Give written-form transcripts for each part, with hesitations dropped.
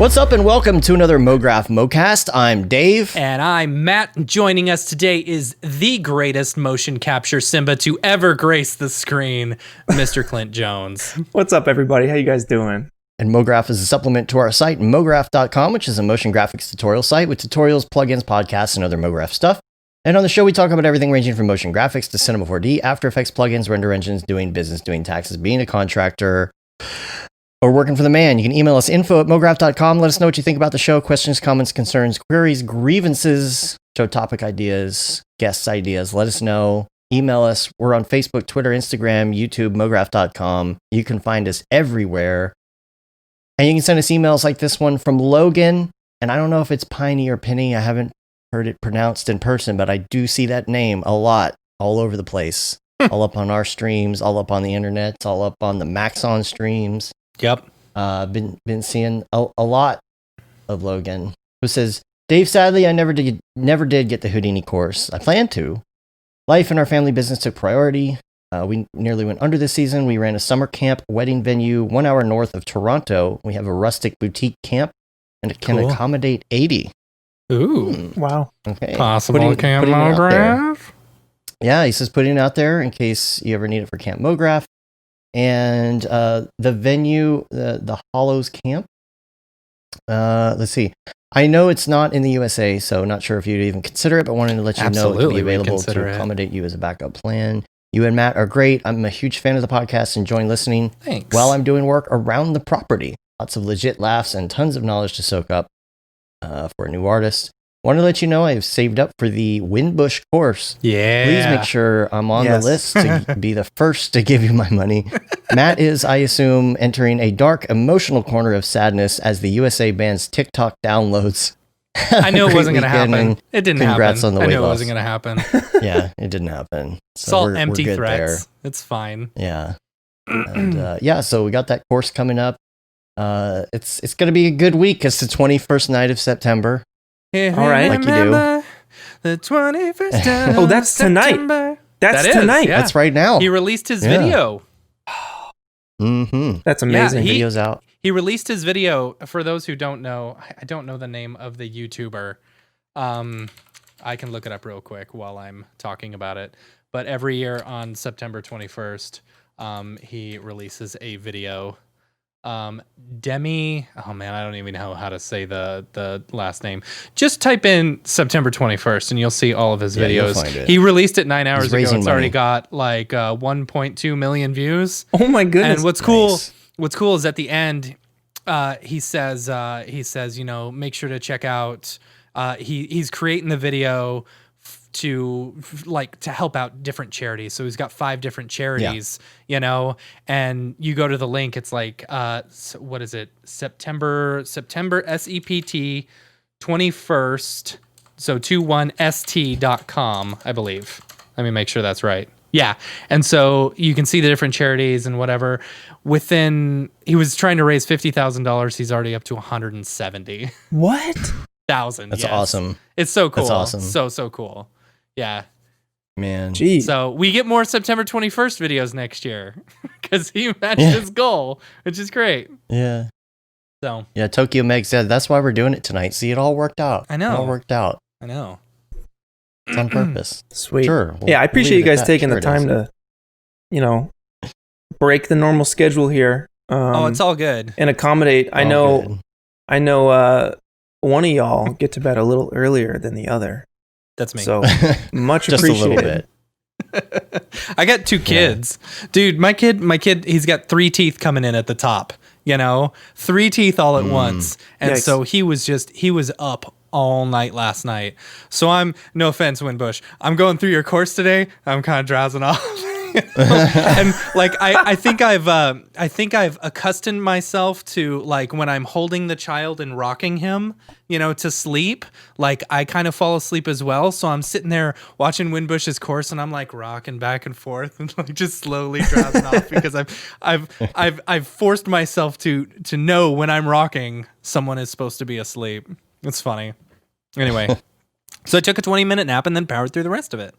What's up and welcome to another Mograph Mocast. I'm Dave. And I'm Matt. Joining us today is the greatest motion capture Simba to ever grace the screen, Mr. Clint Jones. What's up, everybody? How you guys doing? And Mograph is a supplement to our site, mograph.com, which is a motion graphics tutorial site with tutorials, plugins, podcasts, and other Mograph stuff. And on the show, we talk about everything ranging from motion graphics to Cinema 4D, After Effects plugins, render engines, doing business, doing taxes, being a contractor, or working for the man. You can email us info@mograph.com. Let us know what you think about the show. Questions, comments, concerns, queries, grievances, show topic ideas, guest ideas. Let us know. Email us. We're on Facebook, Twitter, Instagram, YouTube, mograph.com. You can find us everywhere. And you can send us emails like this one from Logan. And I don't know if it's Piney or Penny. I haven't heard it pronounced in person, but I do see that name a lot all over the place. All up on our streams, all up on the internet, all up on the Maxon streams. Yep. Been seeing a lot of Logan, who says, Dave, sadly, I never did get the Houdini course. I plan to. Life and our family business took priority. We nearly went under this season. We ran a summer camp wedding venue 1 hour north of Toronto. We have a rustic boutique camp, and it can accommodate 80. Ooh. Wow. Okay. Possible Camp Mograph? Yeah, he says putting it out there in case you ever need it for Camp Mograph. And the venue, the Hollows Camp. Let's see. I know it's not in the USA, so not sure if you'd even consider it, but wanted to let you know it could be available to accommodate you as a backup plan. You and Matt are great. I'm a huge fan of the podcast, enjoying listening while I'm doing work around the property. Lots of legit laughs and tons of knowledge to soak up for a new artist. Want to let you know I've saved up for the Windbush course. Yeah. Please make sure I'm on the list to be the first to give you my money. Matt is, I assume, entering a dark, emotional corner of sadness as the USA bans TikTok downloads. I knew it wasn't going to happen. It didn't congrats happen. On the weight I knew loss. it wasn't going to happen. Yeah, it didn't happen. So it's all empty threats. There. It's fine. Yeah. And so we got that course coming up. It's going to be a good week. It's the 21st night of September. All right, like you do. The 21st. Oh, that's tonight. That's tonight. Yeah. That's right now. He released his video. Mm-hmm. That's amazing. Yeah, video's out. He released his video. For those who don't know, I don't know the name of the YouTuber. I can look it up real quick while I'm talking about it. But every year on September 21st, he releases a video. Demi, oh man, I don't even know how to say the last name. Just type in September 21st and you'll see all of his videos. He released it 9 hours ago. It's already got like 1.2 million views. Oh my goodness. And what's cool is at the end, he says, you know, make sure to check out, he's creating the video to help out different charities. So he's got 5 different charities, you know, and you go to the link. It's like, what is it? September SEPT 21st. So 21st.com, I believe. Let me make sure that's right. Yeah. And so you can see the different charities and whatever. He was trying to raise $50,000. He's already up to 170. What? Thousand. That's awesome. It's so cool. That's awesome. So cool. Yeah. Man. Jeez. So we get more September 21st videos next year because he matched his goal, which is great. Yeah. So. Yeah, Tokyo Meg said that's why we're doing it tonight. See, it all worked out. I know. It all worked out. I know. It's on purpose. Sweet. Sure. I appreciate you guys taking the time to, you know, break the normal schedule here. It's all good. And accommodate. I know one of y'all get to bed a little earlier than the other. That's me. So much just appreciated. A little bit. I got 2 kids. Dude, my kid, he's got 3 teeth coming in at the top, you know, 3 teeth all at once. And so he was up all night last night. So no offense, Windbush, I'm going through your course today. I'm kind of drowsing off. And like I think I've accustomed myself to, like, when I'm holding the child and rocking him, you know, to sleep, like I kind of fall asleep as well. So I'm sitting there watching Windbush's course and I'm like rocking back and forth and like just slowly drowsing off because I've forced myself to know when I'm rocking someone is supposed to be asleep. It's funny. Anyway, so I took a 20-minute nap and then powered through the rest of it.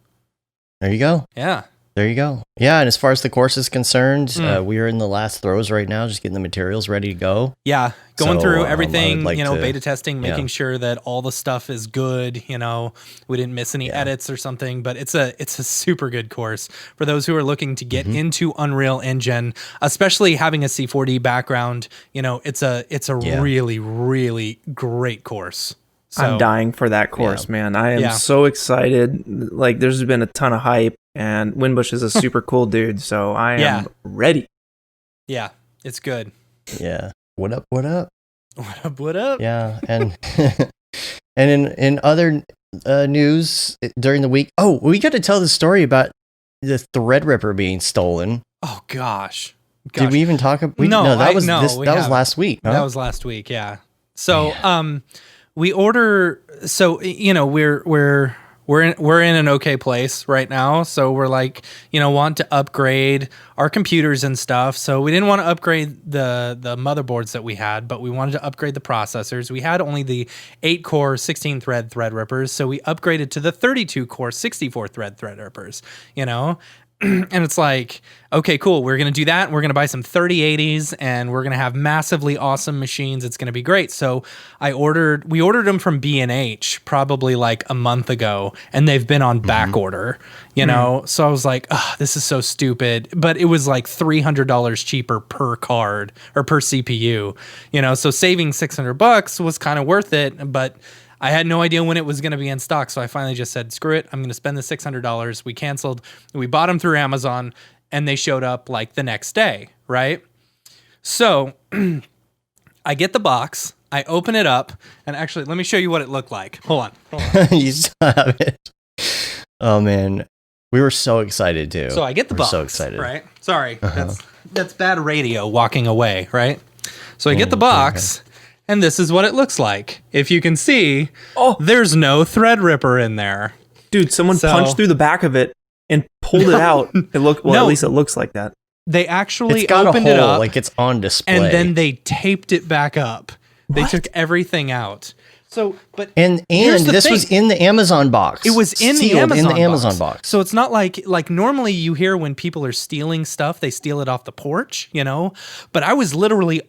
There you go. Yeah. There you go. Yeah, and as far as the course is concerned, we are in the last throes right now, just getting the materials ready to go. Yeah, going through everything, like beta testing, making sure that all the stuff is good. We didn't miss any edits or something. But it's a super good course for those who are looking to get into Unreal Engine, especially having a C4D background. It's a really, really great course. So, I'm dying for that course, man. I am so excited. Like, there's been a ton of hype, and Winbush is a super cool dude, so I am ready. Yeah, it's good. Yeah. What up? What up? What up? What up? Yeah, and in other news during the week, we got to tell the story about the Threadripper being stolen. Oh gosh. Did we even talk about? That was last week. Huh? That was last week. Yeah. So we order. So we're in an okay place right now. So we're like, want to upgrade our computers and stuff. So we didn't want to upgrade the motherboards that we had, but we wanted to upgrade the processors. We had only the 8-core 16-thread Threadrippers, so we upgraded to the 32-core 64-thread Threadrippers. And it's like, okay, cool. We're going to do that. We're going to buy some 3080s and we're going to have massively awesome machines. It's going to be great. So we ordered them from B&H probably like a month ago, and they've been on back order, So I was like, this is so stupid. But it was like $300 cheaper per card or per CPU, so saving $600 was kind of worth it. But I had no idea when it was going to be in stock, so I finally just said, screw it, I'm going to spend the $600. We canceled. We bought them through Amazon, and they showed up like the next day, right? So I get the box, I open it up, and actually, let me show you what it looked like. Hold on. You still have it. Oh, man. We were so excited, too. So I get the box, so excited. Right? Sorry, that's bad radio walking away, right? So I get the box. Okay. And this is what it looks like. If you can see, there's no Threadripper in there. Dude, someone punched through the back of it and pulled it out. At least it looks like that. They actually it's got opened a hole, it up. like it's on display. And then they taped it back up. What? They took everything out. So, but and this was in the Amazon box. It was in the Amazon box. So it's not like normally you hear when people are stealing stuff, they steal it off the porch, But I was literally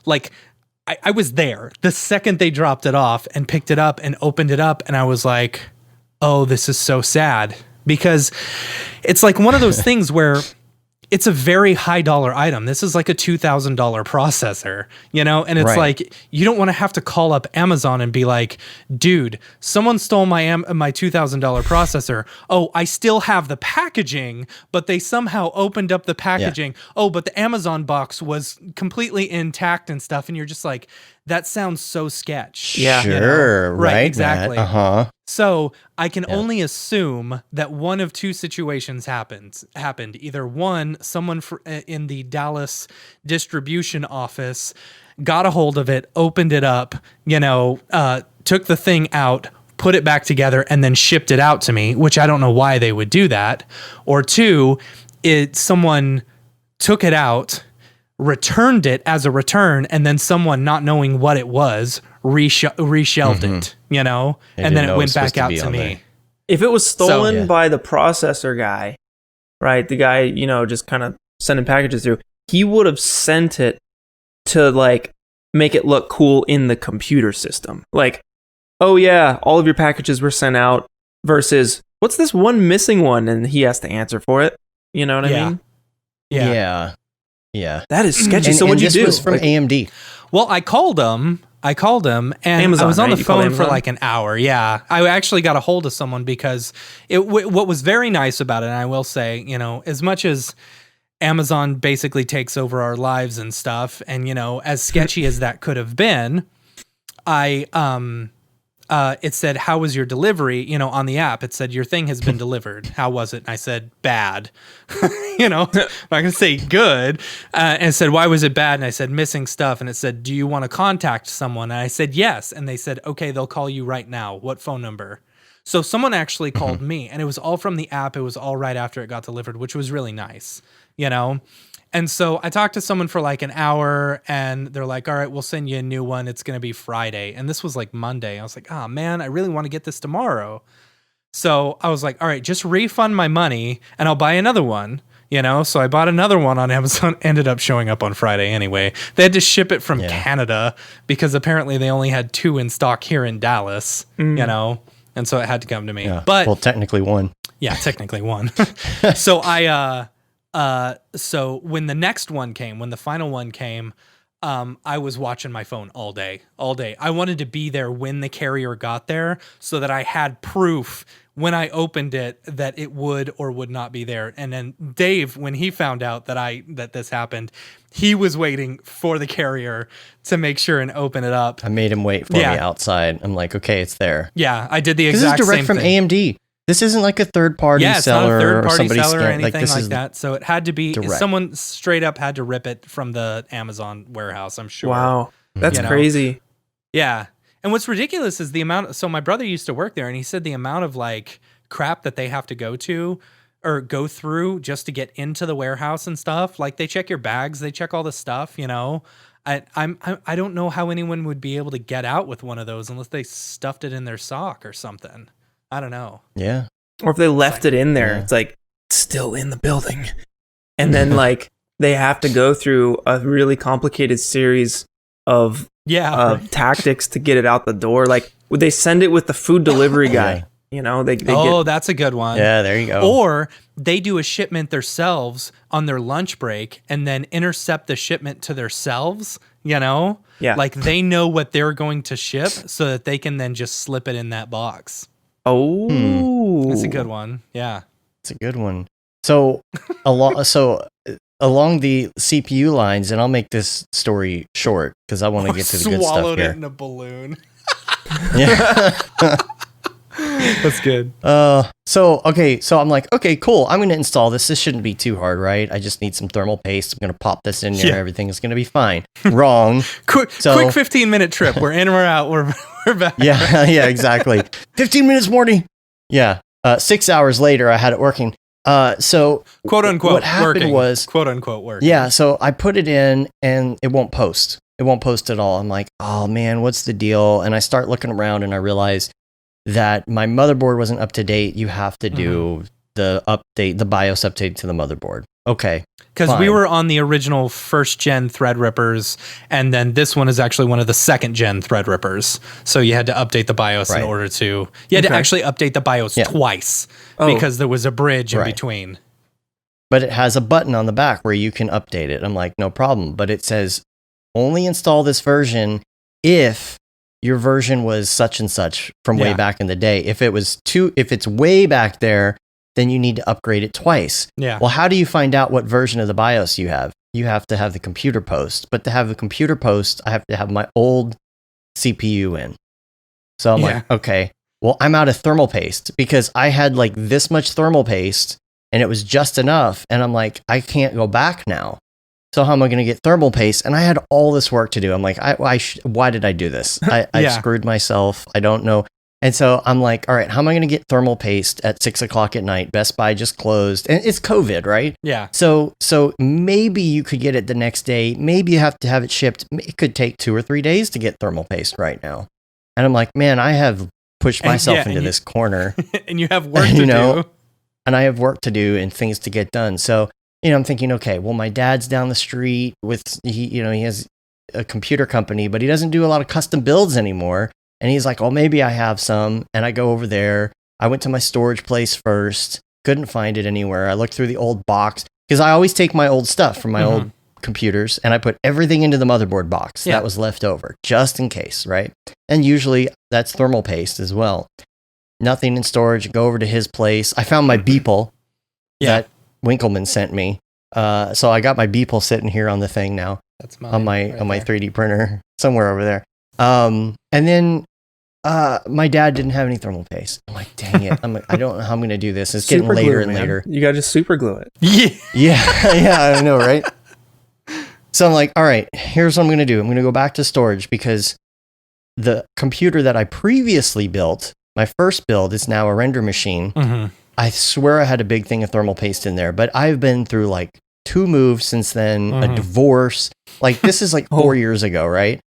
like, I was there the second they dropped it off and picked it up and opened it up. And I was like, oh, this is so sad, because it's like one of those things where it's a very high dollar item. This is like a $2,000 processor, and it's like, you don't want to have to call up Amazon and be like, dude, someone stole my $2,000 processor. Oh, I still have the packaging, but they somehow opened up the packaging. Yeah. Oh, but the Amazon box was completely intact and stuff. And you're just like, that sounds so sketch. Yeah. Sure. Right. Exactly. Uh-huh. So I can only assume that one of two situations happened. Either one, someone in the Dallas distribution office got a hold of it, opened it up, took the thing out, put it back together, and then shipped it out to me, which I don't know why they would do that. Or two, someone took it out, returned it as a return, and then someone, not knowing what it was, reshelved it, and then it went back out to me. There. If it was stolen by the processor guy, right, the guy, just kind of sending packages through, he would have sent it to like make it look cool in the computer system. Like, oh yeah, all of your packages were sent out versus what's this one missing one, and he has to answer for it. You know what I mean? Yeah. That is sketchy. So what'd you do? This was from AMD. Well, I called him and Amazon, I was on the phone for like an hour. Yeah. I actually got a hold of someone because what was very nice about it, and I will say, as much as Amazon basically takes over our lives and stuff, and, as sketchy as that could have been, it said, how was your delivery? On the app, it said, your thing has been delivered. How was it? And I said, bad. I'm not going to say good. And it said, why was it bad? And I said, missing stuff. And it said, do you want to contact someone? And I said, yes. And they said, okay, they'll call you right now. What phone number? So someone actually called me, and it was all from the app. It was all right after it got delivered, which was really nice, And so I talked to someone for like an hour, and they're like, all right, we'll send you a new one. It's going to be Friday. And this was like Monday. I was like, oh man, I really want to get this tomorrow. So I was like, all right, just refund my money and I'll buy another one. So I bought another one on Amazon, ended up showing up on Friday anyway. They had to ship it from Canada because apparently they only had 2 in stock here in Dallas, and so it had to come to me. Yeah. But well, technically one. Yeah, technically one. So so when the next one came, when the final one came, I was watching my phone all day. I wanted to be there when the carrier got there so that I had proof when I opened it that it would or would not be there. And then Dave, when he found out that this happened, he was waiting for the carrier to make sure and open it up. I made him wait for me outside. I'm like, okay, it's there. Yeah, I did the exact same thing. This is direct from AMD. This isn't like a third-party seller. Yeah, it's not a third-party seller or anything this like that. So it had to be direct. Someone straight up had to rip it from the Amazon warehouse, I'm sure. Wow, that's crazy. Yeah. And what's ridiculous is the amount. So my brother used to work there, and he said the amount of like crap that they have to go through just to get into the warehouse and stuff. Like they check your bags, they check all the stuff. I don't know how anyone would be able to get out with one of those unless they stuffed it in their sock or something. I don't know. Yeah. Or if they left it in there, it's like still in the building, and then like they have to go through a really complicated series of tactics to get it out the door. Like, would they send it with the food delivery guy? That's a good one. Yeah, there you go. Or they do a shipment themselves on their lunch break and then intercept the shipment to themselves, Yeah. Like they know what they're going to ship so that they can then just slip it in that box. Oh. That's a good one. Yeah. It's a good one. So along the CPU lines, and I'll make this story short because I want to get to the good stuff here. Swallowed it in a balloon. Yeah. That's good. So I'm like, okay, cool. I'm going to install this. This shouldn't be too hard, right? I just need some thermal paste. I'm going to pop this in there. Everything is going to be fine. Wrong. Quick 15-minute trip. We're in, we're out, we're back. Yeah, yeah, exactly. 15 minutes morning. Yeah. 6 hours later, I had it working. So quote unquote, what happened was quote unquote working. Yeah. So I put it in and it won't post. It won't post at all. I'm like, oh man, what's the deal? And I start looking around and I realize that my motherboard wasn't up to date. You have to do the BIOS update to the motherboard. Okay. Because we were on the original first gen Threadrippers, and then this one is actually one of the second gen Threadrippers. So you had to update the BIOS in order to. You had to actually update the BIOS twice because there was a bridge in between. But it has a button on the back where you can update it. I'm like, no problem. But it says only install this version if your version was such and such from way back in the day. If it's way back there, then you need to upgrade it twice. Yeah. Well, how do you find out what version of the BIOS you have? You have to have the computer post. But to have the computer post, I have to have my old CPU in. So I'm like, okay, well, I'm out of thermal paste because I had like this much thermal paste and it was just enough. And I'm like, I can't go back now. So how am I going to get thermal paste? And I had all this work to do. I'm like, why did I do this? I screwed myself. I don't know. And so I'm like, all right, how am I going to get thermal paste at 6 o'clock at night? Best Buy just closed. And it's COVID, right? Yeah. So maybe you could get it the next day. Maybe you have to have it shipped. It could take 2 or 3 days to get thermal paste right now. And I'm like, man, I have pushed myself into this corner. And you have work to do. And I have work to do and things to get done. So, I'm thinking, okay, well, my dad's down the street he has a computer company, but he doesn't do a lot of custom builds anymore. And he's like, oh, maybe I have some. And I go over there. I went to my storage place first. Couldn't find it anywhere. I looked through the old box because I always take my old stuff from my old computers and I put everything into the motherboard box that was left over just in case, right? And usually that's thermal paste as well. Nothing in storage. Go over to his place. I found my Beeple that Winkleman sent me. So I got my Beeple sitting here on the thing now. That's mine on my 3D printer somewhere over there. And then my dad didn't have any thermal paste. I'm like, dang it. I don't know how I'm going to do this. It's getting later and later. You got to just super glue it. Yeah, I know, right? So I'm like, all right, here's what I'm going to do. I'm going to go back to storage because the computer that I previously built, my first build, is now a render machine. I swear I had a big thing of thermal paste in there, but I've been through like 2 moves since then, a divorce. Like this is like 4 years ago, right?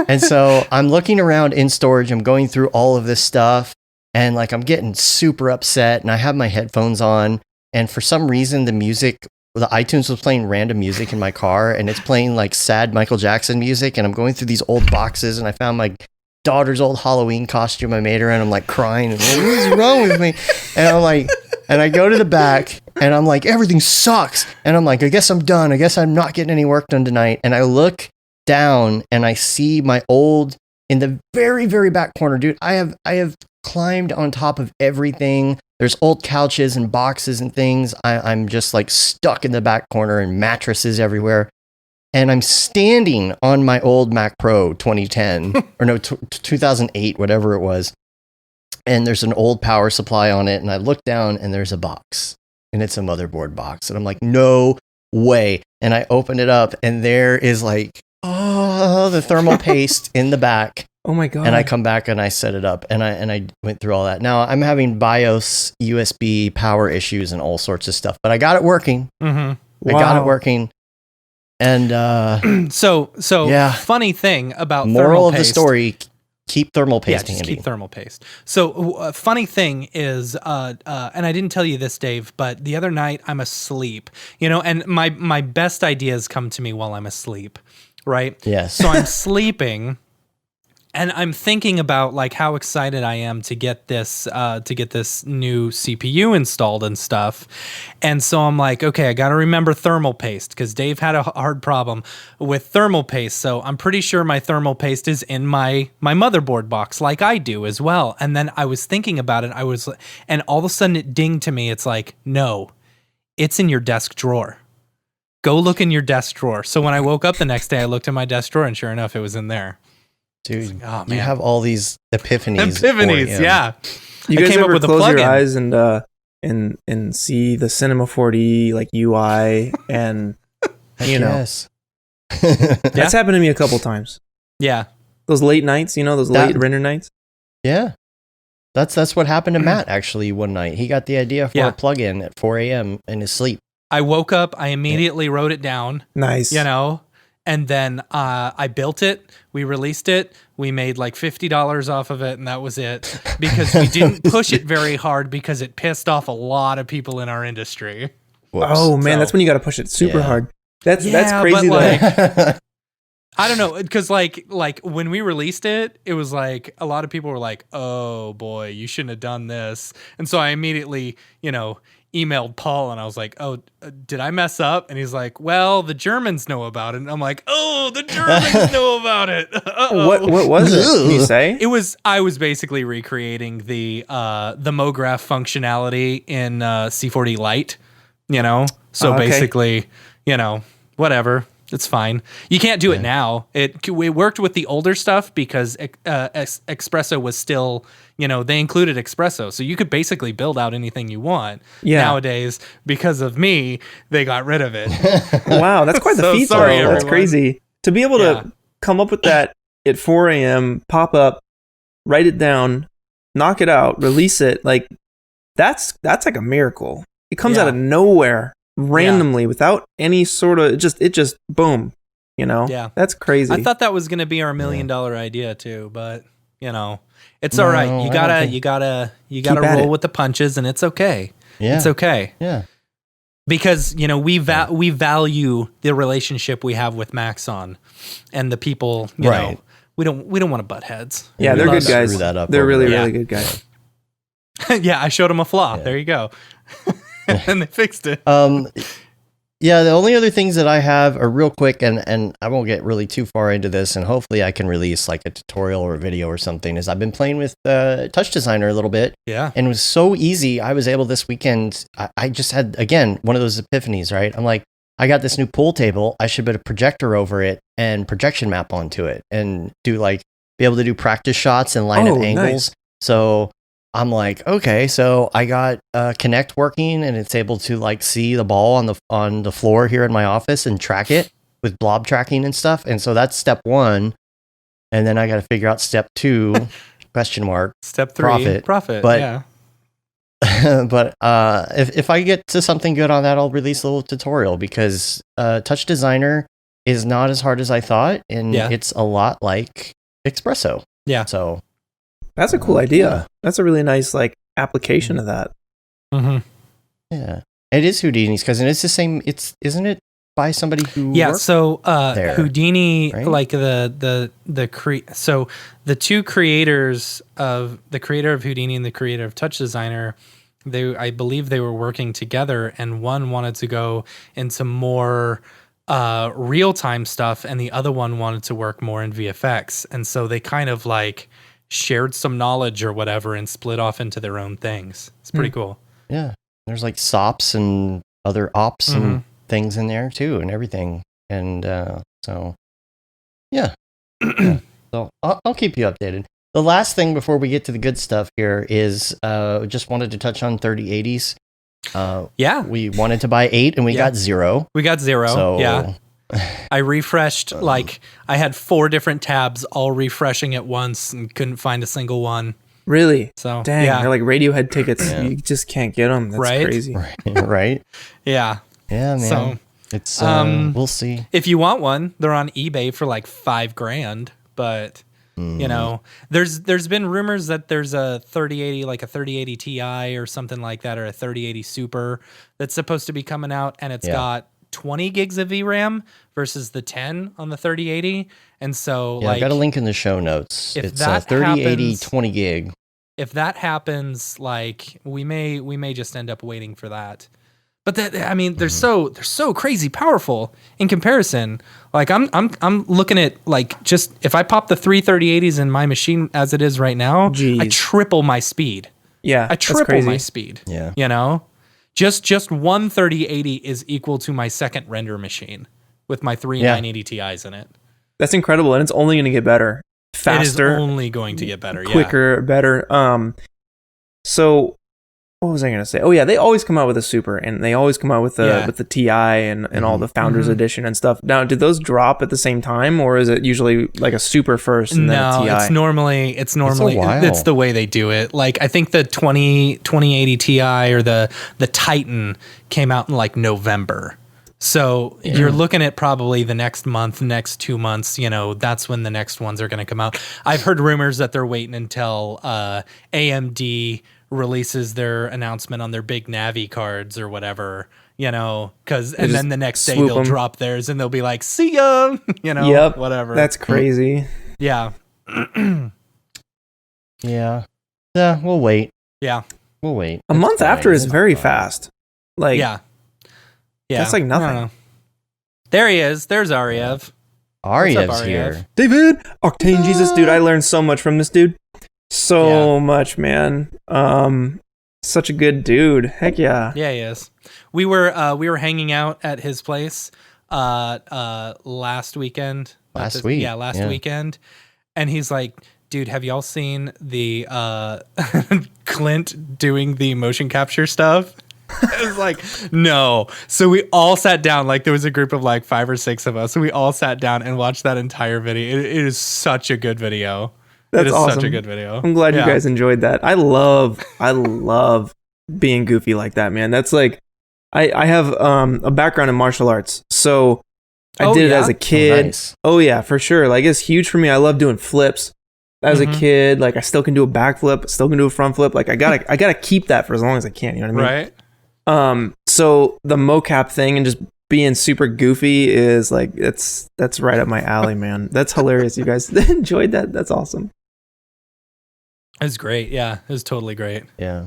And so I'm looking around in storage. I'm going through all of this stuff And like, I'm getting super upset and I have my headphones on. And for some reason, the iTunes was playing random music in my car, and it's playing like sad Michael Jackson music. And I'm going through these old boxes, and I found my daughter's old Halloween costume I made her, and I'm like crying. And what is wrong with me? And I'm like, and I go to the back, and I'm like, everything sucks. And I'm like, I guess I'm done. I guess I'm not getting any work done tonight. And I look down, and I see my old, in the very, very back corner, dude. I have climbed on top of everything. There's old couches and boxes and things. I'm just like stuck in the back corner and mattresses everywhere. And I'm standing on my old Mac Pro 2010 or no, 2008, whatever it was. And there's an old power supply on it. And I look down and there's a box, and it's a motherboard box. And I'm like, no way. And I open it up, and there is like, the thermal paste in the back. Oh my God. And I come back and I set it up, and I went through all that. Now I'm having BIOS USB power issues and all sorts of stuff, but I got it working. Mm-hmm. I got it working. And so yeah. Funny thing about moral thermal of the paste, story: keep thermal paste just handy. keep thermal paste. So funny thing is, and I didn't tell you this, Dave, but the other night I'm asleep, and my best ideas come to me while I'm asleep, right? Yes. So I'm sleeping. And I'm thinking about like how excited I am to get this new CPU installed and stuff. And so I'm like, okay, I got to remember thermal paste, because Dave had a hard problem with thermal paste. So I'm pretty sure my thermal paste is in my motherboard box, like I do as well. And then I was thinking about it. And all of a sudden it dinged to me. It's like, no, it's in your desk drawer. Go look in your desk drawer. So when I woke up the next day, I looked in my desk drawer, and sure enough, it was in there. Dude, like, oh, man. You have all these epiphanies. Yeah. You guys ever close your eyes and see the Cinema 4D like UI and Yes. That's happened to me a couple times. Yeah. Those late nights, those late render nights. Yeah. That's what happened to Matt actually one night. He got the idea for a plugin at 4 a.m. in his sleep. I woke up, I immediately wrote it down. Nice. And then I built it, we released it, we made like $50 off of it, and that was it. Because we didn't push it very hard, because it pissed off a lot of people in our industry. Whoops. Oh man, that's when you got to push it super hard. That's crazy. But I don't know, because like when we released it, it was like a lot of people were like, "Oh boy, you shouldn't have done this," and so I immediately, emailed Paul, and I was like, "Oh, did I mess up?" And he's like, "Well, the Germans know about it." And I'm like, "Oh, the Germans know about it." What was it? Can you say? I was basically recreating the Mograph functionality in C4D Lite, So basically, whatever. It's fine. You can't do it now. It worked with the older stuff because Espresso was still, they included Espresso. So you could basically build out anything you want. Yeah. Nowadays, because of me, they got rid of it. Wow, that's quite the feat, sorry, though. That's crazy. To be able to come up with that at 4 a.m., pop up, write it down, knock it out, release it, like that's like a miracle. It comes out of nowhere. Randomly, without any sort of, it just boom, Yeah, that's crazy. I thought that was going to be our $1 million idea too, but it's all right. You gotta roll with the punches, and it's okay. Yeah, it's okay. Yeah, because we value the relationship we have with Maxon and the people. You know, we don't want to butt heads. Yeah, they're good guys. They're really good guys. Yeah, I showed them a flaw. Yeah. There you go. And they fixed it. Yeah, the only other things that I have are real quick, and I won't get really too far into this, and hopefully I can release like a tutorial or a video or something, is I've been playing with Touch Designer a little bit. Yeah. And it was so easy. I was able this weekend, I just had, again, one of those epiphanies, right? I'm like, I got this new pool table. I should put a projector over it and projection map onto it and be able to do practice shots and line up angles. Nice. So I'm like, okay, so I got Connect working, and it's able to like see the ball on the floor here in my office and track it with blob tracking and stuff. And so that's step 1. And then I got to figure out step 2, question mark. Step 3, profit. But, yeah. But if I get to something good on that, I'll release a little tutorial, because Touch Designer is not as hard as I thought, and it's a lot like Espresso. Yeah. So That's a cool idea. That's a really nice like application of that. Mm-hmm. Yeah, it is Houdini's cousin. It's the same. Isn't it by somebody who? So there, Houdini, right? like so the two creators of the creator of Houdini and the creator of Touch Designer, I believe they were working together, and one wanted to go into more real-time stuff, and the other one wanted to work more in VFX, and so they kind of like shared some knowledge or whatever and split off into their own things. It's pretty cool. Yeah, there's like SOPs and other ops and things in there too, and everything, and so yeah. So I'll keep you updated. The last thing before we get to the good stuff here is just wanted to touch on 3080s. We wanted to buy 8 and we got 0. We got 0. So, yeah. I refreshed, I had 4 different tabs all refreshing at once and couldn't find a single one. Really? So, dang, they're like Radiohead tickets. You just can't get them. That's crazy. Right? Yeah. Yeah, man. So, it's, we'll see. If you want one, they're on eBay for like $5,000, but... You know, there's been rumors that there's a 3080, like a 3080 Ti or something like that, or a 3080 Super that's supposed to be coming out, and it's got 20 gigs of VRAM versus the 10 on the 3080. And so, I got a link in the show notes. It's a 3080 20 gig. If that happens, like we may just end up waiting for that. But they're so crazy powerful in comparison. Like I'm looking at like just if I pop the 3 3080s in my machine as it is right now, I triple my speed. Yeah, I triple my speed. Yeah, you know, just one 3080 is equal to my second render machine with my 3 980 Ti's in it. That's incredible, and it's only going to get better, faster. It is only going to get better, quicker, better. So. What was I going to say? Oh yeah, they always come out with a Super, and they always come out with the Ti and all the Founders Edition and stuff. Now, did those drop at the same time, or is it usually like a Super first and then a Ti? No, it's normally it's the way they do it. Like I think the 2080 Ti or the Titan came out in like November. So you're looking at probably the next 2 months, you know, that's when the next ones are going to come out. I've heard rumors that they're waiting until AMD releases their announcement on their big Navi cards or whatever, you know, and then the next day they'll drop theirs and they'll be like, see ya, you know, whatever. That's crazy. Yeah. Yeah, we'll wait. Yeah. We'll wait. A month after is very fast. Like, yeah. That's like nothing. There he is. There's Aryev's here. David, Octane Jesus, dude, I learned so much from this dude. So much, man. Such a good dude. Heck yeah. Yeah, he is. We were hanging out at his place last weekend. Last weekend. And he's like, dude, have y'all seen the Clint doing the motion capture stuff? I was like, no. So we all sat down, like there was a group of like 5 or 6 of us. So we all sat down and watched that entire video. It is such a good video. That's awesome. Such a good video. I'm glad you guys enjoyed that. I love being goofy like that, man. That's like, I have a background in martial arts. So I did it as a kid. Oh, nice. Oh yeah, for sure. Like it's huge for me. I love doing flips. As a kid, like I still can do a backflip, still can do a front flip. Like I gotta keep that for as long as I can. You know what I mean? Right. So the mocap thing and just being super goofy is like that's right up my alley, man. That's hilarious. You guys enjoyed that? That's awesome. It was great. Yeah, it was totally great. Yeah.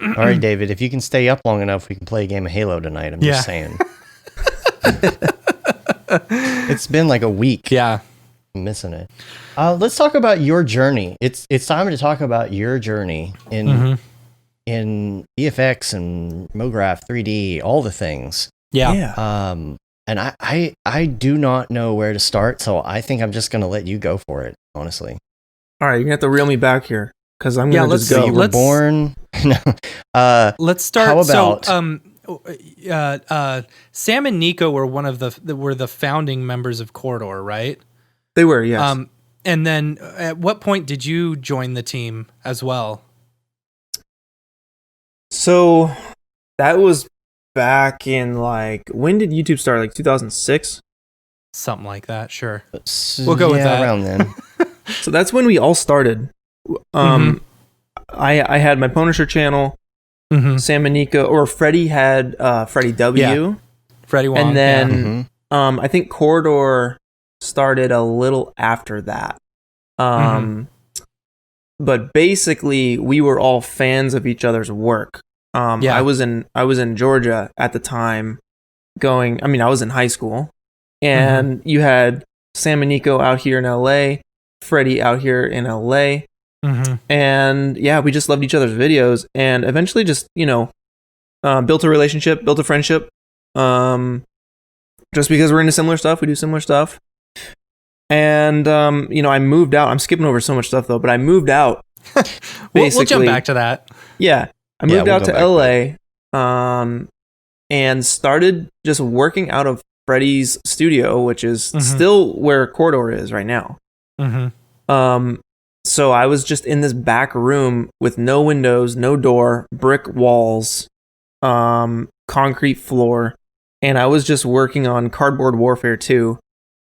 All right, David, if you can stay up long enough, we can play a game of Halo tonight. I'm just saying. It's been like a week. Yeah. I'm missing it. Let's talk about your journey. It's time to talk about your journey in VFX and Mograph 3D, all the things. Yeah. And I do not know where to start, so I think I'm just going to let you go for it, honestly. All right, you're going to have to reel me back here because I'm going to just go. You were born. Let's start. How about Sam and Nico were were the founding members of Corridor, right? They were, yes. And then at what point did you join the team as well? So that was back in like, when did YouTube start? Like 2006? Something like that, sure. We'll go with that. Around then. So that's when we all started. I had my Punisher channel. Sam and Nico, or Freddie had Freddie W. Yeah. Freddie Wong. And then I think Corridor started a little after that. But basically, we were all fans of each other's work. I was in Georgia at the time. I was in high school, and you had Sam and Nico out here in LA, Freddie out here in LA, and we just loved each other's videos, and eventually just built a relationship, built a friendship. Just because we're into similar stuff, we do similar stuff. And, I moved out. I'm skipping over so much stuff, though, but I moved out. We'll jump back to that. Yeah. I moved out to LA and started just working out of Freddie's studio, which is still where Corridor is right now. So I was just in this back room with no windows, no door, brick walls, concrete floor. And I was just working on Cardboard Warfare 2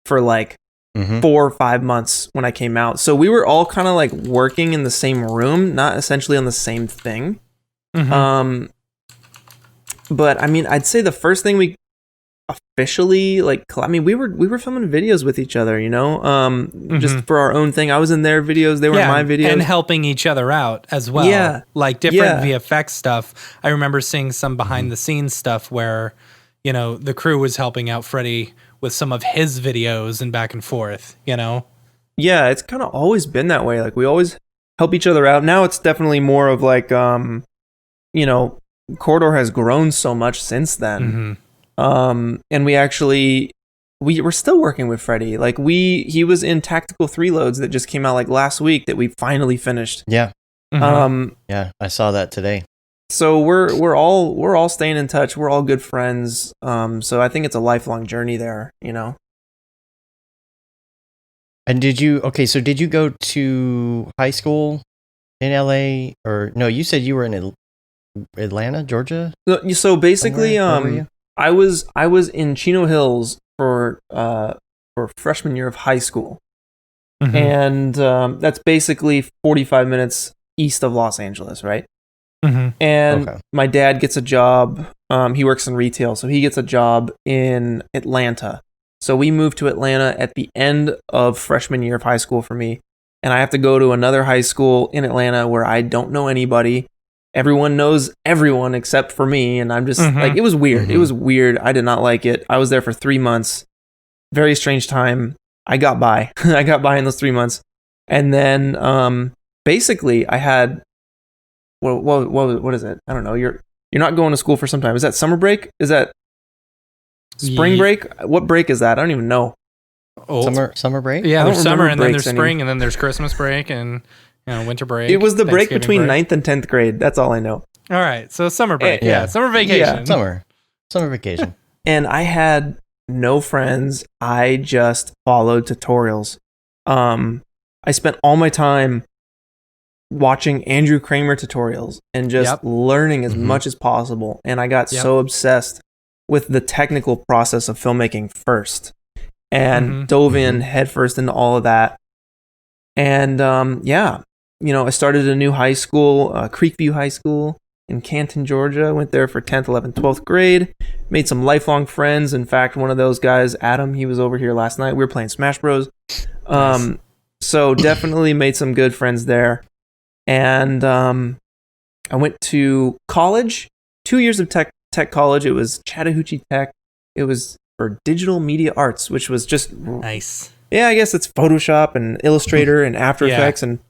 for like 4 or 5 months when I came out. So we were all kind of like working in the same room, not essentially on the same thing. But I mean, I'd say the first thing we officially we were filming videos with each other, just for our own thing. I was in their videos, they were in my videos, and helping each other out as well. Yeah, like different VFX stuff. I remember seeing some behind the scenes stuff where the crew was helping out Freddie with some of his videos and back and forth. Yeah, it's kind of always been that way. Like we always help each other out. Now it's definitely more of like Corridor has grown so much since then. And we're still working with Freddie. Like he was in Tactical 3 Loads that just came out like last week that we finally finished. Yeah. Yeah, I saw that today. So we're all staying in touch. We're all good friends. So I think it's a lifelong journey there, And did you go to high school in LA, or no, you said you were in Atlanta, Georgia? So basically, I was in Chino Hills for freshman year of high school. And that's basically 45 minutes east of Los Angeles, right? And my dad gets a job. He works in retail, so he gets a job in Atlanta. So we moved to Atlanta at the end of freshman year of high school for me. And I have to go to another high school in Atlanta where I don't know anybody. Everyone knows everyone except for me. And I'm just like, it was weird. It was weird. I did not like it. I was there for 3 months. Very strange time. I got by. I got by in those 3 months. And then basically I had... What is it? I don't know. You're not going to school for some time. Is that summer break? Is that spring break? What break is that? I don't even know. Summer break? Yeah, there's summer and then there's spring and then there's Christmas break and winter break. It was the break between 9th and 10th grade. That's all I know. All right. So summer break. Yeah, summer vacation. Yeah, summer vacation. And I had no friends. I just followed tutorials. I spent all my time watching Andrew Kramer tutorials and just learning as much as possible. And I got so obsessed with the technical process of filmmaking first and dove in headfirst into all of that. And I started a new high school, Creekview High School in Canton, Georgia. Went there for 10th, 11th, 12th grade. Made some lifelong friends. In fact, one of those guys, Adam, he was over here last night. We were playing Smash Bros. Nice. So definitely made some good friends there. And I went to college, 2 years of tech college. It was Chattahoochee Tech. It was for digital media arts, which was just nice. Yeah, I guess it's Photoshop and Illustrator and After Effects, and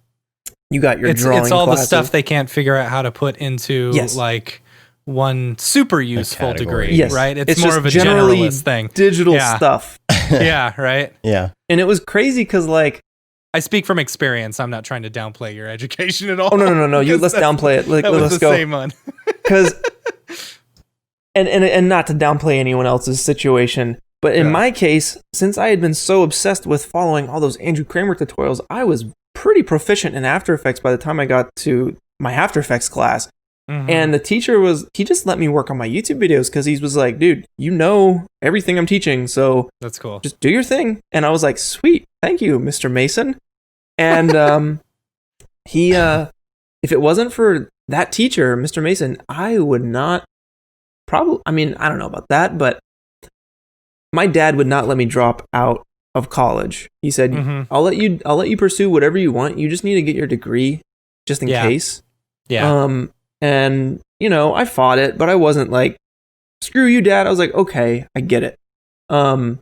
you got your drawing. It's all classes. The stuff they can't figure out how to put into like one super useful degree, right? It's more of a generalist thing. Digital stuff. Yeah, right. Yeah, and it was crazy because I speak from experience. I'm not trying to downplay your education at all. Oh no! Let's downplay it. Let's go. Same one. Because, and not to downplay anyone else's situation, but in my case, since I had been so obsessed with following all those Andrew Kramer tutorials, I was pretty proficient in After Effects by the time I got to my After Effects class. And the teacher he just let me work on my YouTube videos because he was like, dude, you know everything I'm teaching, so that's cool. Just do your thing. And I was like, sweet, thank you, Mr. Mason. And if it wasn't for that teacher, Mr. Mason, I would not probably, I mean, I don't know about that, but my dad would not let me drop out of college. He said, I'll let you pursue whatever you want. You just need to get your degree just in case. Yeah. And you know, I fought it, but I wasn't like, screw you, Dad. I was like, okay, I get it. But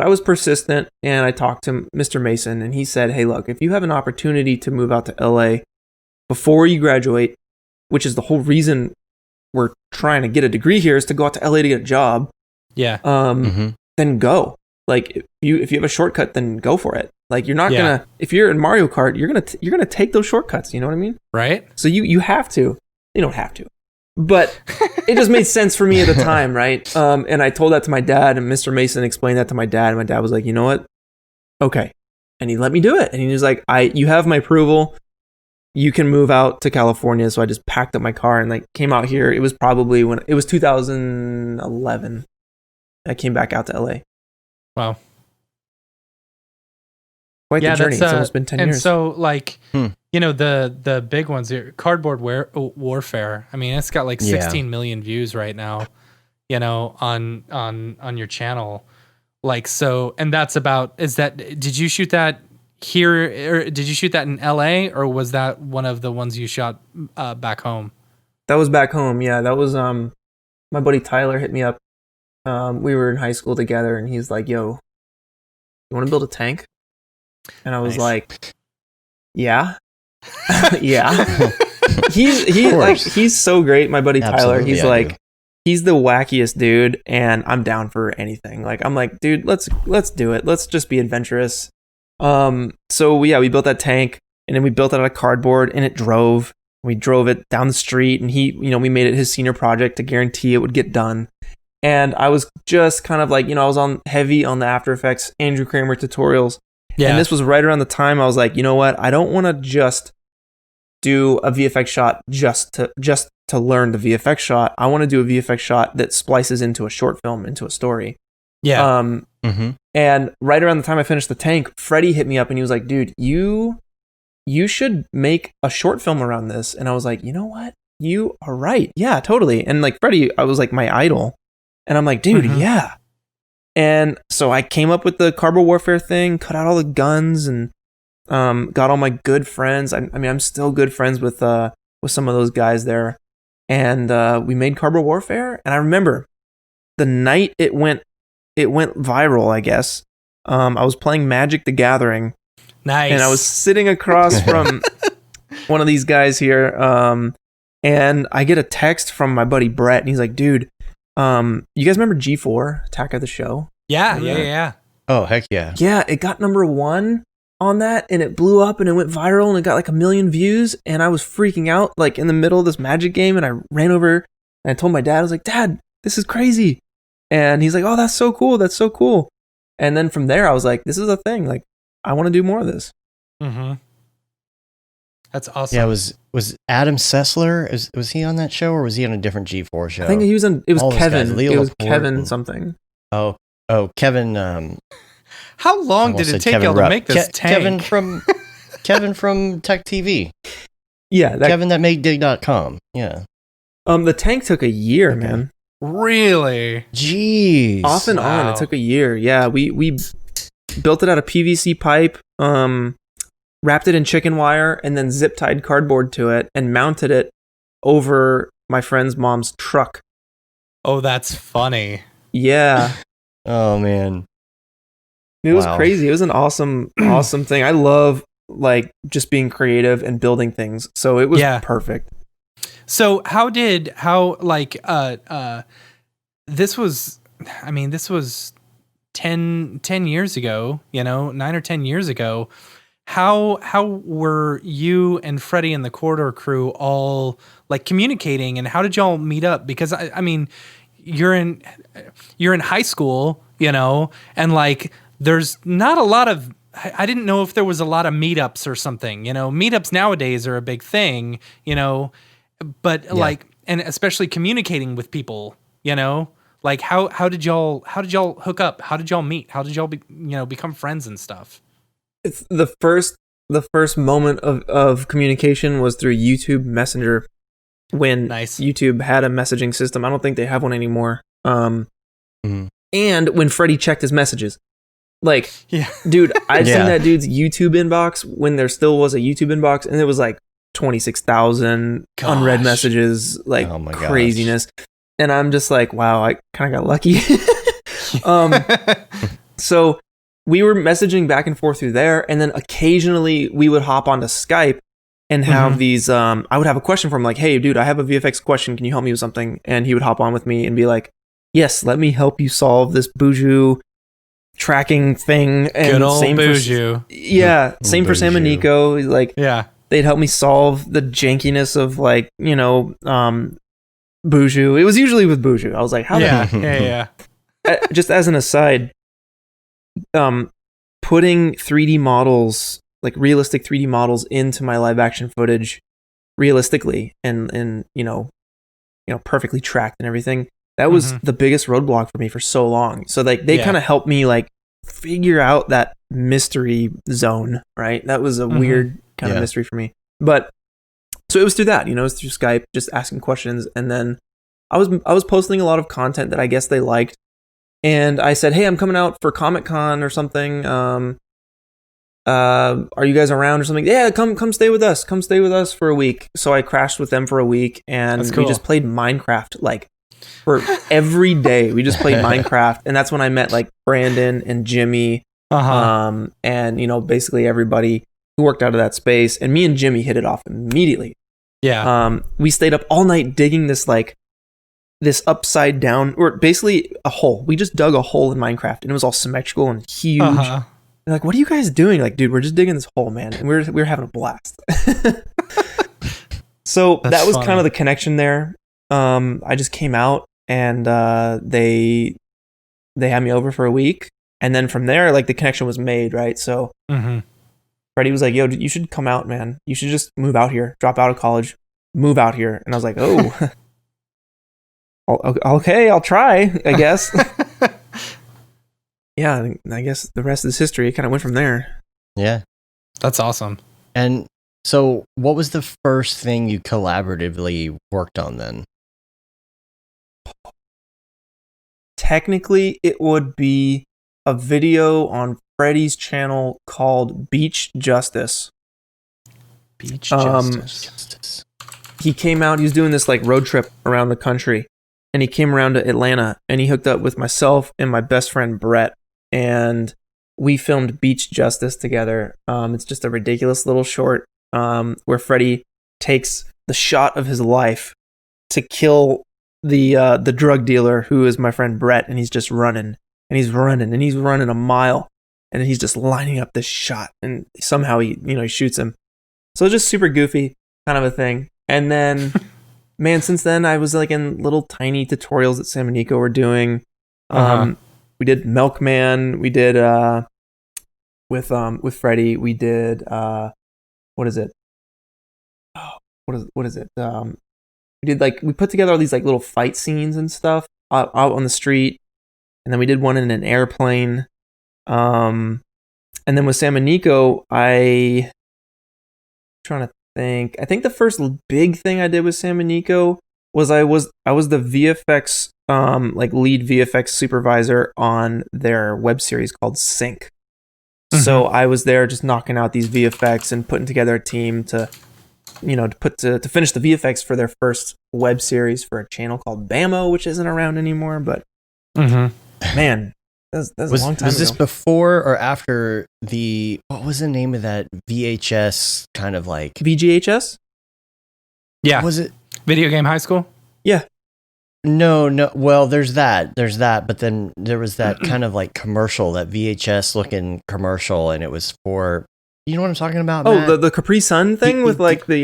I was persistent, and I talked to Mr. Mason, and he said, hey, look, if you have an opportunity to move out to LA before you graduate, which is the whole reason we're trying to get a degree here, is to go out to LA to get a job. Yeah. Then go. Like if you have a shortcut, then go for it. Like you're not gonna, if you're in Mario Kart, you're gonna take those shortcuts. You know what I mean? Right. So you have to. You don't have to, but it just made sense for me at the time, right? And I told that to my dad, and Mr. Mason explained that to my dad, and my dad was like, you know what? Okay. And he let me do it. And he was like, you have my approval. You can move out to California. So I just packed up my car and like came out here. It was probably when it was 2011. I came back out to LA. Wow. Quite the journey. It's almost been 10 years. And so like, you know, the big ones here, Cardboard Warfare. I mean, it's got like 16 million views right now, you know, on your channel. Like, so, and that's about, did you shoot that here, or did you shoot that in LA, or was that one of the ones you shot back home? That was back home. Yeah. That was, my buddy Tyler hit me up. We were in high school together, and he's like, yo, you want to build a tank? And I was like, yeah. Yeah. He's so great, my buddy Tyler. Absolutely, he's like, he's the wackiest dude, and I'm down for anything. Like, I'm like, dude, let's do it. Let's just be adventurous. So we built that tank, and then we built it out of cardboard, and it drove. We drove it down the street, and we made it his senior project to guarantee it would get done. And I was just kind of like, I was on heavy on the After Effects Andrew Kramer tutorials. Yeah. And this was right around the time I was like, you know what? I don't want to just do a VFX shot just to learn the VFX shot. I want to do a VFX shot that splices into a short film, into a story. Yeah. And right around the time I finished the tank, Freddie hit me up and he was like, dude, you should make a short film around this. And I was like, you know what? You are right. Yeah, totally. And like Freddie, I was like my idol. And I'm like, dude, yeah. And so I came up with the Cardboard Warfare thing, cut out all the guns, and got all my good friends. I mean, I'm still good friends with some of those guys there. And we made Cardboard Warfare. And I remember the night it went viral, I guess. I was playing Magic the Gathering. Nice. And I was sitting across from one of these guys here. And I get a text from my buddy Brett, and he's like, dude, you guys remember G4, Attack of the Show? Yeah. Oh, heck yeah. Yeah, it got number 1 on that, and it blew up, and it went viral, and it got like 1 million views, and I was freaking out, like in the middle of this Magic game, and I ran over, and I told my dad, I was like, Dad, this is crazy. And he's like, oh, that's so cool. And then from there, I was like, this is a thing. Like, I want to do more of this. That's awesome. Yeah, was Adam Sessler, was he on that show, or was he on a different G4 show? I think he was on, it was all Kevin. It was Kevin something. Oh, Kevin. How long did it take y'all to make this tank? Kevin from Tech TV. Yeah. Kevin that made dig.com. Yeah. The tank took a year, man. Really? Jeez. Off and on, it took a year. Yeah, we built it out of PVC pipe, wrapped it in chicken wire, and then zip tied cardboard to it and mounted it over my friend's mom's truck. Oh, that's funny. Yeah. Oh man. It was crazy. It was an awesome thing. I love like just being creative and building things. So it was perfect. So this was 10 years ago, 9 or 10 years ago. How were you and Freddie and the Corridor crew all like communicating, and how did y'all meet up? Because I mean, you're in high school, and like there's not a lot of, I didn't know if there was a lot of meetups or something. Meetups nowadays are a big thing, but like, and especially communicating with people, like how did y'all hook up? How did y'all meet? How did y'all become friends and stuff? It's the first the first moment of communication was through YouTube Messenger when YouTube had a messaging system. I don't think they have one anymore. And when Freddie checked his messages. Like, dude, I've seen that dude's YouTube inbox when there still was a YouTube inbox, and it was like 26,000 unread messages, like craziness. And I'm just like, wow, I kind of got lucky. So we were messaging back and forth through there, and then occasionally we would hop onto Skype and have these. I would have a question for him, like, "Hey, dude, I have a VFX question. Can you help me with something?" And he would hop on with me and be like, "Yes, let me help you solve this Buju tracking thing." And good old same Buju. Same for Sam and Nico. Like, they'd help me solve the jankiness of, like, you know, Buju. It was usually with Buju. I was like, how just as an aside, putting 3D models, like realistic 3D models, into my live action footage realistically and you know perfectly tracked and everything, that was the biggest roadblock for me for so long. So like they kind of helped me like figure out that mystery zone, right? That was a weird kind of mystery for me. But so it was through that, you know, it was through Skype, just asking questions. And then I was posting a lot of content that I guess they liked. And I said, "Hey, I'm coming out for Comic-Con or something. Are you guys around or something?" "Yeah, come stay with us. Come stay with us for a week." So I crashed with them for a week, and we just played Minecraft like for every day. We just played Minecraft, and that's when I met like Brandon and Jimmy, and you know, basically everybody who worked out of that space. And me and Jimmy hit it off immediately. We stayed up all night digging this upside down, or basically a hole. We just dug a hole in Minecraft, and it was all symmetrical and huge. They're like, "What are you guys doing?" Like, "Dude, we're just digging this hole, man." And we're having a blast. So that was kind of the connection there. I just came out, and they had me over for a week, and then from there, like, the connection was made, right? So Freddie was like, "Yo, you should come out, man. You should just move out here, drop out of college, move out here." And I was like, "Oh, okay, I'll try, I guess." Yeah, I guess the rest is history. It kind of went from there. Yeah. That's awesome. And so what was the first thing you collaboratively worked on then? Technically, it would be a video on Freddie's channel called Beach Justice. Beach Justice. He came out, he was doing this like road trip around the country, and he came around to Atlanta, and he hooked up with myself and my best friend Brett, and we filmed Beach Justice together. It's just a ridiculous little short where Freddie takes the shot of his life to kill the drug dealer, who is my friend Brett, and he's just running, and he's running, and he's running a mile, and he's just lining up this shot, and somehow he shoots him. So it's just super goofy kind of a thing. And then man, since then I was like in little tiny tutorials that Sam and Nico were doing. We did Milkman. We did with Freddie. We did what is it? Oh, what is it? We did like, we put together all these like little fight scenes and stuff out on the street, and then we did one in an airplane. And then with Sam and Nico, I'm trying to think. I think the first big thing I did with Sam and Nico was I was the VFX like lead VFX supervisor on their web series called Sync. So I was there just knocking out these VFX and putting together a team to finish the VFX for their first web series for a channel called Bamo, which isn't around anymore. But man, that's a long time ago. Was this before or after what was the name of that VHS kind of like VGHS? Yeah. Was it Video Game High School? Yeah. No. Well, there's that, but then there was that kind of like commercial, that VHS looking commercial, and it was for, you know what I'm talking about? Oh, Matt? the Capri Sun thing with like the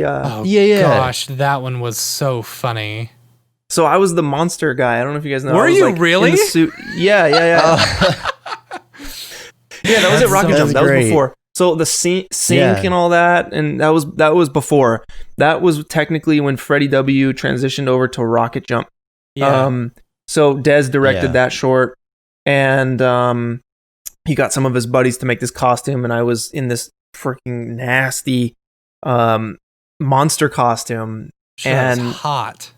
yeah. Gosh, that one was so funny. So I was the monster guy. I don't know if you guys know. Were I was, you like, really? in the suit. Yeah. Yeah, that was at Rocket Jump. That was before. So the sync and all that, and that was before. That was technically when Freddie W transitioned over to Rocket Jump. Yeah. So Dez directed that short, and he got some of his buddies to make this costume, and I was in this freaking nasty monster costume. She was hot.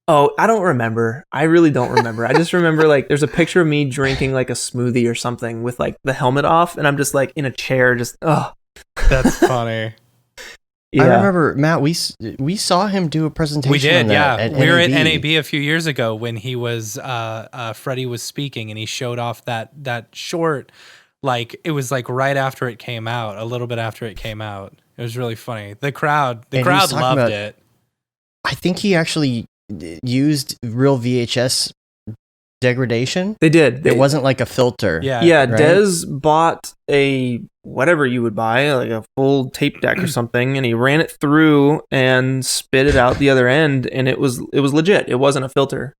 Oh, I don't remember. I really don't remember. I just remember like there's a picture of me drinking like a smoothie or something with like the helmet off, and I'm just like in a chair, just That's funny. Yeah. I remember, Matt, we saw him do a presentation. We did, on that We were at NAB. NAB a few years ago when he was Freddie was speaking, and he showed off that short. Like it was like right after it came out, a little bit after it came out. It was really funny. The crowd loved it. I think he actually used real VHS degradation. They did. It wasn't like a filter. Yeah. right? Des bought a whatever you would buy, like a full tape deck or something, and he ran it through and spit it out the other end, and it was legit. It wasn't a filter.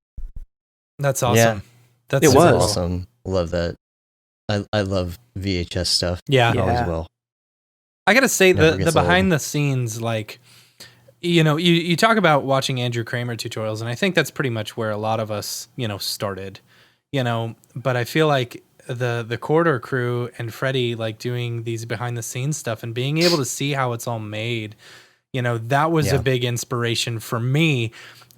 That's awesome. Yeah. That's It was awesome. Love that. I love VHS stuff. Yeah. Always will. I gotta say Never the gets behind old. the scenes, like, you know, you talk about watching Andrew Kramer tutorials, and I think that's pretty much where a lot of us, you know, started, you know, but I feel like the Corridor crew and Freddie, like doing these behind the scenes stuff and being able to see how it's all made, you know, that was a big inspiration for me,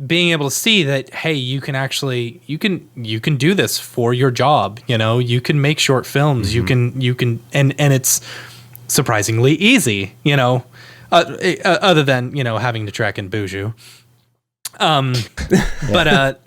being able to see that, hey, you can actually, you can do this for your job, you know, you can make short films, you can, and it's surprisingly easy, you know, other than, you know, having to track in Buju. But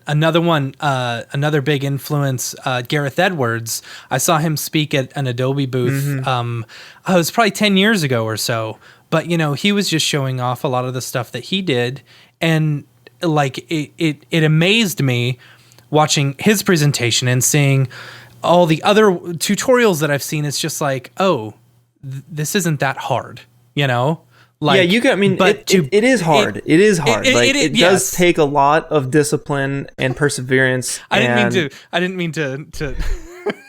another one, another big influence, Gareth Edwards. I saw him speak at an Adobe booth. It was probably 10 years ago or so. But you know, he was just showing off a lot of the stuff that he did, and like it amazed me watching his presentation and seeing all the other tutorials that I've seen. It's just like, oh, this isn't that hard, you know. Like, yeah, you can. I mean, but it is hard. It is hard. It does yes. take a lot of discipline and perseverance. I didn't mean to.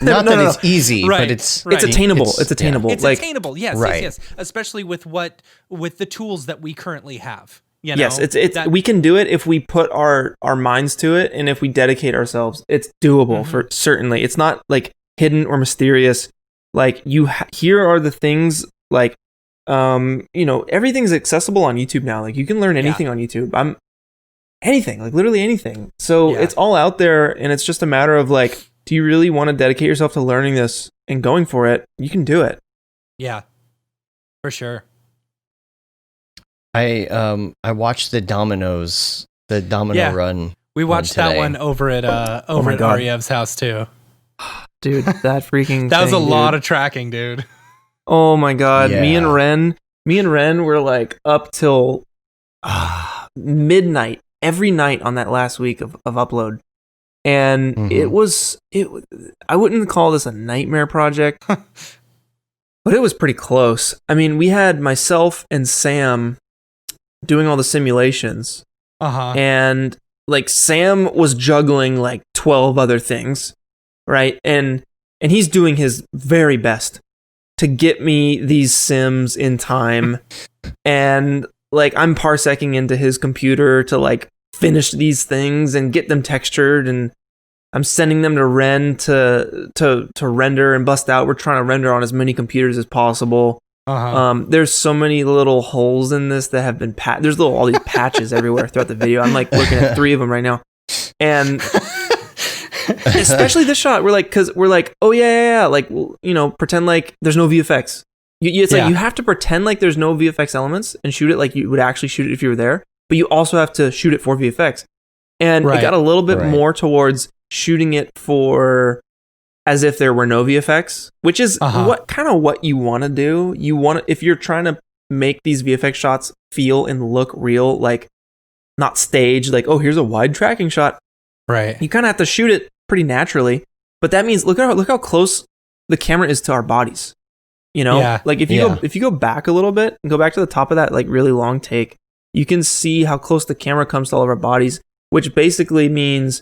Not No, that no, it's easy, Right, but it's right. It's attainable. It's attainable. It's like, attainable. Yes, Right. yes, yes. Especially with the tools that we currently have. You know, yes, it's we can do it if we put our minds to it, and if we dedicate ourselves. It's doable for certainly. It's not like hidden or mysterious. Like here are the things. Like, you know, everything's accessible on YouTube now. Like you can learn anything on YouTube. Anything, like literally anything. So it's all out there, and it's just a matter of like, do you really want to dedicate yourself to learning this and going for it? You can do it. Yeah, for sure. I watched the Domino run. We watched that one over at my God. Aryev's house too. Dude, that freaking That was a thing, lot dude. of tracking, dude. Oh my God. Yeah. Me and Ren were like up till midnight every night on that last week of upload. And I wouldn't call this a nightmare project, but it was pretty close. I mean, we had myself and Sam doing all the simulations, and like Sam was juggling like 12 other things, right? And he's doing his very best to get me these sims in time, and like I'm parsecing into his computer to like finish these things and get them textured, and I'm sending them to Ren to render and bust out. We're trying to render on as many computers as possible. There's so many little holes in this that have been there's all these patches everywhere throughout the video. I'm like looking at 3 of them right now, and especially this shot, we're like, oh yeah, like, you know, pretend like there's no VFX. It's like you have to pretend like there's no VFX elements and shoot it like you would actually shoot it if you were there, but you also have to shoot it for VFX. And it got a little bit more towards shooting it for as if there were no VFX, which is what you want to do. You want if you're trying to make these VFX shots feel and look real, like not staged, like, oh, here's a wide tracking shot. Right. You kind of have to shoot it pretty naturally, but that means look how close the camera is to our bodies. You know, like if you go back a little bit and go back to the top of that like really long take, you can see how close the camera comes to all of our bodies, which basically means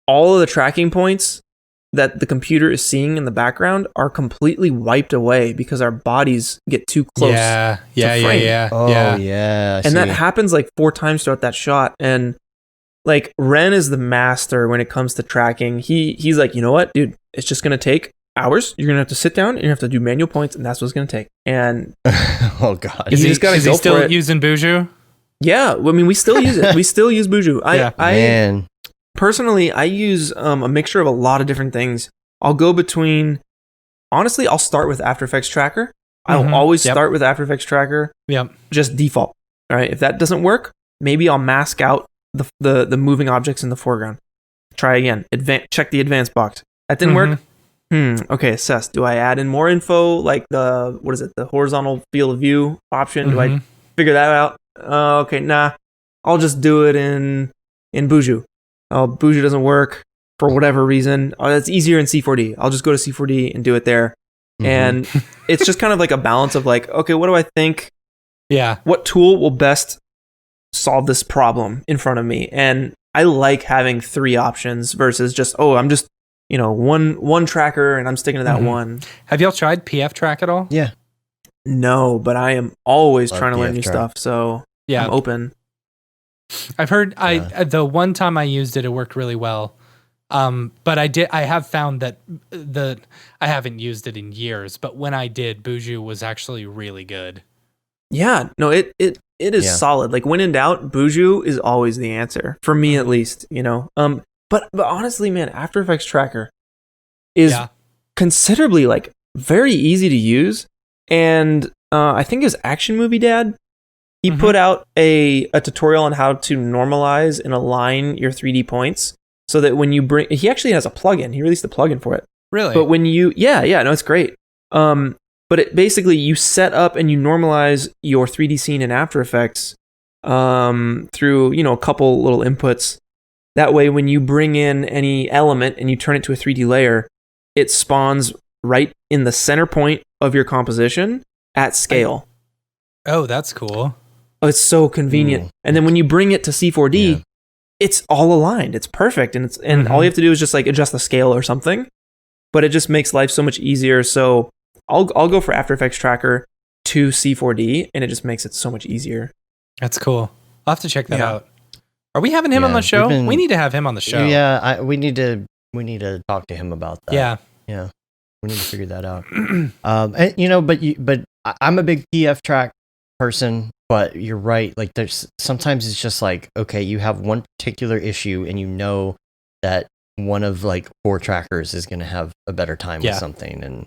all of the tracking points that the computer is seeing in the background are completely wiped away because our bodies get too close. Yeah. Oh, yeah. And that happens like 4 times throughout that shot. And like Ren is the master when it comes to tracking. He's like, you know what, dude, it's just gonna take hours. You're gonna have to sit down and you have to do manual points, and that's what it's gonna take. And oh god, is he still using Buju? Yeah, I mean, we still use it. We still use Buju. Man. Personally, I use a mixture of a lot of different things. I'll go between. Honestly, I'll start with After Effects Tracker. I'll always start with After Effects Tracker. Yep. Just default. All right. If that doesn't work, maybe I'll mask out the moving objects in the foreground. Try again. Check the advanced box. That didn't work. Okay. Assess. Do I add in more info, like the horizontal field of view option? Do I figure that out? Okay. Nah. I'll just do it in Buju. Buju doesn't work for whatever reason. It's easier in C4D. I'll just go to C4D and do it there. And it's just kind of like a balance of like, okay, what do I think? Yeah. What tool will best solve this problem in front of me? And I like having 3 options versus just, I'm just, one tracker and I'm sticking to that one. Have y'all tried PF Track at all? Yeah. No, but I am always trying to learn new stuff. So I'm open. I've heard the one time I used it worked really well. But I have found that I haven't used it in years, but when I did, Buju was actually really good. Yeah, no, it is solid. Like when in doubt, Buju is always the answer for me, at least, but honestly, man, After Effects Tracker is considerably like very easy to use. And, I think his Action Movie Dad, he put out a tutorial on how to normalize and align your 3D points. So that when you he actually has a plugin. He released a plugin for it. Really? But when no, it's great. But it basically you set up and you normalize your 3D scene in After Effects through a couple little inputs. That way, when you bring in any element and you turn it to a 3D layer, it spawns right in the center point of your composition at scale. Oh, that's cool. Oh, it's so convenient. And then when you bring it to C4D. It's all aligned. It's perfect. And all you have to do is just like adjust the scale or something, but it just makes life so much easier. So I'll go for After Effects Tracker to C4D and it just makes it so much easier. That's cool. I'll have to check that out. Are we having him on the show? We need to have him on the show. Yeah. We need to talk to him about that. Yeah. Yeah. We need to figure that out. And, but I'm a big PF Track person. But you're right. Like there's sometimes it's just like, okay, you have one particular issue and that one of like 4 trackers is going to have a better time with something. And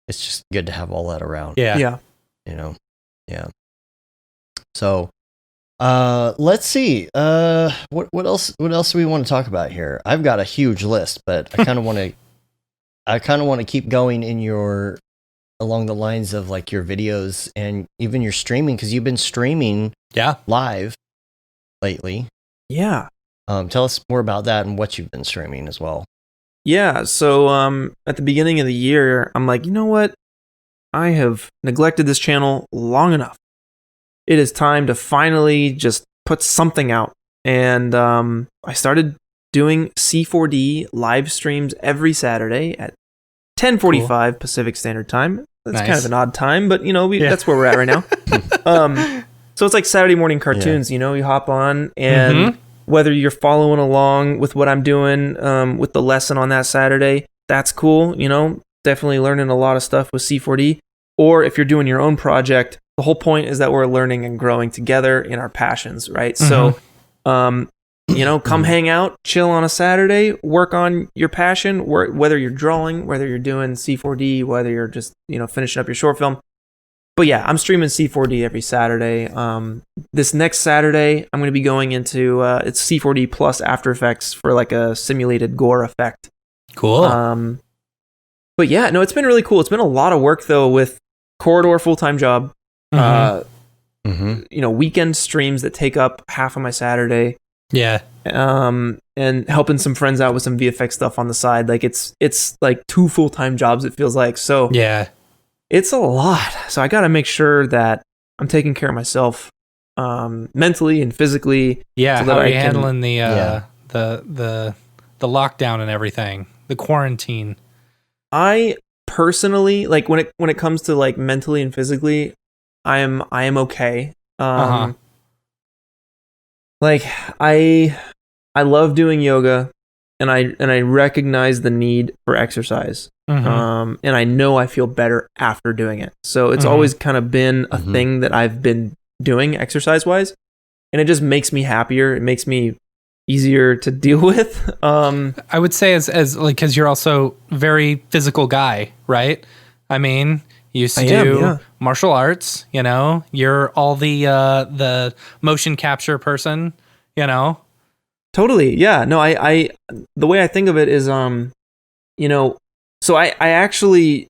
it's just good to have all that around. Yeah. Yeah. So, let's see. What else do we want to talk about here? I've got a huge list, but I kind of want to keep going along the lines of like your videos and even your streaming, because you've been streaming live lately. Yeah. Tell us more about that and what you've been streaming as well. Yeah. So at the beginning of the year, I'm like, you know what? I have neglected this channel long enough. It is time to finally just put something out. And I started doing C4D live streams every Saturday at 10:45 Pacific Standard Time. That's kind of an odd time, but that's where we're at right now. So it's like Saturday morning cartoons. You hop on, and whether you're following along with what I'm doing with the lesson on that Saturday, that's cool. Definitely learning a lot of stuff with C4D. Or if you're doing your own project, the whole point is that we're learning and growing together in our passions, right? So, come hang out, chill on a Saturday, work on your passion, whether you're drawing, whether you're doing C4D, whether you're just, finishing up your short film. But yeah, I'm streaming C4D every Saturday. This next Saturday, I'm going to be going into, it's C4D plus After Effects for like a simulated gore effect. Cool. But yeah, no, it's been really cool. It's been a lot of work though with Corridor full-time job, weekend streams that take up half of my Saturday. Yeah. And helping some friends out with some VFX stuff on the side. Like it's like 2 full-time jobs, it feels like. So yeah, it's a lot. So I got to make sure that I'm taking care of myself, mentally and physically. Yeah. So how are you handling the lockdown and everything, the quarantine? I personally, like when it comes to like mentally and physically, I am okay. Like I love doing yoga, and I recognize the need for exercise. And I know I feel better after doing it. So it's always kind of been a thing that I've been doing exercise wise, and it just makes me happier. It makes me easier to deal with. I would say as like, cause you're also very physical guy, right? I mean, you used to do martial arts, you know, you're all the motion capture person, you know? Totally. Yeah. No, I the way I think of it is, you know, so I actually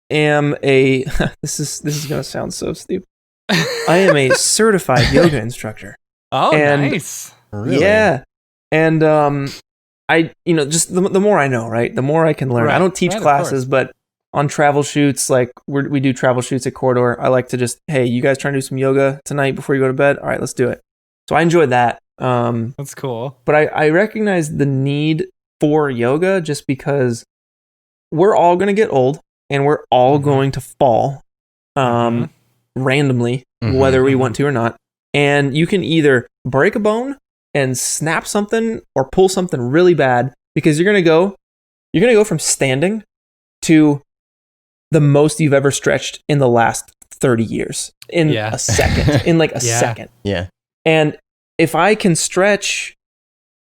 am a, this is going to sound so stupid. I am a certified yoga instructor. Oh, nice. Really? Yeah. And, I, you know, just the more I know, right? The more I can learn. Right. I don't teach classes, but on travel shoots, like we do travel shoots at Corridor, I like to just, hey, you guys trying to do some yoga tonight before you go to bed? All right, let's do it. So I enjoy that. That's cool. But I recognize the need for yoga just because we're all going to get old and we're all going to fall randomly, whether we want to or not. And you can either break a bone and snap something or pull something really bad, because you're going to go from standing to the most you've ever stretched in the last 30 years in a second, in like a second. Yeah. And if I can stretch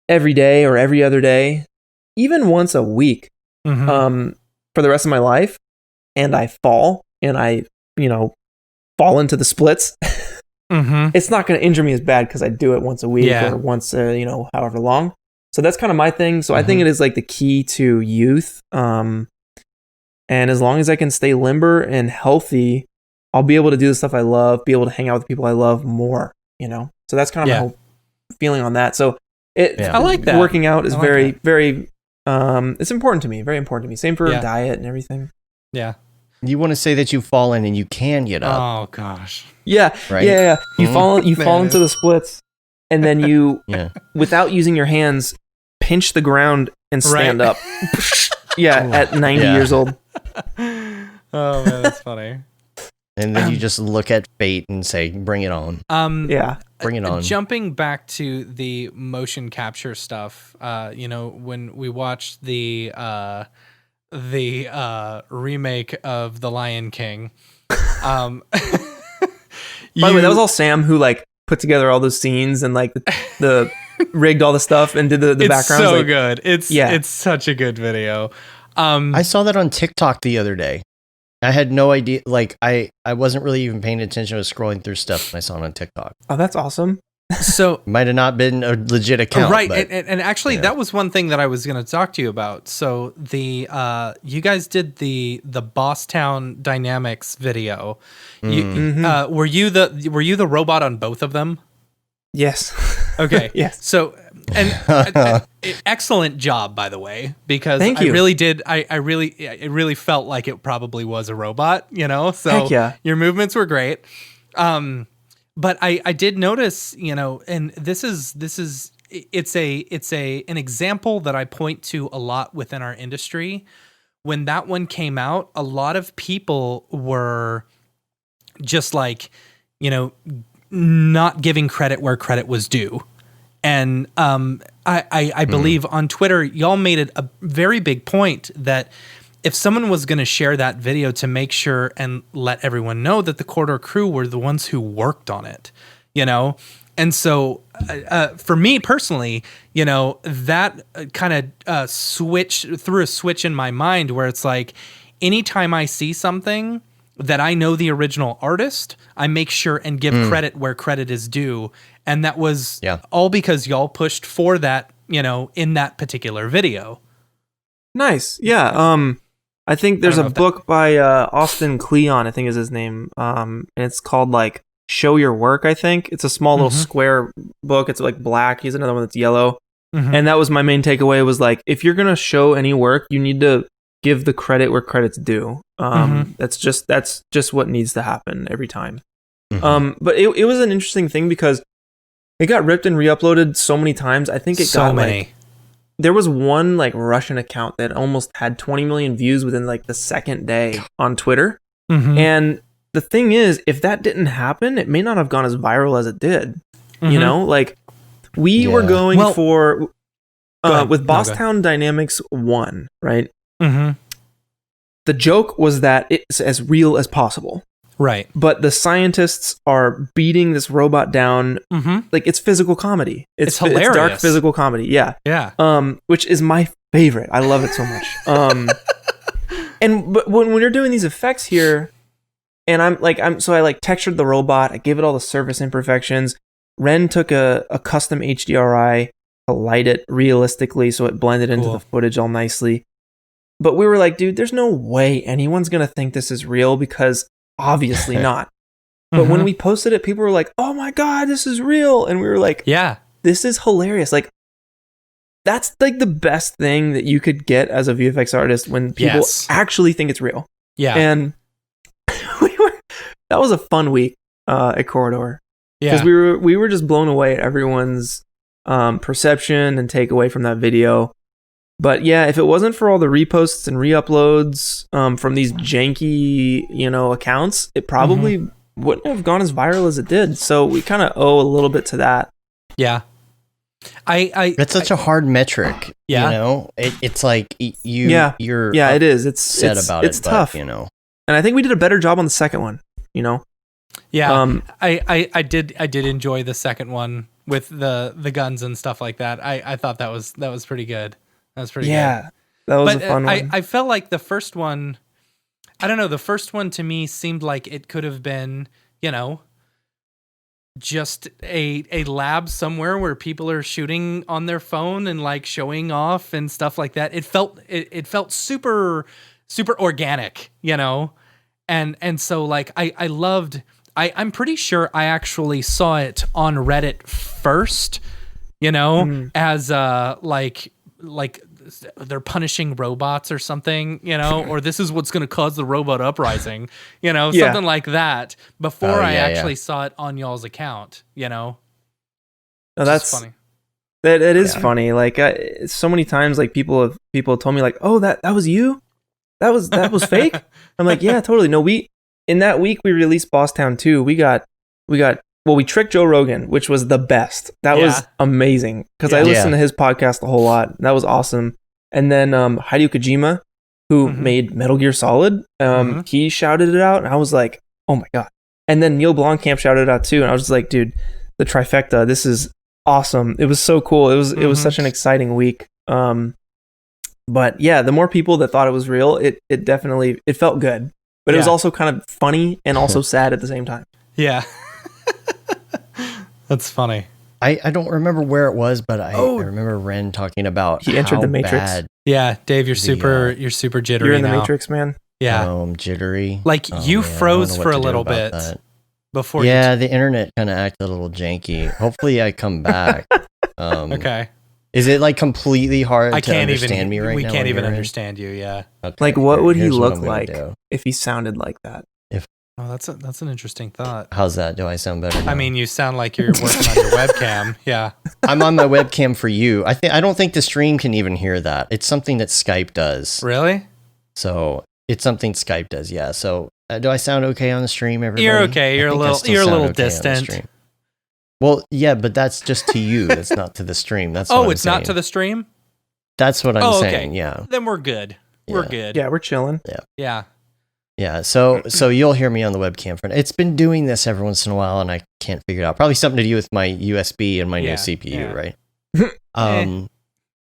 every day or every other day, even once a week, for the rest of my life, and I fall and I, you know, fall into the splits, it's not going to injure me as bad because I do it once a week or once, you know, however long. So that's kind of my thing. So I think it is like the key to youth. And as long as I can stay limber and healthy, I'll be able to do the stuff I love, be able to hang out with people I love more, you know? So that's kind of my whole feeling on that. So I like that. Working out is very, it's important to me. Very important to me. Same for diet and everything. Yeah. You want to say that you've fallen and you can get up. Oh gosh. Yeah. Right? Yeah. You fall into the splits, and then you, without using your hands, pinch the ground and stand up. At 90 years old. Oh man, that's funny. And then you just look at fate and say, "Bring it on." Bring it on. Jumping back to the motion capture stuff, you know, when we watched the remake of The Lion King. By the way, that was all Sam who like put together all those scenes and like the rigged all the stuff and did the backgrounds. It's so like, good. It's such a good video. I saw that on TikTok the other day. I had no idea. Like I wasn't really even paying attention. I was scrolling through stuff and I saw it on TikTok. Oh, that's awesome. So might have not been a legit account, right? But, and actually, that was one thing that I was going to talk to you about. So the you guys did the Bosstown Dynamics video. Were you the robot on both of them? Yes. Okay. Yes. So excellent job, by the way, because Thank you. I really did. I really felt like it probably was a robot, you know. So your movements were great. But I did notice, you know, and this is an example that I point to a lot within our industry. When that one came out, a lot of people were just like, you know, not giving credit where credit was due. And I believe on Twitter, y'all made it a very big point that if someone was going to share that video, to make sure and let everyone know that the Corridor crew were the ones who worked on it, you know? And so for me personally, you know, that kind of threw a switch in my mind where it's like, anytime I see something that I know the original artist, I make sure and give credit where credit is due. And that was all because y'all pushed for that, you know, in that particular video. Nice. Yeah. I think there's a book by Austin Kleon, I think is his name. And it's called like Show Your Work, I think. It's a small little square book. It's like black. He's another one that's yellow. And that was my main takeaway, was like, if you're going to show any work, you need to give the credit where credit's due. That's just what needs to happen every time. But it was an interesting thing because it got ripped and re-uploaded so many times. I think it got many. Like, there was one like Russian account that almost had 20 million views within like the second day on Twitter. And the thing is, if that didn't happen, it may not have gone as viral as it did. You know, like we were going for with Bosstown Dynamics 1, right? the joke was that it's as real as possible. Right. But the scientists are beating this robot down like it's physical comedy. It's hilarious. It's dark physical comedy. Yeah. Yeah. Which is my favorite. I love it so much. But when you're doing these effects here, and I textured the robot, I gave it all the surface imperfections. Ren took a custom HDRI to light it realistically so it blended into the footage all nicely. But we were like, dude, there's no way anyone's gonna think this is real because obviously not. But when we posted it, people were like, oh my God, this is real. And we were like, yeah, this is hilarious. Like, that's like the best thing that you could get as a VFX artist when people actually think it's real. Yeah. And that was a fun week at Corridor. Because we were just blown away at everyone's perception and takeaway from that video. But yeah, if it wasn't for all the reposts and re-uploads from these janky, accounts, it probably wouldn't have gone as viral as it did. So we kind of owe a little bit to that. Yeah. It's such a hard metric. Yeah. It's like you're it is. It's about it's tough. And I think we did a better job on the second one, Yeah. I did enjoy the second one with the guns and stuff like that. I thought that was pretty good. That was pretty good. Yeah, that was a fun one. I felt like the first one, I don't know, the first one to me seemed like it could have been, just a lab somewhere where people are shooting on their phone and like showing off and stuff like that. It felt super, super organic, and so like I loved. I'm pretty sure I actually saw it on Reddit first, as like they're punishing robots or something, or this is what's going to cause the robot uprising, something like that before I actually saw it on y'all's account, No, that's funny. That is funny. Like so many times, like people told me like, oh, that was you? That was fake? I'm like, yeah, totally. No, in that week we released Bosstown 2. We tricked Joe Rogan, which was the best. That was amazing because I listened to his podcast a whole lot. That was awesome. And then Hideo Kojima, who made Metal Gear Solid, he shouted it out, and I was like, oh my God. And then Neil Blomkamp shouted it out too, and I was just like, dude, the trifecta, this is awesome. It was so cool. It was such an exciting week. But yeah, the more people that thought it was real, it definitely felt good. But it was also kind of funny and also sad at the same time. Yeah. That's funny. I don't remember where it was, but I remember Ren talking about he entered the Matrix. Yeah, Dave, you're super jittery. You're in now. the Matrix, man. Yeah, I'm jittery. Like you froze for a little bit before. Yeah, the internet kind of acted a little janky. Hopefully, I come back. Okay. Is it like completely hard to understand me right now? We can't even understand you. Yeah. Okay, like, what would he look like if he sounded like that? Oh, that's an interesting thought. How's that? Do I sound better now? I mean, you sound like you're working on your webcam. Yeah. I'm on my webcam for you. I don't think the stream can even hear that. It's something that Skype does. Really? So it's something Skype does. Yeah. So do I sound okay on the stream? Everybody? You're okay. You're a little distant. Well, yeah, but that's just to you. That's not to the stream. That's what I'm saying. Not to the stream? That's what I'm saying. Okay. Yeah. Then we're good. We're good. Yeah, we're chilling. Yeah. Yeah. Yeah, so you'll hear me on the webcam. It's been doing this every once in a while, and I can't figure it out. Probably something to do with my USB and my new CPU, right?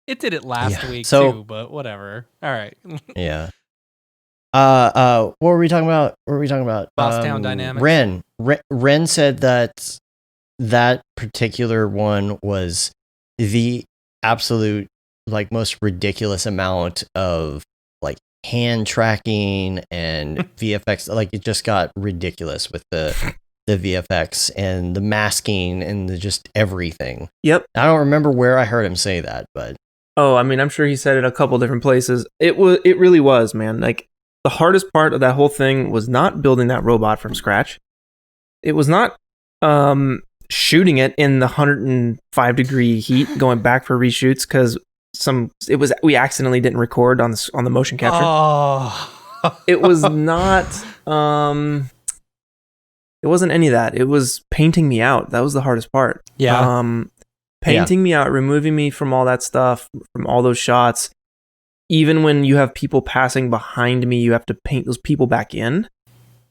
It did it last week too, but whatever. All right. Yeah. What were we talking about? Bosstown Dynamics. Ren said that particular one was the absolute most ridiculous amount of hand tracking and VFX. It just got ridiculous with the VFX and the masking and just everything. Yep. I don't remember where I heard him say that, but I mean, I'm sure he said it a couple different places. It really was, man. Like, the hardest part of that whole thing was not building that robot from scratch. It was not shooting it in the 105 degree heat, going back for reshoots because we accidentally didn't record on the motion capture. Oh. It was not it wasn't any of that. It was painting me out. That was the hardest part. Yeah. Painting me out, removing me from all that stuff, from all those shots. even when you have people passing behind me, you have to paint those people back in.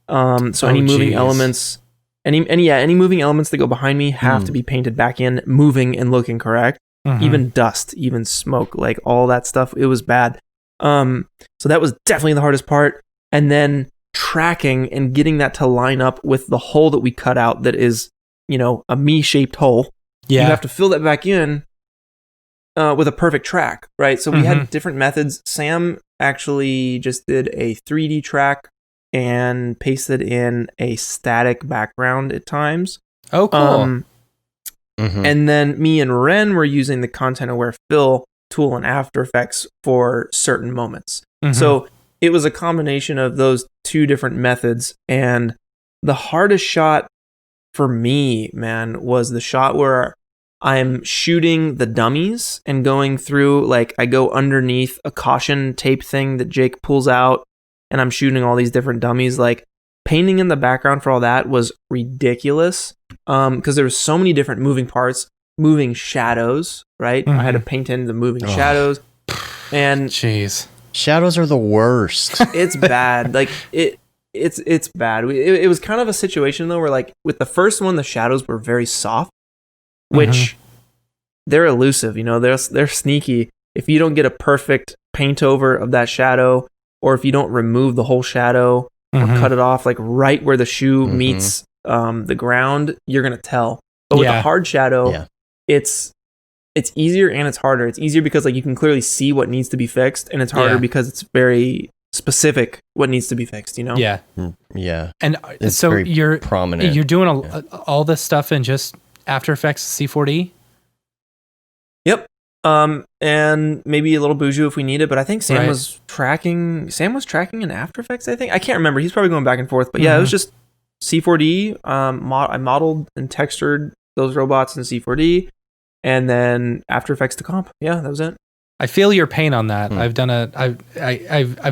So any moving elements, any moving elements that go behind me have to be painted back in, moving and looking correct. Even dust, even smoke, like all that stuff. It was bad. So that was definitely the hardest part. And then tracking and getting that to line up with the hole that we cut out that is, a me-shaped hole. You have to fill that back in with a perfect track, right? So we had different methods. Sam actually just did a 3D track and pasted in a static background at times. Oh, cool. And then me and Ren were using the content aware fill tool in After Effects for certain moments. So it was a combination of those two different methods. And the hardest shot for me, man, was the shot where I'm shooting the dummies and going through, like, I go underneath a caution tape thing that Jake pulls out, and I'm shooting all these different dummies. Like, painting in the background for all that was ridiculous, because there were so many different moving parts, moving shadows, right? I had to paint in the moving shadows, and jeez, shadows are the worst. It's bad. Like, it's bad. It was kind of a situation though where, like, with the first one, the shadows were very soft, which they're elusive. They're sneaky. If you don't get a perfect paint over of that shadow, or if you don't remove the whole shadow or cut it off, like right where the shoe meets the ground, you're gonna tell. But with a hard shadow, it's easier and it's harder. It's easier because, like, you can clearly see what needs to be fixed, and it's harder because it's very specific what needs to be fixed. Yeah. And it's so very you're prominent. You're doing all this stuff in just After Effects C4D. Yep. And maybe a little Buju if we need it, but I think Sam was tracking in After Effects, I think. I can't remember. He's probably going back and forth, but yeah, it was just C4D. I modeled and textured those robots in C4D, and then After Effects to comp. Yeah, that was it. I feel your pain on that. I've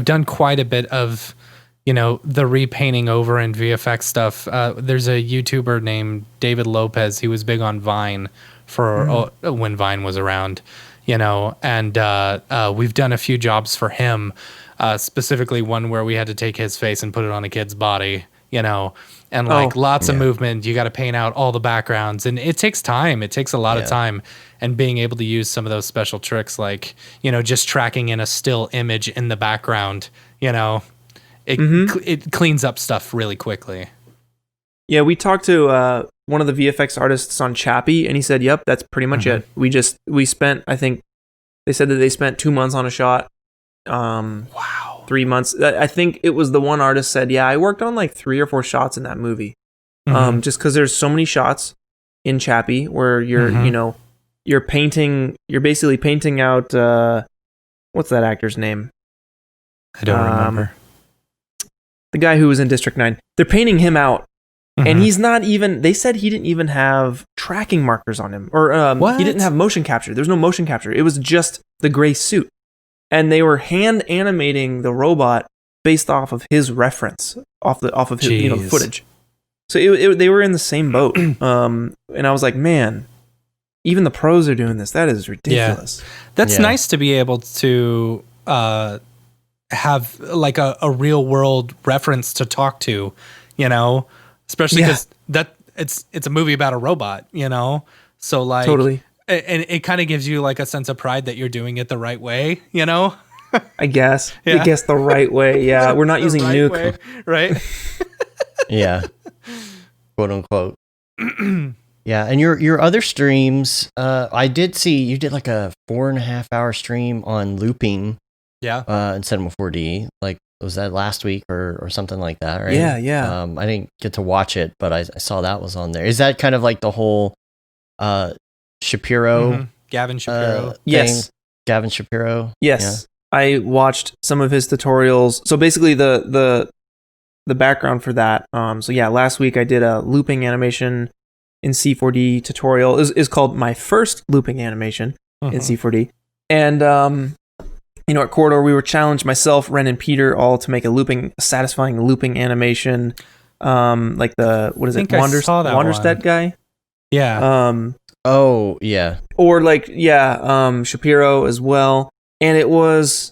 done quite a bit of, the repainting over in VFX stuff. There's a YouTuber named David Lopez. He was big on Vine for when Vine was around, and we've done a few jobs for him, specifically one where we had to take his face and put it on a kid's body, and lots of movement. You got to paint out all the backgrounds, and it takes time. It takes a lot of time, and being able to use some of those special tricks, like, just tracking in a still image in the background, it cleans up stuff really quickly. Yeah, we talked to one of the VFX artists on Chappie, and he said, "Yep, that's pretty much it. We spent, I think, they said that they spent 2 months on a shot. Wow, 3 months. I think it was the one artist said, yeah, I worked on like 3 or 4 shots in that movie, just because there's so many shots in Chappie where you're, you're basically painting out. What's that actor's name? I don't remember. The guy who was in District 9. They're painting him out. And he's not even, they said he didn't even have tracking markers on him. Or he didn't have motion capture. There's no motion capture. It was just the gray suit. And they were hand animating the robot based off of his reference, off of his footage. So they were in the same boat. And I was like, man, even the pros are doing this. That is ridiculous. Yeah. That's nice to be able to have like a real world reference to talk to, especially because it's a movie about a robot, so like totally, and it kind of gives you like a sense of pride that you're doing it the right way, I guess. The right way. Yeah, we're not using nuke way, right? Yeah, quote unquote. Yeah, and your other streams, I did see you did like a 4.5 hour stream on looping. Yeah. In Cinema 4D, like, was that last week or something like that, right? Yeah. I didn't get to watch it, but I saw that was on there. Is that kind of like the whole Shapiro? Gavin Shapiro. Yes. Gavin Shapiro. Yes. Yeah. I watched some of his tutorials. So basically the background for that. So yeah, last week I did a looping animation in C4D tutorial. Is called my first looping animation in C4D. And at Corridor, we were challenged, myself, Ren, and Peter, all to make a satisfying looping animation, like the Wanderstedt guy. Yeah. Oh yeah. Or like Shapiro as well, and it was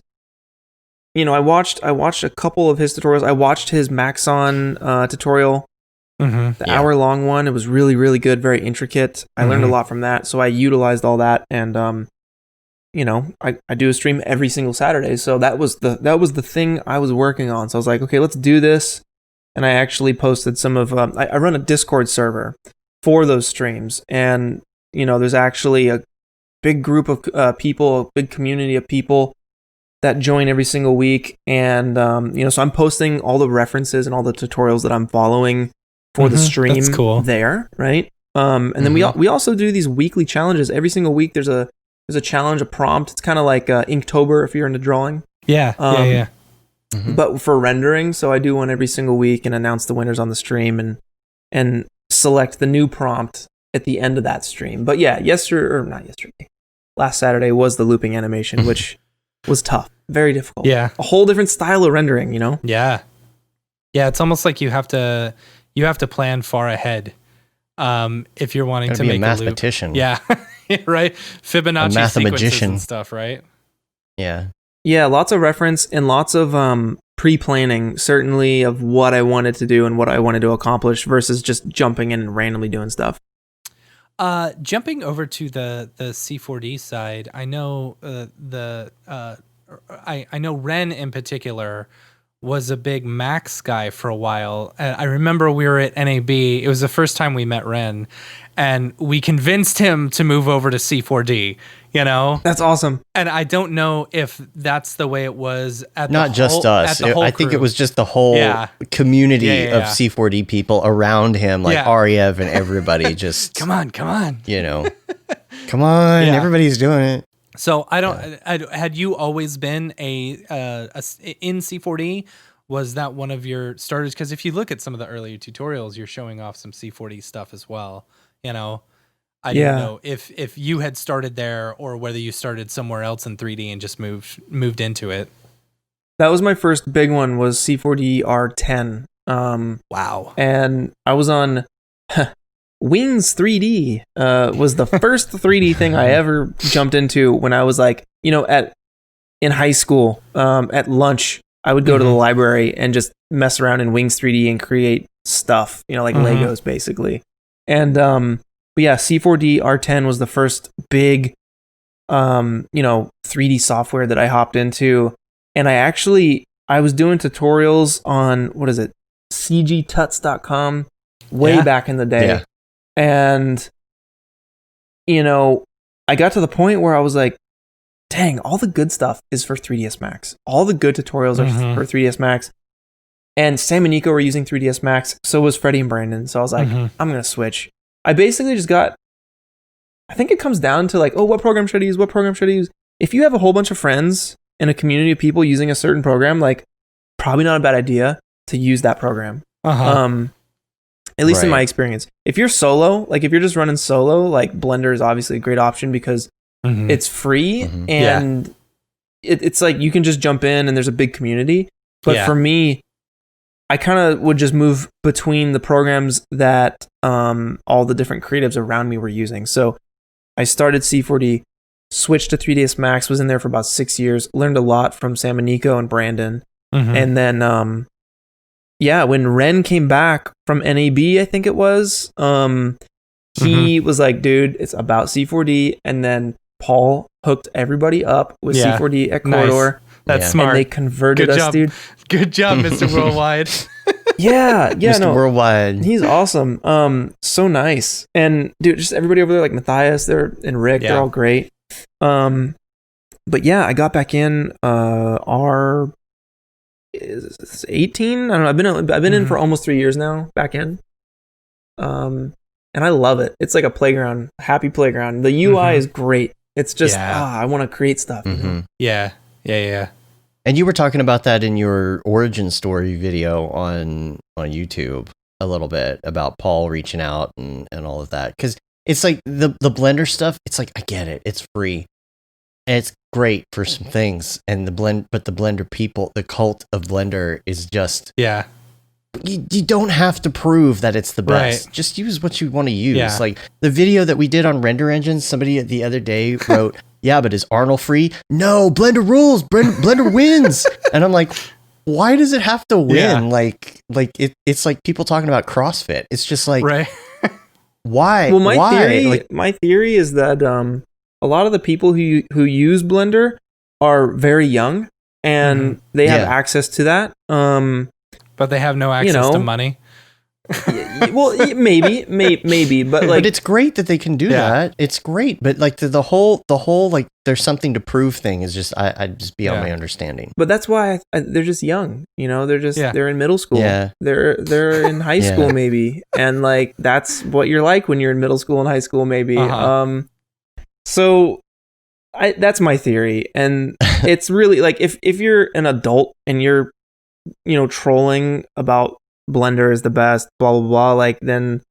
I watched a couple of his tutorials. I watched his Maxon tutorial, the hour-long one. It was really, really good, very intricate. I learned a lot from that, so I utilized all that, and I do a stream every single Saturday. So that was the thing I was working on. So I was like, okay, let's do this. And I actually posted some of I run a Discord server for those streams, and there's actually a big group of people, a big community of people that join every single week. And so I'm posting all the references and all the tutorials that I'm following for the stream. That's cool. There, right? And then we also do these weekly challenges. Every single week there's a challenge, a prompt. It's kind of like Inktober if you're into drawing. Yeah. But for rendering, so I do one every single week and announce the winners on the stream and select the new prompt at the end of that stream. But yeah, last Saturday was the looping animation, which was tough, very difficult. Yeah, a whole different style of rendering, Yeah, it's almost like you have to plan far ahead if you're wanting to make a mathematician. Yeah, right. Fibonacci sequences and stuff, right? Yeah, lots of reference and lots of pre-planning, certainly, of what I wanted to do and what I wanted to accomplish versus just jumping in and randomly doing stuff. Jumping over to the C4D side, I know I know Ren in particular was a big Max guy for a while. I remember we were at NAB. It was the first time we met Ren, and we convinced him to move over to C4D. That's awesome. And I don't know if that's the way it was at not just us. I think it was just the whole community of C4D people around him, like Ariev and everybody. Just come on, come on, everybody's doing it. So I don't. Had you always been in C4D? Was that one of your starters? Because if you look at some of the earlier tutorials, you're showing off some C4D stuff as well. I didn't know if you had started there or whether you started somewhere else in 3D and just moved into it. That was my first big one. Was C4D R10. Wow. And I was on Wings 3D. Was the first 3D thing I ever jumped into when I was like, in high school. At lunch, I would go to the library and just mess around in Wings 3D and create stuff. Like Legos basically. And but yeah, C4D R10 was the first big 3D software that I hopped into. And I was doing tutorials on, what is it, cgtuts.com way back in the day. Yeah. And, I got to the point where I was like, dang, all the good stuff is for 3ds Max. All the good tutorials are for 3ds Max. And Sam and Nico were using 3ds Max. So was Freddie and Brandon. So I was like, I'm going to switch. I basically just I think it comes down to like, what program should I use? What program should I use? If you have a whole bunch of friends and a community of people using a certain program, like probably not a bad idea to use that program. At least in my experience. If you're solo, like if you're just running solo, like Blender is obviously a great option because it's free and it's like you can just jump in and there's a big community. But for me, I kind of would just move between the programs that all the different creatives around me were using. So I started C4D, switched to 3ds Max, was in there for about 6 years, learned a lot from Sam and Nico and Brandon. And then, when Ren came back from NAB, I think it was, he was like, dude, it's about C4D. And then Paul hooked everybody up with C4D at Corridor. Nice. That's smart. And they converted Good us, job. dude. Good job, Mr. Worldwide. Mr. Worldwide. He's awesome. So nice. And dude, just everybody over there, like Matthias, and Rick, they're all great. But yeah, I got back in R18. I don't know. I've been in for almost 3 years now, back in. And I love it. It's like a playground, happy playground. The UI is great. It's just I want to create stuff. Yeah. And you were talking about that in your origin story video on YouTube a little bit about Paul reaching out and all of that. Because it's like the Blender stuff, it's like, I get it. It's free. And it's great for some things. And the Blender people, the cult of Blender is just... Yeah. You don't have to prove that it's the best. Right. Just use what you want to use. Yeah. Like the video that we did on Render Engine, somebody the other day wrote, yeah, but is Arnold free? No, Blender rules. Blender wins. And I'm like, why does it have to win? Yeah. Like it's like people talking about CrossFit. It's just like, Right. why? Well, why? my theory is that a lot of the people who use Blender are very young and they have access to that. But they have no access to money. Well, maybe, but like, but it's great that they can do that. It's great, but like the whole like there's something to prove thing is just I just beyond my understanding. But that's why they're just young, they're in middle school. Yeah. They're in high school maybe, and like that's what you're like when you're in middle school and high school maybe. So that's my theory, and it's really like if you're an adult and you're trolling about Blender is the best, blah blah blah, like then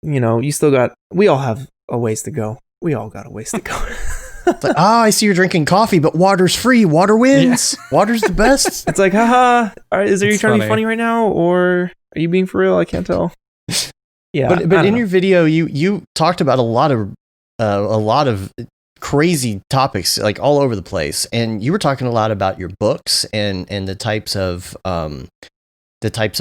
you still got, we all have a ways to go. We all got a ways to go. It's like, I see you're drinking coffee, but water's free. Water wins. Yeah. Water's the best. It's like, haha. Are you trying to be funny right now, or are you being for real? I can't tell. Yeah, but in your video, you talked about a lot of crazy topics, like all over the place, and you were talking a lot about your books and the types of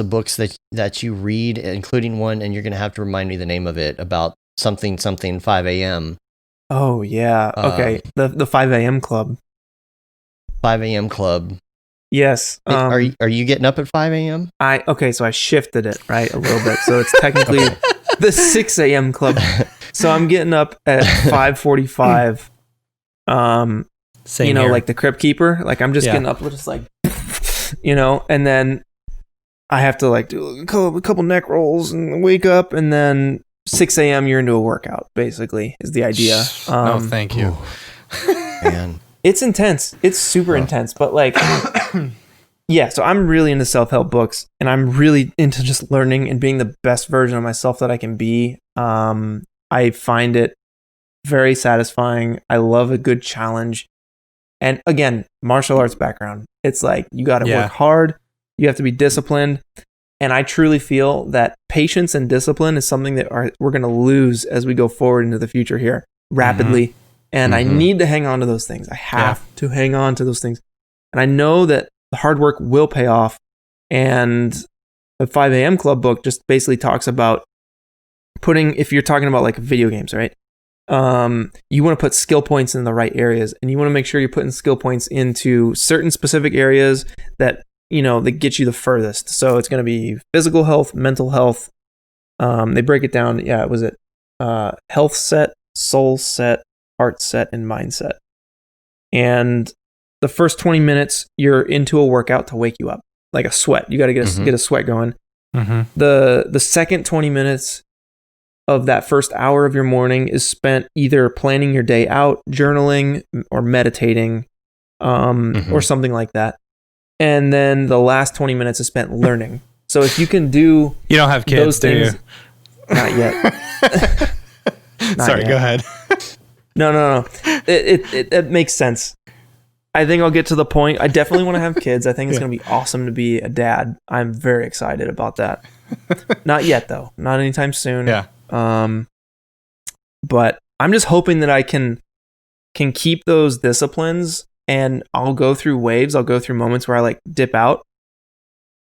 books that you read, including one, and you're going to have to remind me the name of it, about something 5 a.m. Oh, yeah. Okay. The 5 a.m. club. 5 a.m. club. Yes. Are you getting up at 5 a.m.? So I shifted it, right, a little bit. So it's technically the 6 a.m. club. So I'm getting up at 5:45. Same here. Like the Crypt Keeper. Like I'm just getting up with just like, and then I have to like do a couple neck rolls and wake up, and then 6 a.m. you're into a workout, basically, is the idea. Thank you. Man. It's intense. It's super intense, but like, yeah, so I'm really into self-help books, and I'm really into just learning and being the best version of myself that I can be. I find it very satisfying. I love a good challenge. And again, martial arts background. It's like, you got to work hard. You have to be disciplined. And I truly feel that patience and discipline is something that we're going to lose as we go forward into the future here rapidly. Mm-hmm. And I need to hang on to those things. I have to hang on to those things. And I know that the hard work will pay off. And the 5 a.m. Club book just basically talks about if you're talking about like video games, right? You want to put skill points in the right areas, and you want to make sure you're putting skill points into certain specific areas that that get you the furthest. So it's going to be physical health, mental health. They break it down. Yeah, was it health set, soul set, heart set, and mindset. And the first 20 minutes, you're into a workout to wake you up, like a sweat. You got to get a sweat going. Mm-hmm. The second 20 minutes of that first hour of your morning is spent either planning your day out, journaling, or meditating, or something like that. And then the last 20 minutes is spent learning. So if you can do... You don't have kids, do you? Not yet. Sorry, go ahead. No. It makes sense. I think I'll get to the point. I definitely want to have kids. I think it's going to be awesome to be a dad. I'm very excited about that. Not yet, though. Not anytime soon. Yeah. But I'm just hoping that I can keep those disciplines, and I'll go through waves. I'll go through moments where I like dip out,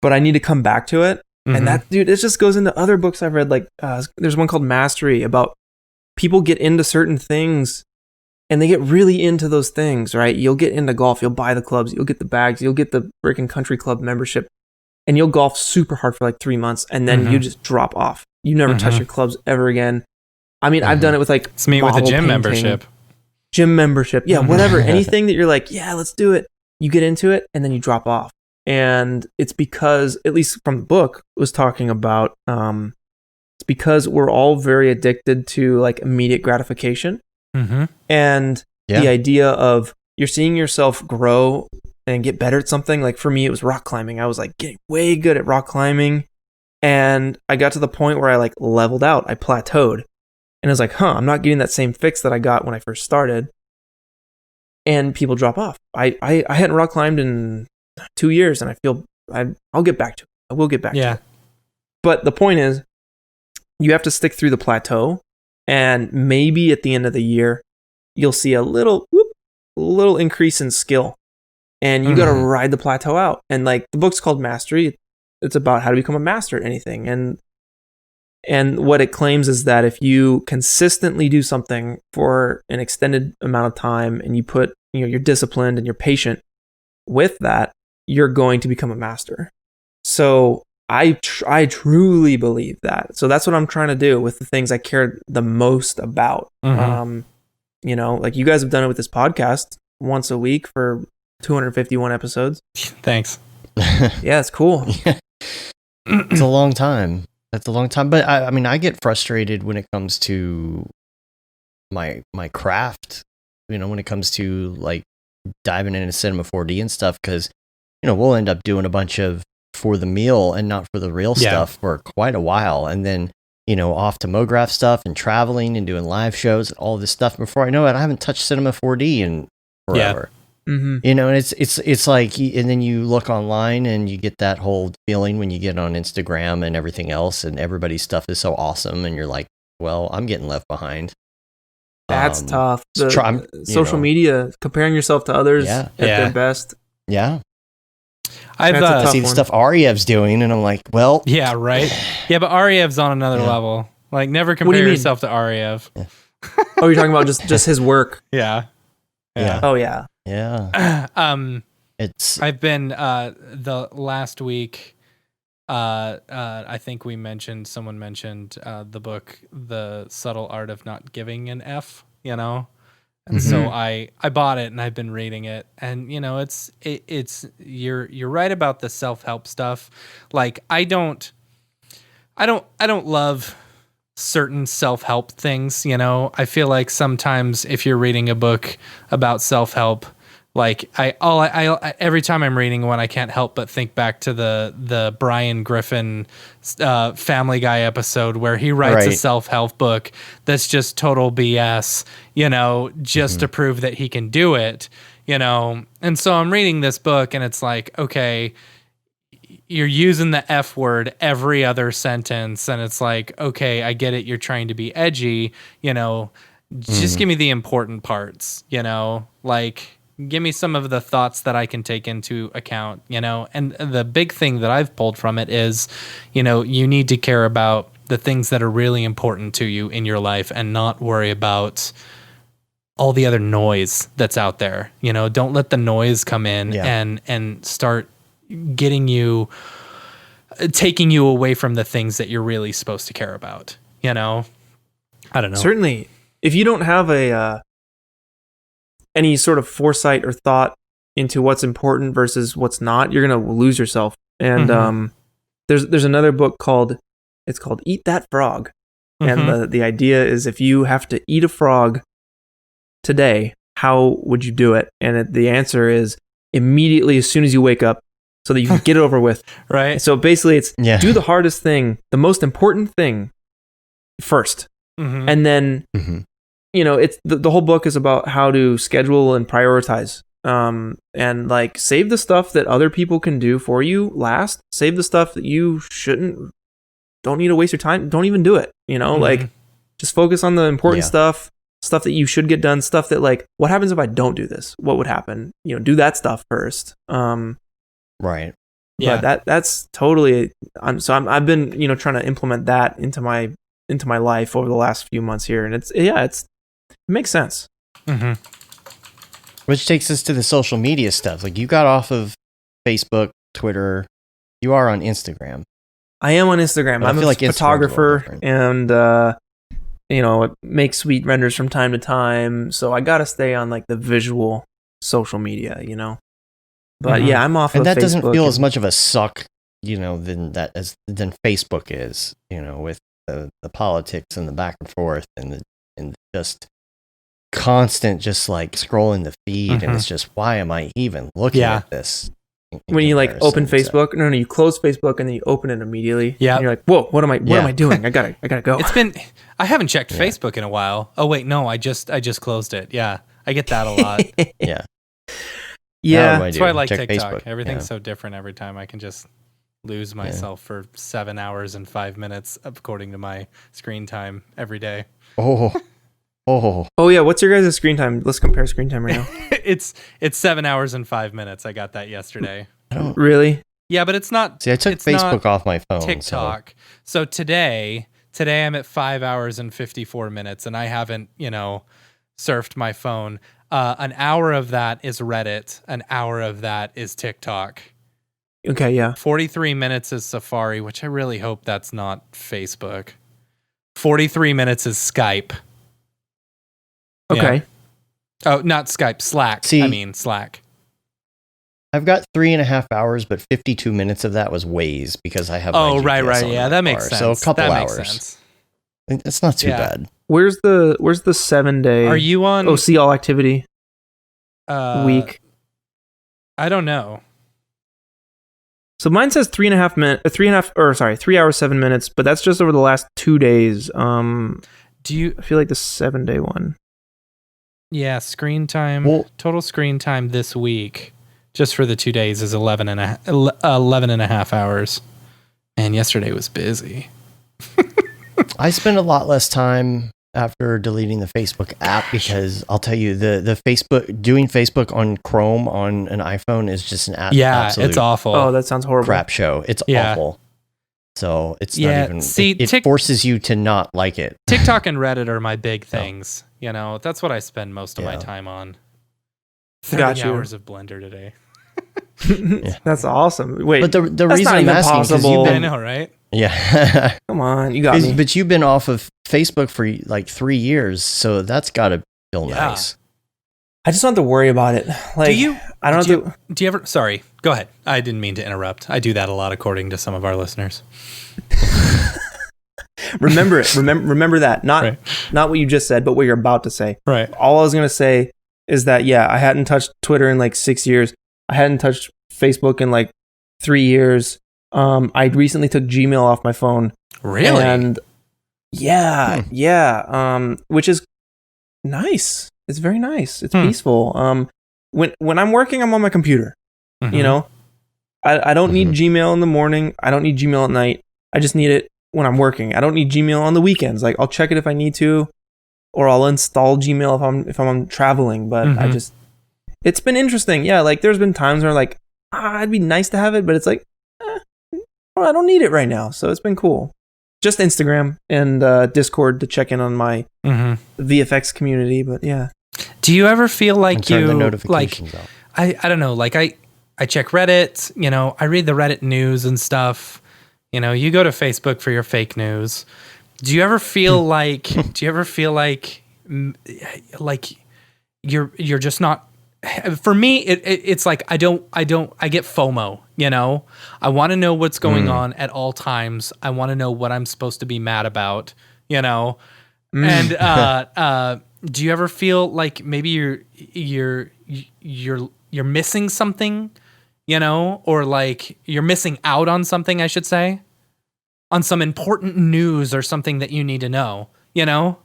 but I need to come back to it. Mm-hmm. And that, dude, it just goes into other books I've read. Like there's one called Mastery, about people get into certain things and they get really into those things, right? You'll get into golf. You'll buy the clubs. You'll get the bags. You'll get the freaking country club membership, and you'll golf super hard for like 3 months, and then you just drop off. You never touch your clubs ever again. I mean, I've done it with like... It's me with a gym membership. Gym membership. Yeah, whatever. Anything that you're like, yeah, let's do it. You get into it, and then you drop off. And it's because, at least from the book, it was talking about, it's because we're all very addicted to like immediate gratification. Mm-hmm. And the idea of you're seeing yourself grow and get better at something. Like for me, it was rock climbing. I was like getting way good at rock climbing. And I got to the point where I like leveled out. I plateaued. And I was like, I'm not getting that same fix that I got when I first started. And people drop off. I hadn't rock climbed in 2 years, and I feel I'll get back to it. I will get back to it. But the point is, you have to stick through the plateau. And maybe at the end of the year, you'll see a little increase in skill, and you got to ride the plateau out. And like the book's called Mastery. It's about how to become a master at anything. And what it claims is that if you consistently do something for an extended amount of time, and you put, you're disciplined and you're patient with that, you're going to become a master. So I truly believe that. So that's what I'm trying to do with the things I care the most about. Like you guys have done it with this podcast once a week for 251 episodes. Thanks. Yeah, it's cool. It's a long time. That's a long time. But I mean, I get frustrated when it comes to my craft, when it comes to like diving into Cinema 4D and stuff, because, we'll end up doing a bunch of for the meal and not for the real stuff for quite a while. And then, off to Mograph stuff and traveling and doing live shows and all this stuff. Before I know it, I haven't touched Cinema 4D in forever. And it's like, and then you look online and you get that whole feeling when you get on Instagram and everything else, and everybody's stuff is so awesome, and you're like, well, I'm getting left behind. That's tough. Social media, comparing yourself to others at their best. Yeah. I've seen stuff Aryev's doing, and I'm like, well, yeah, right. Yeah, but Aryev's on another level. Like, never compare yourself to Aryev. Yeah. Oh, you're talking about just his work. Yeah. Oh yeah. Yeah. I've been the last week. I think someone mentioned the book, The Subtle Art of Not Giving an F. And so I bought it and I've been reading it, and it's you're right about the self-help stuff. Like I don't love certain self-help things. I feel like sometimes if you're reading a book about self-help, like I every time I'm reading one, I can't help but think back to the Brian Griffin Family Guy episode where he writes a self-help book that's just total BS, just to prove that he can do it, And so I'm reading this book and it's like, okay, you're using the F word every other sentence, and it's like, okay, I get it. You're trying to be edgy, just give me the important parts, like, give me some of the thoughts that I can take into account, and the big thing that I've pulled from it is, you need to care about the things that are really important to you in your life and not worry about all the other noise that's out there. Don't let the noise come in and start taking you away from the things that you're really supposed to care about. I don't know. Certainly, if you don't have any sort of foresight or thought into what's important versus what's not, you're going to lose yourself. And there's another book called Eat That Frog. And the idea is, if you have to eat a frog today, how would you do it? And the answer is immediately, as soon as you wake up, so that you can get it over with. Right. So basically it's do the hardest thing, the most important thing first. And then it's the whole book is about how to schedule and prioritize, and like save the stuff that other people can do for you last. Save the stuff that you don't need to waste your time. Don't even do it. Like just focus on the important stuff that you should get done. Stuff that, like, what happens if I don't do this? What would happen? Do that stuff first. Right. Yeah. But that's totally. I've been trying to implement that into my life over the last few months here, and it makes sense. Which takes us to the social media stuff. Like, you got off of Facebook, Twitter. You are on Instagram. I am on Instagram. I'm a photographer, and make sweet renders from time to time. So I gotta stay on like the visual social media, But I'm off. And of that doesn't Facebook feel as much of a suck, than Facebook is, with the politics and the back and forth and just constant, just like scrolling the feed, and it's just, why am I even looking at this? When you like open Facebook, no, you close Facebook and then you open it immediately. Yeah, and you're like, whoa, what am I doing? I gotta go. I haven't checked Facebook in a while. Oh wait, no, I just closed it. Yeah, I get that a lot. Yeah. That's why I like Check TikTok. Facebook. Everything's so different every time. I can just lose myself for 7 hours and 5 minutes according to my screen time every day. Oh, Oh yeah, what's your guys' screen time? Let's compare screen time right now. It's 7 hours and 5 minutes. I got that yesterday. Really? Yeah, but it's not. See, I took Facebook off my phone. TikTok. So today I'm at 5 hours and 54 minutes, and I haven't, surfed my phone. An hour of that is Reddit. An hour of that is TikTok. Okay, yeah. 43 minutes is Safari, which I really hope that's not Facebook. 43 minutes is Skype. Okay. Yeah. Oh, not Skype, Slack. Slack. I've got 3.5 hours, but 52 minutes of that was Waze because I have. Oh, my right. GPS Yeah, on that my makes car. sense. So a couple that hours. Makes sense. It's not too bad. Where's the 7-day? Are you on? Oh, see all activity. Week. I don't know. So mine says 3 hours 7 minutes, but that's just over the last 2 days. I feel like the 7-day one. Yeah, screen time. Total screen time this week, just for the 2 days, is 11 and a half hours. And yesterday was busy. I spend a lot less time after deleting the Facebook app because I'll tell you doing Facebook on Chrome on an iPhone is just an absolute it's awful. Oh, that sounds horrible. crap show. It's awful. So it's not even. It forces you to not like it. TikTok and Reddit are my big things. That's what I spend most of my time on. 30 hours of Blender today. That's awesome. Wait, but the reason I'm asking is I know, right? Yeah. Come on, you got me. But you've been off of Facebook for like 3 years, so that's got to feel nice. I just don't have to worry about it. Like, do you? I don't have to. Do you ever? Sorry, go ahead. I didn't mean to interrupt. I do that a lot, according to some of our listeners. Remember it. Remember that. Not what you just said, but what you're about to say. Right. All I was gonna say is that I hadn't touched Twitter in like 6 years. I hadn't touched Facebook in like 3 years. I recently took Gmail off my phone. Really? And which is nice. It's very nice. It's peaceful. When I'm working, I'm on my computer. Mm-hmm. I don't need Gmail in the morning. I don't need Gmail at night. I just need it when I'm working. I don't need Gmail on the weekends. Like, I'll check it if I need to, or I'll install Gmail if I'm traveling. But it's been interesting. Yeah, like there's been times where like it'd be nice to have it, but it's like I don't need it right now. So it's been cool. Just Instagram and Discord to check in on my VFX community. But yeah. Do you ever feel like turn the notifications off? I don't know. Like I check Reddit. I read the Reddit news and stuff. You go to Facebook for your fake news. Do you ever feel like? Do you ever feel like you're just not? For me, it's like I get FOMO. I want to know what's going on at all times. I want to know what I'm supposed to be mad about. And do you ever feel like maybe you're missing something, or like you're missing out on something, I should say, on some important news or something that you need to know,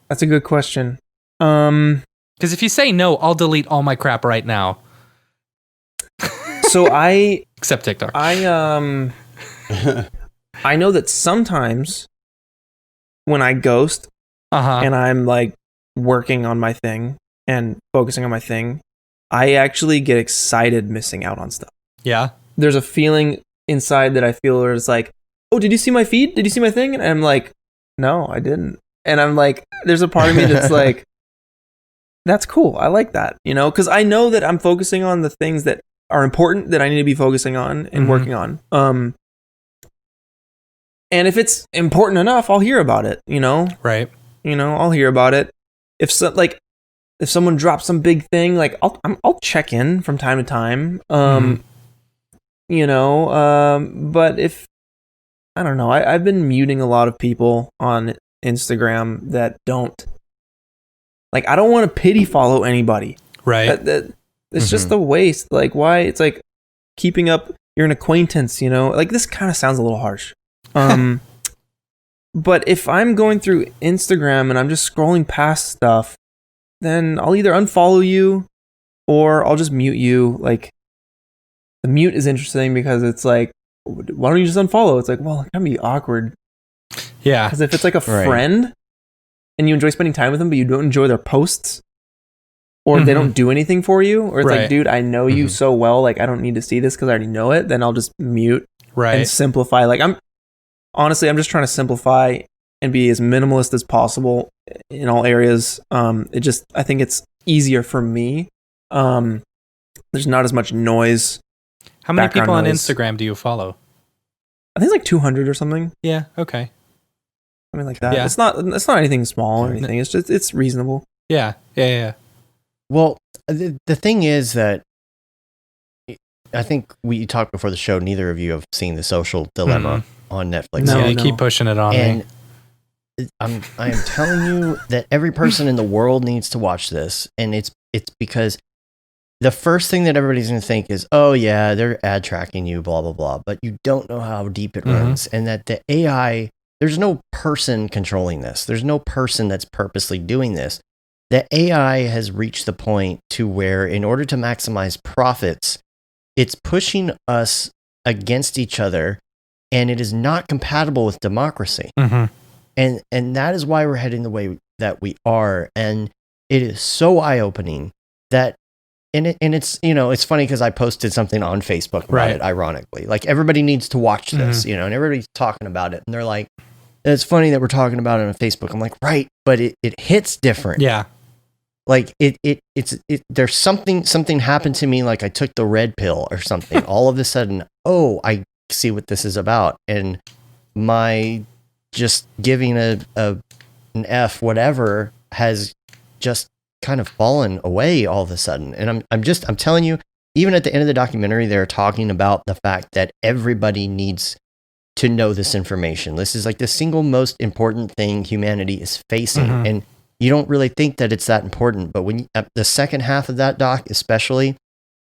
That's a good question. Because if you say no, I'll delete all my crap right now. So except TikTok. I know that sometimes when I ghost and I'm like working on my thing and focusing on my thing, I actually get excited missing out on stuff. Yeah. There's a feeling inside that I feel where it's like, oh, did you see my feed? Did you see my thing? And I'm like, no, I didn't. And I'm like, there's a part of me that's like, that's cool. I like that, because I know that I'm focusing on the things that are important that I need to be focusing on and working on. And if it's important enough, I'll hear about it, Right. I'll hear about it. If someone drops some big thing, like I'll check in from time to time. But if I don't know, I've been muting a lot of people on Instagram that don't. Like, I don't want to pity follow anybody. Right. It's just a waste. Like, why? It's like keeping up. You're an acquaintance, Like, this kind of sounds a little harsh. But if I'm going through Instagram and I'm just scrolling past stuff, then I'll either unfollow you or I'll just mute you. Like, the mute is interesting because it's like, why don't you just unfollow? It's like, well, it can be awkward. Yeah. Because if it's like a friend, and you enjoy spending time with them, but you don't enjoy their posts, or they don't do anything for you, or it's like, dude, I know you so well, like I don't need to see this because I already know it. Then I'll just mute and simplify. Like I'm just trying to simplify and be as minimalist as possible in all areas. I think it's easier for me. There's not as much noise. How many people on Instagram do you follow? I think it's like 200 or something. Yeah. Okay. Something like that. Yeah. It's not anything small or anything. It's reasonable. Yeah. Well, the thing is that I think we talked before the show. Neither of you have seen The Social Dilemma on Netflix. No, you keep pushing it on me. I am telling you that every person in the world needs to watch this, and it's because the first thing that everybody's going to think is, oh yeah, they're ad tracking you, blah blah blah, but you don't know how deep it runs, and that the AI, there's no person controlling this. There's no person that's purposely doing this. The AI has reached the point to where, in order to maximize profits, it's pushing us against each other, and it is not compatible with democracy. And that is why we're heading the way that we are. And it is so eye-opening that, and it's, it's funny because I posted something on Facebook about it, ironically. Like, everybody needs to watch this, and everybody's talking about it. And they're like, it's funny that we're talking about it on Facebook. I'm like, right, but it hits different. Yeah. Like, there's something happened to me, like I took the red pill or something. All of a sudden, oh, I see what this is about. And my just giving an F whatever has just kind of fallen away all of a sudden. And I'm telling you, even at the end of the documentary, they're talking about the fact that everybody needs to know this information. This is like the single most important thing humanity is facing. And you don't really think that it's that important, but when the second half of that doc especially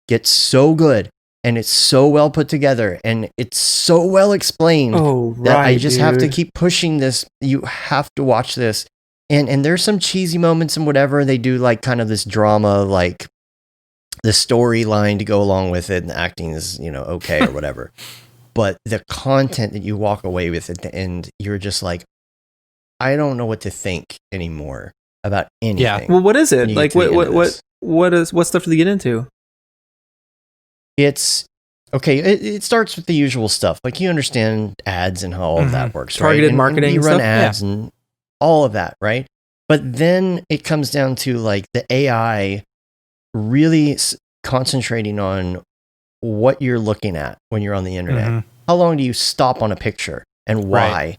gets so good, and it's so well put together, and it's so well explained that I just have to keep pushing this. You have to watch this. And there's some cheesy moments and whatever. They do like kind of this drama, like the storyline to go along with it, and the acting is, okay or whatever. But the content that you walk away with at the end, you're just like, I don't know what to think anymore about anything. Yeah. Well, what is it? Like, what stuff do they get into? It's okay. It starts with the usual stuff. Like, you understand ads and how all of that works, targeted marketing. And you run ads and all of that, right? But then it comes down to like the AI really concentrating on what you're looking at when you're on the internet. How long do you stop on a picture, and why?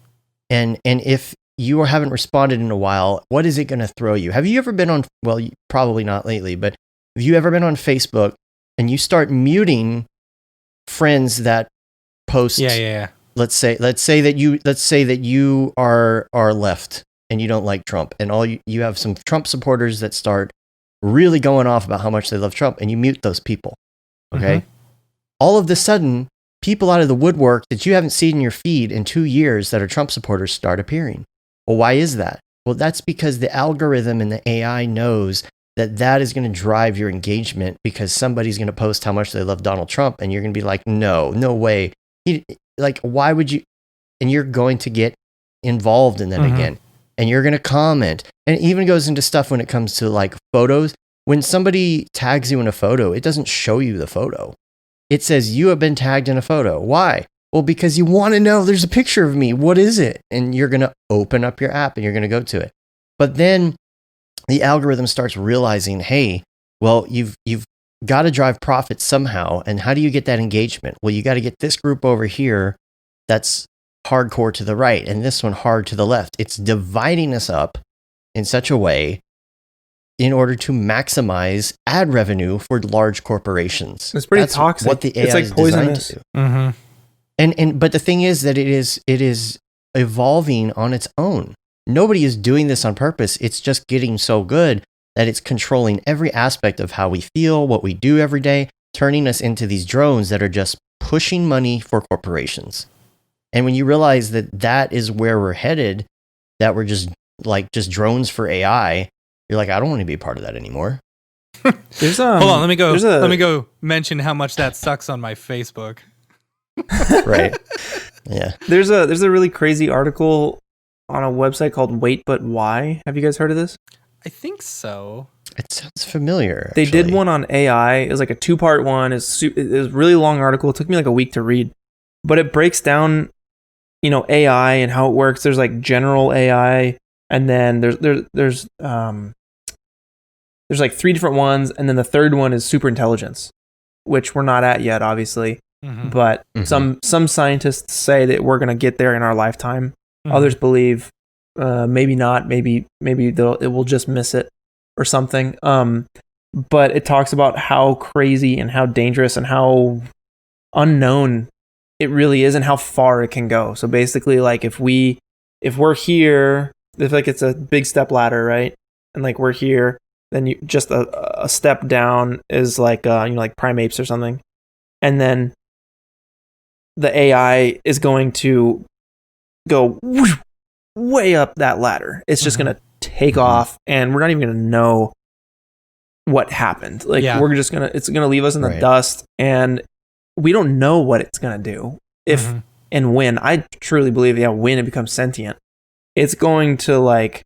And if you haven't responded in a while, what is it going to throw you? Have you ever been on, well, probably not lately, but have you ever been on Facebook and you start muting friends that post? Let's say that you are left and you don't like Trump, and you have some Trump supporters that start really going off about how much they love Trump, and you mute those people. Okay. All of a sudden, people out of the woodwork that you haven't seen in your feed in 2 years that are Trump supporters start appearing. Well, why is that? Well, that's because the algorithm and the AI knows that is going to drive your engagement, because somebody's going to post how much they love Donald Trump, and you're going to be like, no way. Like, why would you? And you're going to get involved in that again. And you're going to comment. And it even goes into stuff when it comes to like photos. When somebody tags you in a photo, it doesn't show you the photo. It says you have been tagged in a photo. Why? Well, because you want to know there's a picture of me. What is it? And you're going to open up your app and you're going to go to it. But then the algorithm starts realizing, hey, well, you've got to drive profits somehow. And how do you get that engagement? Well, you got to get this group over here that's hardcore to the right, and this one hard to the left. It's dividing us up in such a way in order to maximize ad revenue for large corporations. It's pretty toxic. What the AI is designed to do. And but the thing is that it is evolving on its own. Nobody is doing this on purpose. It's just getting so good that it's controlling every aspect of how we feel, what we do every day, turning us into these drones that are just pushing money for corporations. And when you realize that is where we're headed, that we're just drones for AI, you're like, I don't want to be a part of that anymore. Hold on, let me go mention how much that sucks on my Facebook. Right. Yeah. There's a really crazy article on a website called Wait But Why. Have you guys heard of this? I think so. It sounds familiar. They did one on AI. It was like a 2-part one. It was a really long article. It took me like a week to read, but it breaks down, AI and how it works. There's like general AI, and then there's like 3 different ones, and then the third one is super intelligence, which we're not at yet, obviously. Mm-hmm. But some scientists say that we're gonna get there in our lifetime. Mm-hmm. Others believe maybe not. Maybe it will just miss it or something. But it talks about how crazy and how dangerous and how unknown it really is and how far it can go. So basically, like if we're here, if like it's a big step ladder, right? And like we're here, then you just a step down is like like primates or something. And then the AI is going to go way up that ladder. It's just going to take off, and we're not even going to know what happened. Like it's going to leave us in the dust, and we don't know what it's going to do if and when. I truly believe when it becomes sentient, it's going to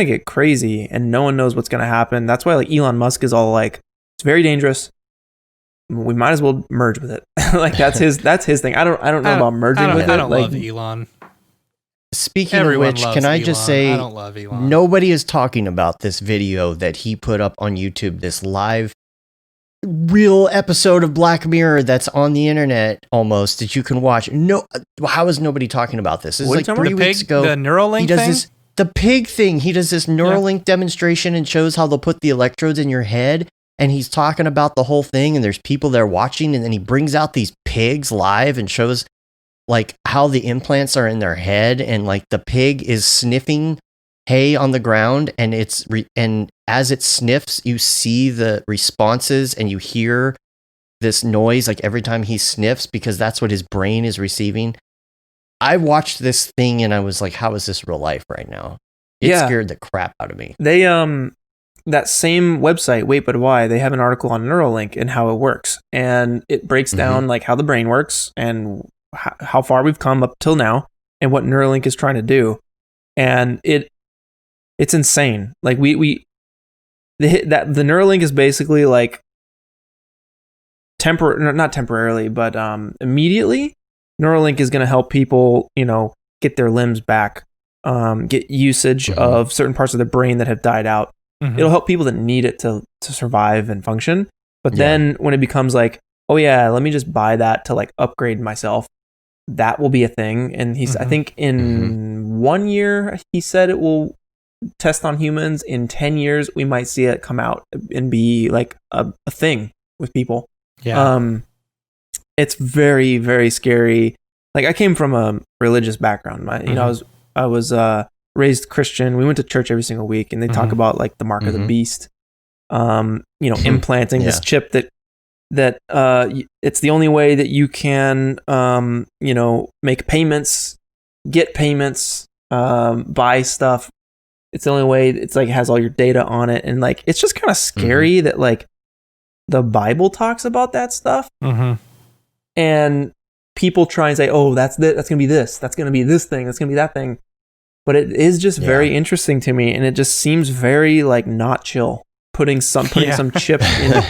get crazy, and no one knows what's going to happen. That's why like Elon Musk is all like, it's very dangerous. We might as well merge with it. Like that's his thing. I don't know about merging with it. I don't love Elon. Speaking of which, can I just say, I don't love Elon. Nobody is talking about this video that he put up on YouTube, this live real episode of Black Mirror that's on the internet almost that you can watch. No, how is nobody talking about this? This is like 3 weeks ago. The Neuralink he does thing? The pig thing. He does this Neuralink demonstration and shows how they'll put the electrodes in your head. And he's talking about the whole thing, and there's people there watching, and then he brings out these pigs live and shows like how the implants are in their head, and like the pig is sniffing hay on the ground, and and as it sniffs, you see the responses and you hear this noise like every time he sniffs, because that's what his brain is receiving. I watched this thing and I was like, how is this real life right now? It scared the crap out of me. They that same website, Wait But Why, they have an article on Neuralink and how it works, and it breaks down like how the brain works and how far we've come up till now and what Neuralink is trying to do. And it's insane. Like the Neuralink is basically like not temporarily, but immediately Neuralink is going to help people, get their limbs back, get usage of certain parts of their brain that have died out. It'll help people that need it to survive and function. But then when it becomes like, oh yeah, let me just buy that to like upgrade myself, that will be a thing. And I think in 1 year, he said it will test on humans. In 10 years, we might see it come out and be like a thing with people. Yeah. It's very, very scary. Like I came from a religious background. I was raised Christian. We went to church every single week, and they talk about like the mark of the beast, implanting this chip that it's the only way that you can, make payments, get payments, buy stuff. It's the only way. It's like it has all your data on it, and like it's just kind of scary that like the Bible talks about that stuff, and people try and say, "Oh, that's gonna be this. That's gonna be this thing. That's gonna be that thing." But it is just very interesting to me, and it just seems very like not chill. Putting some chip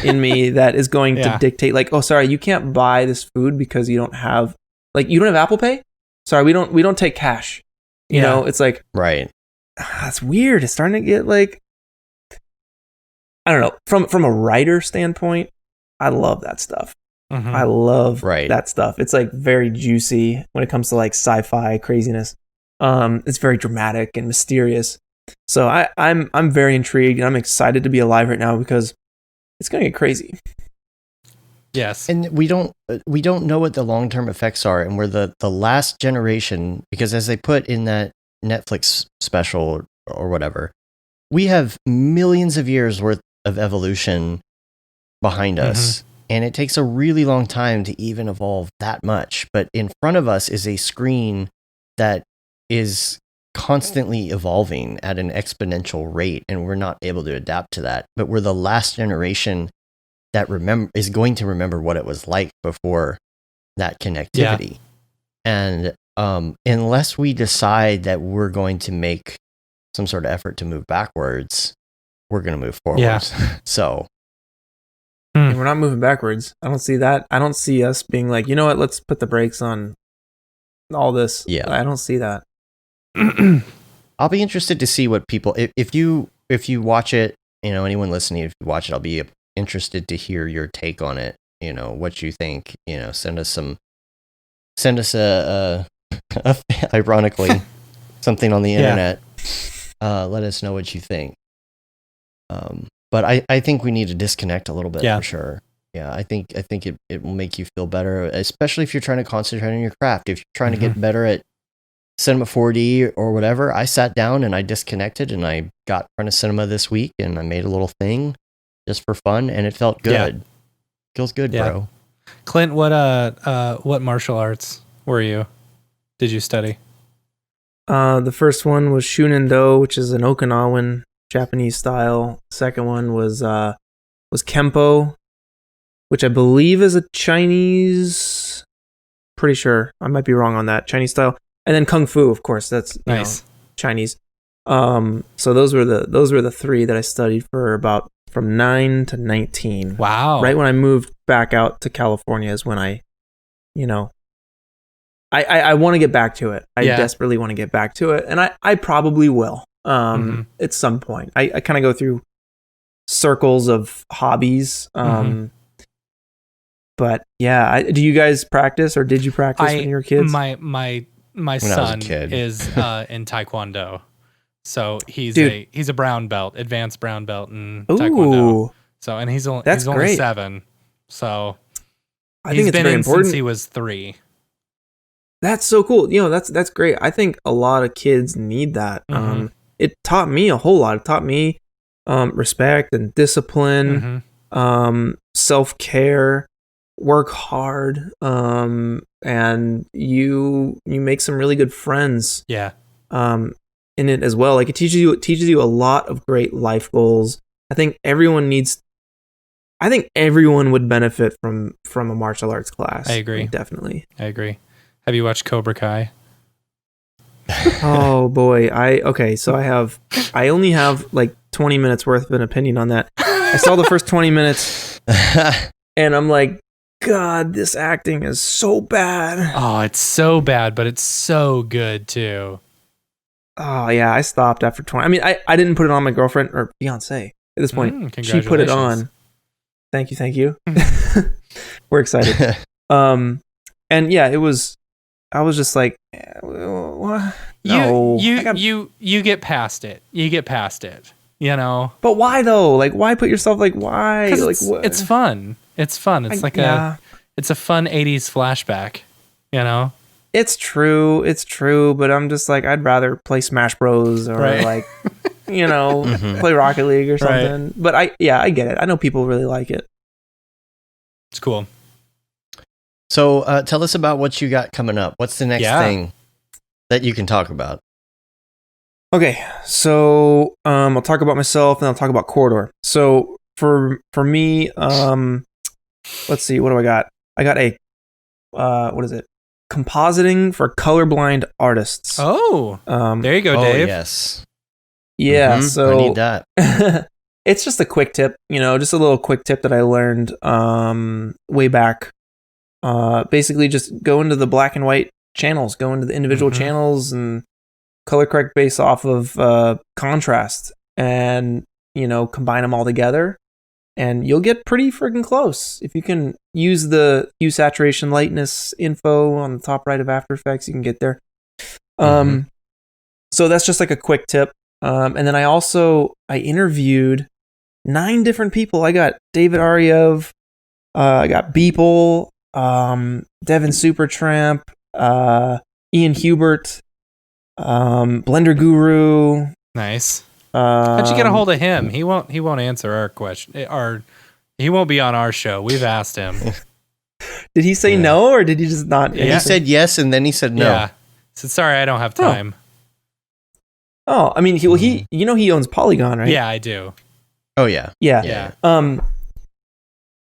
in me that is going to dictate like, oh, sorry, you can't buy this food because you don't have Apple Pay. Sorry, we don't take cash. You know, it's like that's weird. It's starting to get like, I don't know. From a writer standpoint, I love that stuff. I love that stuff. It's like very juicy when it comes to like sci-fi craziness. It's very dramatic and mysterious. So I'm very intrigued, and I'm excited to be alive right now because it's going to get crazy. Yes. And we don't know what the long-term effects are, and we're the last generation, because as they put in that Netflix special or whatever, we have millions of years worth of evolution behind us. And it takes a really long time to even evolve that much. But in front of us is a screen that is constantly evolving at an exponential rate, and we're not able to adapt to that. But we're the last generation that is going to remember what it was like before that connectivity. And unless we decide that we're going to make some sort of effort to move backwards, we're going to move forwards. Yeah. So we're not moving backwards. I don't see that. I don't see us being like, you know what, let's put the brakes on all this. Yeah. I don't see that. I'll be interested to see what people, if you watch it, anyone listening, if you watch it, I'll be interested to hear your take on it. What you think. Send us a ironically something on the internet. Let us know what you think. But I think we need to disconnect a little bit for sure. Yeah, I think it will make you feel better, especially if you're trying to concentrate on your craft. If you're trying to get better at Cinema 4D or whatever, I sat down and I disconnected and I got in front of Cinema this week and I made a little thing just for fun and it felt good. Yeah. Feels good, bro. Clint, what martial arts did you study? The first one was Shunin-Do, which is an Okinawan Japanese style. Second one was Kempo, which I believe is a Chinese, pretty sure. I might be wrong on that, Chinese style. And then Kung Fu, of course, that's nice. Chinese. So those were the three that I studied for about from 9 to 19. Wow. Right when I moved back out to California is when I want to get back to it. I desperately want to get back to it, and I probably will at some point. I kind of go through circles of hobbies. But yeah, do you guys practice, or did you practice when you were kids? My son is in Taekwondo, so he's a brown belt, advanced brown belt in Taekwondo. So and he's only 7. So I think it's very important since he was 3. That's so cool. That's great. I think a lot of kids need that. It taught me a whole lot. It taught me respect and discipline, self-care, work hard, and you make some really good friends. Yeah. In it as well. Like it teaches you a lot of great life goals. I think everyone would benefit from a martial arts class. I agree. Definitely. I agree. Have you watched Cobra Kai? Oh boy. I only have like 20 minutes worth of an opinion on that. I saw the first 20 minutes and I'm like, God, this acting is so bad. Oh, it's so bad, but it's so good too. Oh yeah, I stopped after 20. I mean, I didn't put it on my girlfriend or fiance at this point. She put it on. Thank you. We're excited. And yeah, I was just like, what? No. You get past it. But why though? Like, why put yourself like, why? Like, it's fun. It's fun. It's it's a fun 80s flashback, It's true, but I'm just like, I'd rather play Smash Bros. Or like, play Rocket League or something. Right. But I get it. I know people really like it. It's cool. So tell us about what you got coming up. What's the next thing that you can talk about? Okay, so I'll talk about myself and I'll talk about Corridor. So for me, let's see, what do I got? I got a what is it? Compositing for colorblind artists. Oh, there you go, Dave. Yes. Yeah, so I need that. It's just a quick tip, just a little quick tip that I learned way back. Basically, just go into the black and white channels, go into the individual channels and color correct based off of contrast, and combine them all together. And you'll get pretty freaking close. If you can use the hue, saturation, lightness info on the top right of After Effects, you can get there. So that's just like a quick tip. And then I interviewed 9 different people. I got David Ariev, I got Beeple, Devin Supertramp, Ian Hubert, Blender Guru. Nice. How'd you get a hold of him? He won't answer our question. He won't be on our show. We've asked him. Did he say no, or did he just not? Yeah. He said yes, and then he said no. Yeah. He said, sorry, I don't have time. Oh, I mean, he owns Polygon, right? Yeah, I do. Oh yeah. Yeah.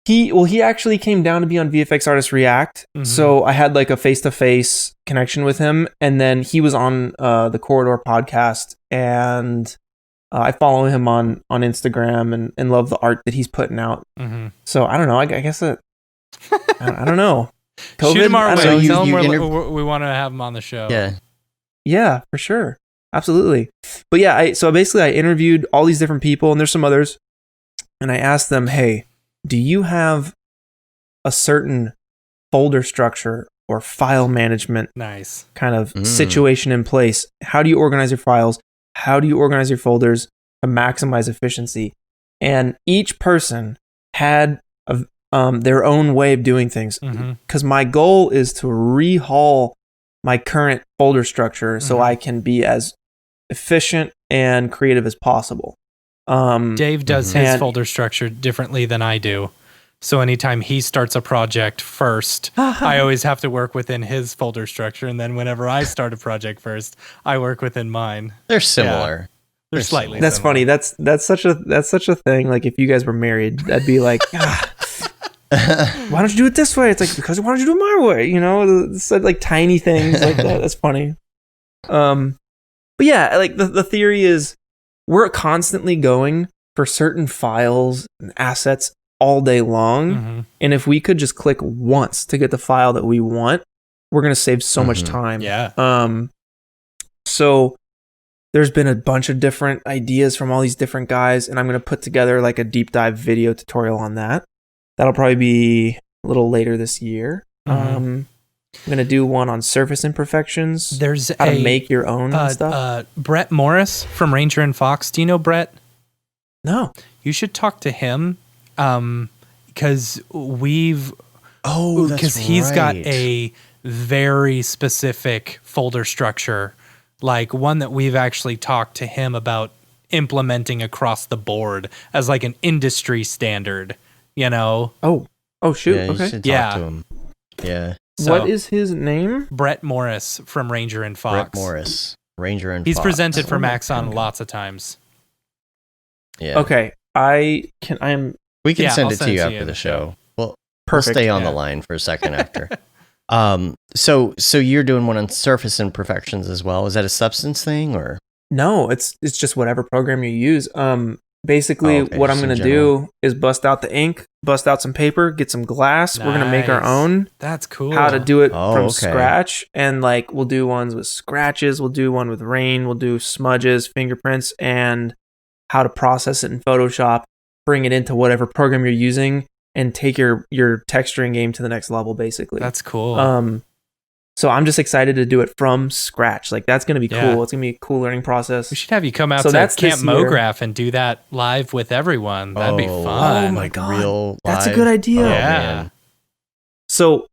He actually came down to be on VFX Artist React. Mm-hmm. So I had like a face-to-face connection with him. And then he was on the Corridor podcast. And I follow him on Instagram and love the art that he's putting out. Mm-hmm. So I don't know. I guess I don't know. COVID, shoot him our way. Tell him we want to have him on the show. Yeah, for sure. Absolutely. But yeah, I interviewed all these different people, and there's some others. And I asked them, hey, do you have a certain folder structure or file management kind of situation in place? How do you organize your files? How do you organize your folders to maximize efficiency? And each person had their own way of doing things. Because my goal is to rehaul my current folder structure so I can be as efficient and creative as possible. Dave does his folder structure differently than I do. So anytime he starts a project first, I always have to work within his folder structure. And then whenever I start a project first, I work within mine. They're similar. Yeah. They're slightly That's similar. Funny. That's such a thing. Like if you guys were married, that'd be like, why don't you do it this way? It's like, because why don't you do it my way? You know, it's like tiny things like that. That's funny. But yeah, like the theory is we're constantly going for certain files and assets all day long. And if we could just click once to get the file that we want, we're going to save so much time. Yeah. So there's been a bunch of different ideas from all these different guys, and I'm going to put together like a deep dive video tutorial on that. That'll probably be a little later this year. I'm going to do one on surface imperfections. There's how to make your own and stuff. Brett Morris from Ranger and Fox. Do you know Brett? No. You should talk to him because he's got a very specific folder structure, like one that we've actually talked to him about implementing across the board as like an industry standard, you know? Oh shoot. Yeah, okay. You should talk to him. Yeah. So, what is his name? Brett Morris from Ranger and Fox. Brett Morris, Ranger and He's Fox. presented for Maxon lots of times. Yeah. Okay. We can send it to you after the show. Well, perfect. We'll stay on the line for a second after. So you're doing one on surface imperfections as well. Is that a substance thing or? No, it's just whatever program you use. Basically, what I'm going to do is bust out the ink, bust out some paper, get some glass. Nice. We're going to make our own. That's cool. How to do it from scratch. And like, we'll do ones with scratches. We'll do one with rain. We'll do smudges, fingerprints, and how to process it in Photoshop, bring it into whatever program you're using, and take your texturing game to the next level, basically. That's cool. So I'm just excited to do it from scratch. Like, that's going to be cool. It's going to be a cool learning process. We should have you come out to Camp Mograph and do that live with everyone. That'd be fun. Oh my God. Real that's a good idea. Yeah. So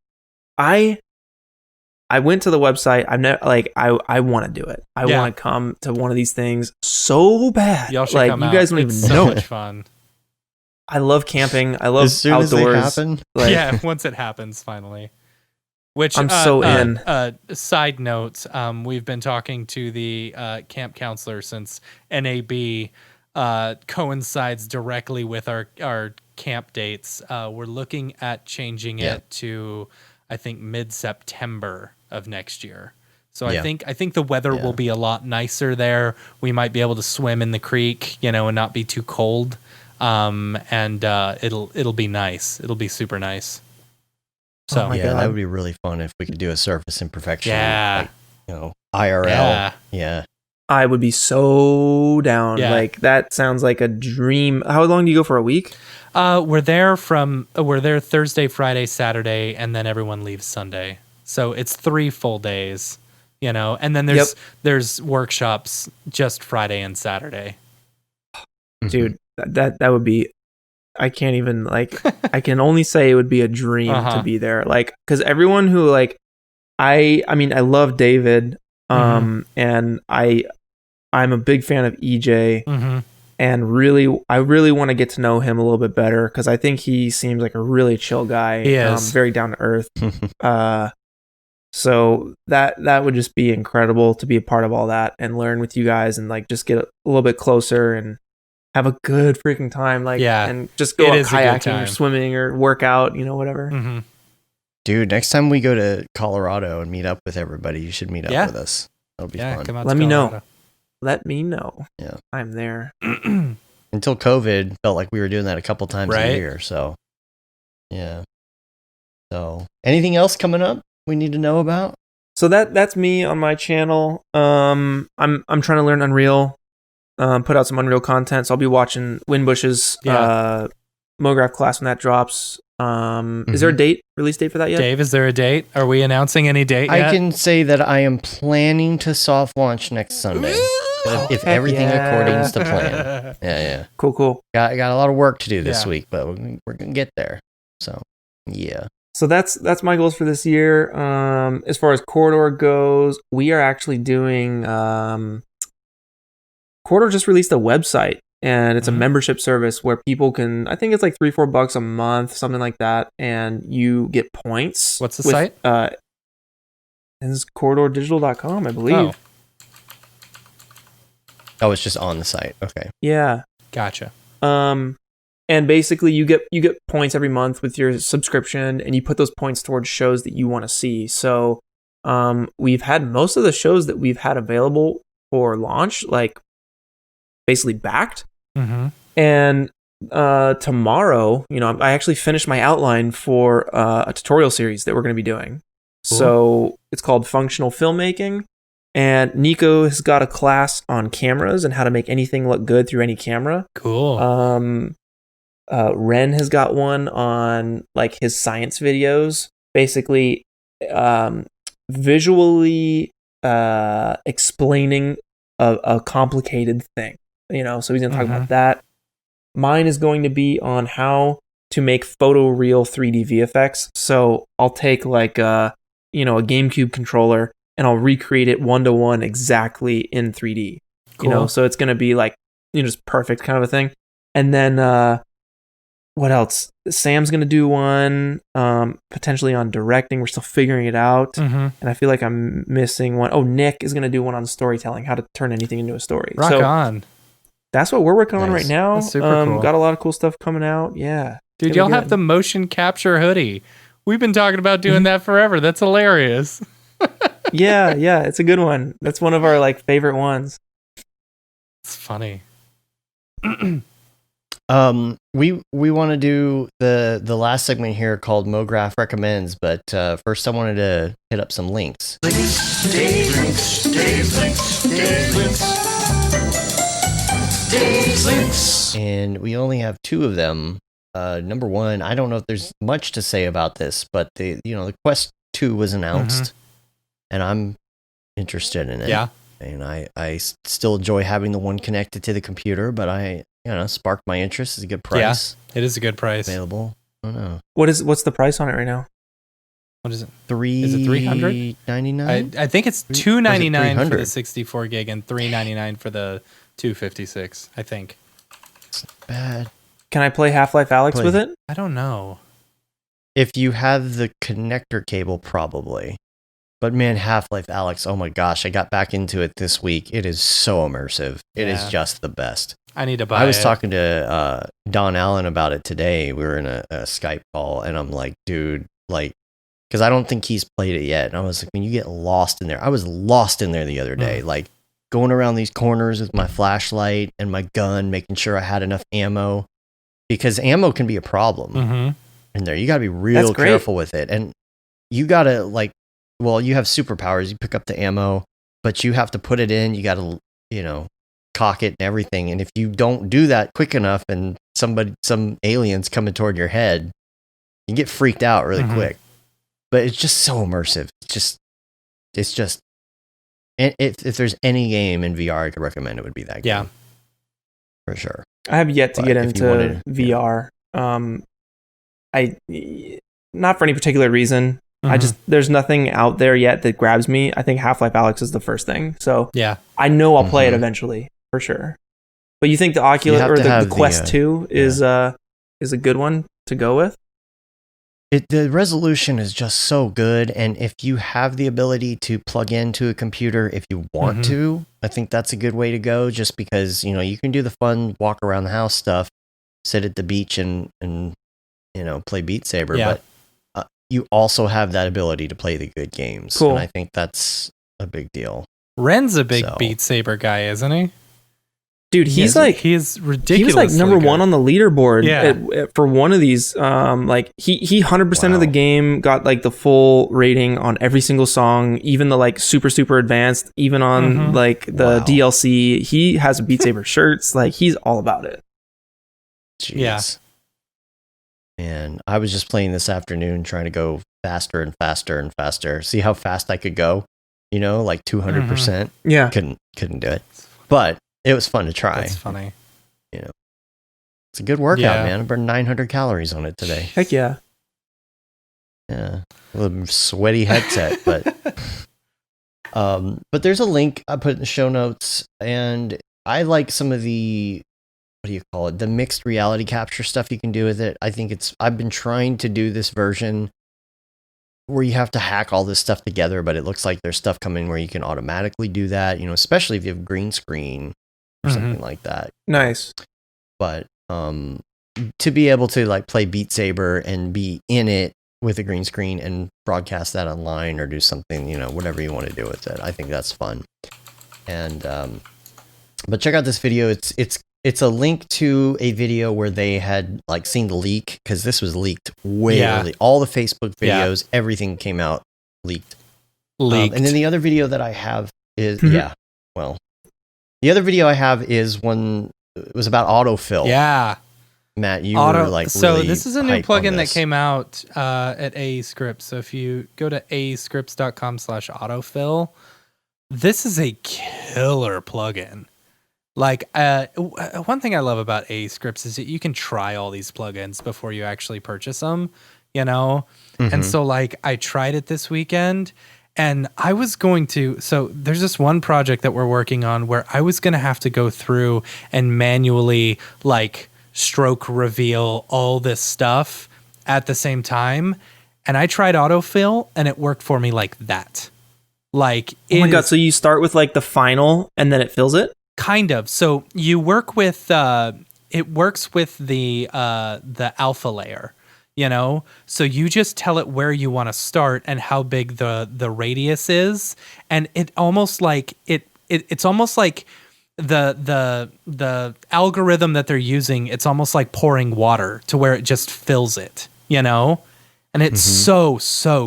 I went to the website. I want to do it. I want to come to one of these things so bad. Y'all should come out. You guys don't even know. So much fun. I love camping. I love as soon outdoors. As they happen. Once it happens, finally. Which I'm so in. Side note, we've been talking to the camp counselor since NAB coincides directly with our camp dates. We're looking at changing it to, I think, mid-September of next year. So I think the weather will be a lot nicer there. We might be able to swim in the creek, and not be too cold. And it'll be nice. It'll be super nice. So that would be really fun if we could do a surface imperfection. Yeah. Like, IRL. Yeah. I would be so down. Yeah. Like, that sounds like a dream. How long do you go for a week? We're there Thursday, Friday, Saturday, and then everyone leaves Sunday. So it's 3 full days, and then there's workshops just Friday and Saturday. Dude, that would be, I can't even, I can only say it would be a dream to be there. Like, because everyone who, I love David, and I'm a big fan of EJ, and I really want to get to know him a little bit better, because I think he seems like a really chill guy. He is. Very down to earth. So that would just be incredible to be a part of all that and learn with you guys and just get a little bit closer and have a good freaking time. Like, and just go out kayaking or swimming or work out, whatever. Mm-hmm. Dude, next time we go to Colorado and meet up with everybody, you should meet up with us. That'll be fun. Come out Let me know. Let me know. Yeah. I'm there. Until COVID, felt like we were doing that a couple times a year. So, yeah. So, anything else coming up we need to know about? So that's me on my channel. I'm trying to learn Unreal, put out some Unreal content. So I'll be watching Winbush's Mograph class when that drops. Is there a release date for that yet? Dave, is there a date? Are we announcing any date yet? I can say that I am planning to soft launch next Sunday. If everything according to plan. Yeah. Cool. Got a lot of work to do this week, but we're going to get there. So, yeah. So that's my goals for this year. As far as Corridor goes, we are actually doing Corridor just released a website, and it's a membership service where people can, I think it's like $3-4 a month, something like that, and you get points. What's the site? And it's corridordigital.com, I believe. Oh, it's just on the site. Okay. Yeah. Gotcha. And basically you get points every month with your subscription, and you put those points towards shows that you want to see. So we've had most of the shows that we've had available for launch, like basically backed. Mm-hmm. And tomorrow, I actually finished my outline for a tutorial series that we're going to be doing. Cool. So it's called Functional Filmmaking. And Nico has got a class on cameras and how to make anything look good through any camera. Cool. Ren has got one on like his science videos, basically visually explaining a complicated thing. So he's going to talk about that. Mine is going to be on how to make photoreal 3D VFX. So I'll take like a GameCube controller and I'll recreate it 1-to-1 exactly in 3D. Cool. So it's going to be like, just perfect kind of a thing. And then what else? Sam's going to do one potentially on directing. We're still figuring it out. Mm-hmm. And I feel like I'm missing one. Oh, Nick is going to do one on storytelling, how to turn anything into a story. Rock on. That's what we're working on right now. That's super cool. Got a lot of cool stuff coming out. Yeah. Dude, y'all have the motion capture hoodie. We've been talking about doing that forever. That's hilarious. Yeah, it's a good one. That's one of our like favorite ones. It's funny. We want to do the last segment here called Mograph Recommends, but first I wanted to hit up some links. Links. And we only have 2 of them. Number one, I don't know if there's much to say about this, but the Quest 2 was announced, and I'm interested in it. Yeah. And I still enjoy having the one connected to the computer, but sparked my interest. It's a good price. Yeah, it is a good price. Available. I don't know. What's the price on it right now? What is it? Is it $399? I think it's $299 for the 64 gig and $399 for the 256. I think. It's not bad. Can I play Half-Life Alyx with it? I don't know. If you have the connector cable, probably. But man, Half-Life Alyx, oh my gosh, I got back into it this week. It is so immersive. It is just the best. I need to buy it. I was talking to Don Allen about it today. We were in a Skype call, and I'm like, dude, because I don't think he's played it yet. And I was like, when you get lost in there, I was lost in there the other day, like going around these corners with my flashlight and my gun, making sure I had enough ammo, because ammo can be a problem in there. You got to be real careful with it. And you got to you have superpowers. You pick up the ammo, but you have to put it in. You got to, cock it and everything. And if you don't do that quick enough and some aliens coming toward your head, you get freaked out really quick. But it's just so immersive. It's just, and if there's any game in VR I could recommend, it would be that game. Yeah. For sure. I have yet to get into VR. I not for any particular reason. There's nothing out there yet that grabs me. I think Half-Life Alyx is the first thing. So yeah, I know I'll play it eventually for sure. But you think the Oculus or the Quest 2 is a good one to go with? The resolution is just so good, and if you have the ability to plug into a computer if you want to, I think that's a good way to go, just because, you can do the fun walk around the house stuff, sit at the beach and play Beat Saber, but you also have that ability to play the good games. Cool. And I think that's a big deal. Ren's a big Beat Saber guy, isn't he? Dude, he is ridiculous. He was like number one on the leaderboard for one of these. He 100% of the game got like the full rating on every single song, even the like super advanced, even on like the DLC. He has Beat Saber shirts. Like he's all about it. Jeez. Yeah. And I was just playing this afternoon, trying to go faster and faster and faster. See how fast I could go. Like 200%. Yeah. Couldn't do it, but it was fun to try. That's funny. It's a good workout, man. I burned 900 calories on it today. Heck yeah. Yeah. A sweaty headset, but there's a link I put in the show notes, and I like some of the, what do you call it? The mixed reality capture stuff you can do with it. I think I've been trying to do this version where you have to hack all this stuff together, but it looks like there's stuff coming where you can automatically do that, especially if you have green screen or something like that. Nice. But to be able to like play Beat Saber and be in it with a green screen and broadcast that online or do something, whatever you want to do with it, I think that's fun. And but check out this video. It's a link to a video where they had like seen the leak, because this was leaked way early. All the Facebook videos, everything came out leaked. And then the other video that I have is the other video I have is one. It was about autofill. Yeah, Matt, you were like really this is a new plugin that came out at AE Scripts. So if you go to aescripts.com/autofill, this is a killer plugin. Like, one thing I love about AE Scripts is that you can try all these plugins before you actually purchase them, And so, like, I tried it this weekend, and I was going to... So there's this one project that we're working on where I was going to have to go through and manually, like, stroke reveal all this stuff at the same time. And I tried autofill, and it worked for me like that. Like, oh my God, so you start with, like, the final, and then it fills it? Kind of. So you work with it works with the alpha layer, So you just tell it where you want to start and how big the radius is, and it almost like it's almost like the algorithm that they're using. It's almost like pouring water to where it just fills it, And it's so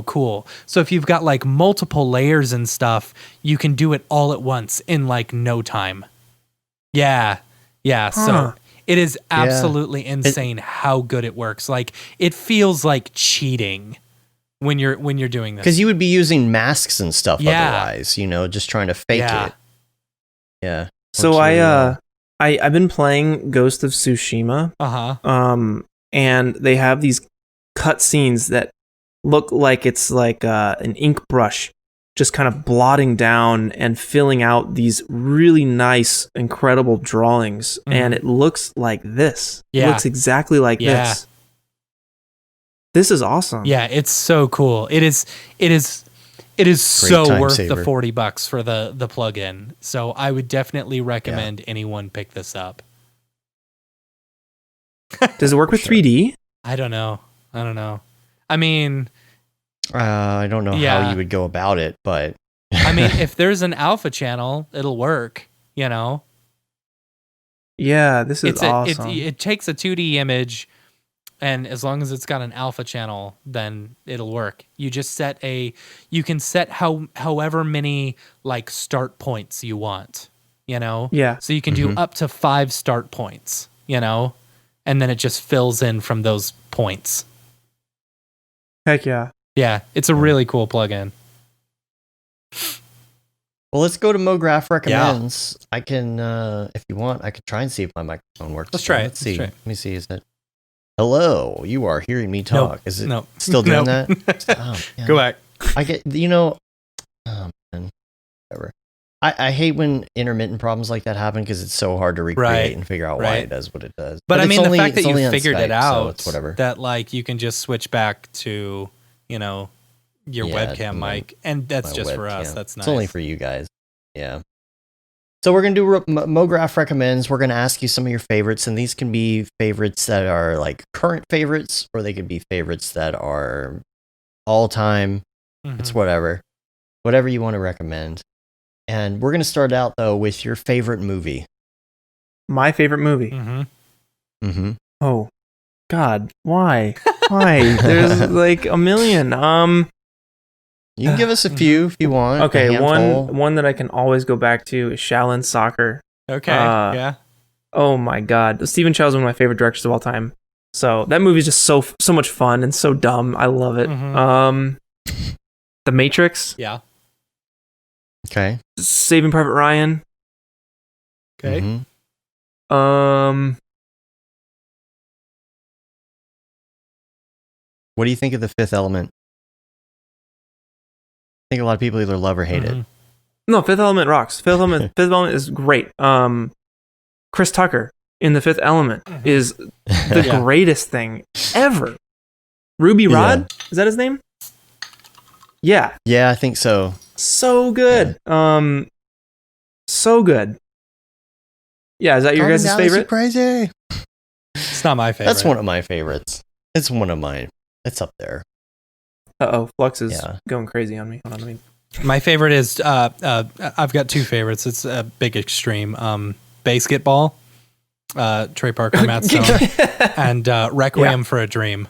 cool. So if you've got like multiple layers and stuff, you can do it all at once in like no time. Yeah. So it is absolutely insane how good it works. Like it feels like cheating when you're doing this, because you would be using masks and stuff otherwise. Just trying to fake it. Yeah. So I've been playing Ghost of Tsushima. And they have these cut scenes that look like it's like an ink brush just kind of blotting down and filling out these really nice, incredible drawings. And it looks like this. It looks exactly like this. This is awesome. Yeah, it's so cool. It is so worth the $40 for the plugin. So I would definitely recommend anyone pick this up. Does it work with 3D? I don't know. I mean, I don't know how you would go about it, but I mean, if there's an alpha channel, it'll work, Yeah, this is awesome. It takes a 2D image, and as long as it's got an alpha channel, then it'll work. You just you can set however many like start points you want, Yeah. So you can do up to 5 start points, and then it just fills in from those points. Heck yeah. Yeah, it's a really cool plugin. Well, let's go to Mograph recommends. I can, if you want, I could try and see if my microphone works. Let's try it. Let's see. Let me see. Is it? Hello, you are hearing me talk. Nope. Is it still doing that? Go back. I get, oh man, whatever. I hate when intermittent problems like that happen because it's so hard to recreate and figure out why it does what it does. But I mean, the fact that you figured Skype, it out, so whatever. that like you can just switch back to, your webcam mic, and that's just for us. That's nice. It's only for you guys. Yeah. So we're going to do Mograph recommends. We're going to ask you some of your favorites, and these can be favorites that are like current favorites, or they could be favorites that are all time. Mm-hmm. It's whatever you want to recommend. And we're going to start out though with your favorite movie. My favorite movie. Mm-hmm. Mm-hmm. Oh, God, why? There's like a million. You can give us a few if you want. Okay, one that I can always go back to is Shaolin Soccer. Okay, yeah. Oh my God, Stephen Chow is one of my favorite directors of all time. So that movie is just so much fun and so dumb. I love it. Mm-hmm. The Matrix. Yeah. Okay. Saving Private Ryan. Okay. Mm-hmm. What do you think of The Fifth Element? I think a lot of people either love or hate it. No, Fifth Element rocks. Fifth Element is great. Chris Tucker in The Fifth Element is the greatest thing ever. Ruby Rod? Is that his name? Yeah. Yeah, I think so. So good. Yeah. So good. Yeah, is that your guys' favorite? Crazy. It's not my favorite. That's one of my favorites. It's one of mine. It's up there. Flux is going crazy on me. Hold on, my favorite is I've got two favorites. It's a big extreme. Basketball, Trey Parker, Matt Stone, and Requiem for a Dream.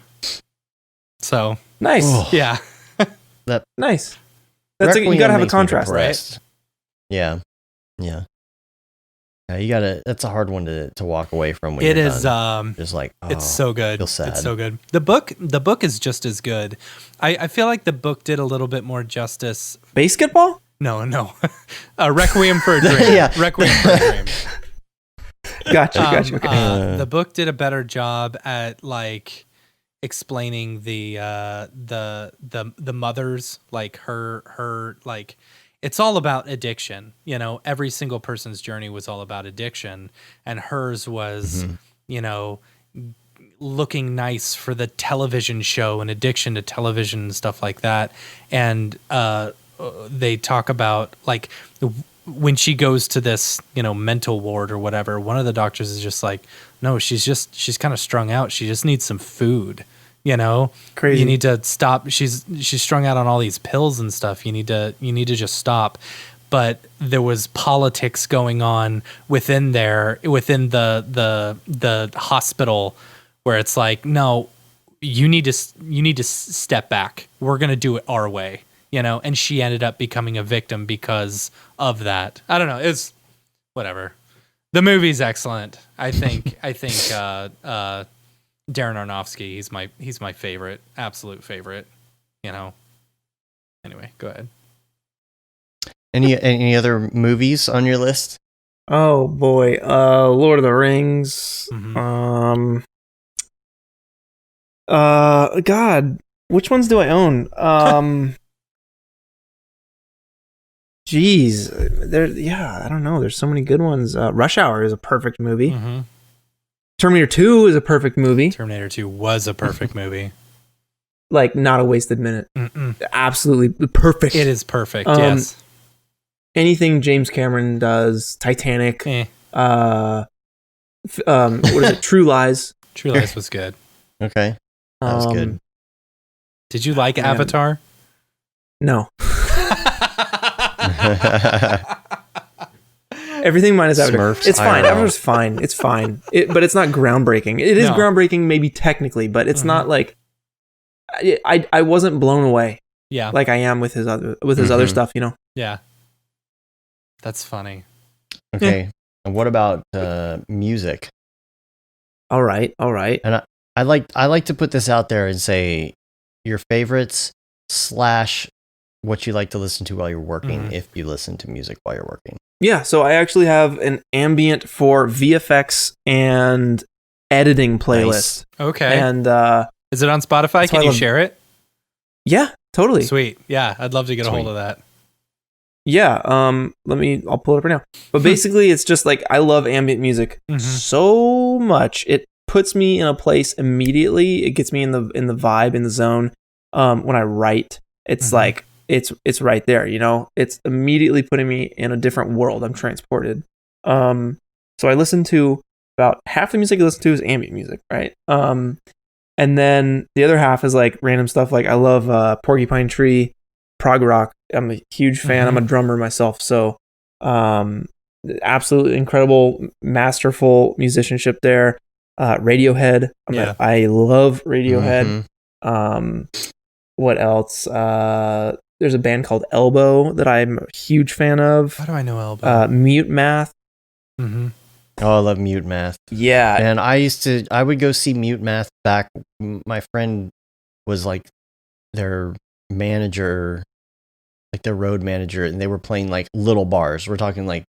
So nice. Yeah. Nice. You gotta have a contrast, right? Yeah. Yeah. You gotta. That's a hard one to walk away from. When it you're is. Done. Just like it's so good. Feel sad. It's so good. The book is just as good. I feel like the book did a little bit more justice. Basketball? No. Requiem for a Dream. Requiem for a Dream. Gotcha. Okay. The book did a better job at like explaining the mothers, like her like. It's all about addiction. Every single person's journey was all about addiction, and hers was, looking nice for the television show and addiction to television and stuff like that. And they talk about like when she goes to this, mental ward or whatever, one of the doctors is just like, no, she's kind of strung out. She just needs some food. Crazy. You need to stop. She's strung out on all these pills and stuff. You need to just stop. But there was politics going on within the hospital, where it's like, no, you need to step back. We're gonna do it our way, And she ended up becoming a victim because of that. I don't know. It's whatever. The movie's excellent. I think. Darren Aronofsky, he's my favorite, absolute favorite, Anyway, go ahead. Any other movies on your list? Oh boy, Lord of the Rings. Mm-hmm. God, which ones do I own? Geez, I don't know. There's so many good ones. Rush Hour is a perfect movie. Mm-hmm. Terminator 2 is a perfect movie. Terminator 2 was a perfect movie. Like, not a wasted minute. Absolutely perfect. It is perfect, yes. Anything James Cameron does, Titanic, what is it, True Lies. True Lies was good. Okay, that was good. Did you like Avatar? No. Everything minus Avatar. Smurfs, it's fine. Avatar's fine. It's fine. But it's not groundbreaking. It is groundbreaking, maybe technically, but it's not like I wasn't blown away. Yeah, like I am with his other stuff. Yeah, that's funny. Okay, and what about music? All right. And I like to put this out there and say your favorites / what you like to listen to while you're working, if you listen to music while you're working. Yeah, so I actually have an ambient for VFX and editing playlist. Nice. Okay. And is it on Spotify? Can you share it? Yeah, totally. Sweet. Yeah, I'd love to get a hold of that. Yeah. I'll pull it up right now. But basically, it's just like I love ambient music so much. It puts me in a place immediately. It gets me in the vibe, in the zone. When I write, it's like it's right there. You know, it's immediately putting me in a different world. I'm transported. So I listen to about half the music I listen to is ambient music, right? And then the other half is like random stuff. Like I love Porcupine Tree, prog rock. I'm a huge fan. I'm a drummer myself, so absolutely incredible, masterful musicianship there. Radiohead. I love Radiohead. What else? There's a band called Elbow that I'm a huge fan of. How do I know Elbow? Mute Math. Oh, I love Mute Math. Yeah. And I would go see Mute Math back. My friend was like their manager, like their road manager, and they were playing like little bars. We're talking like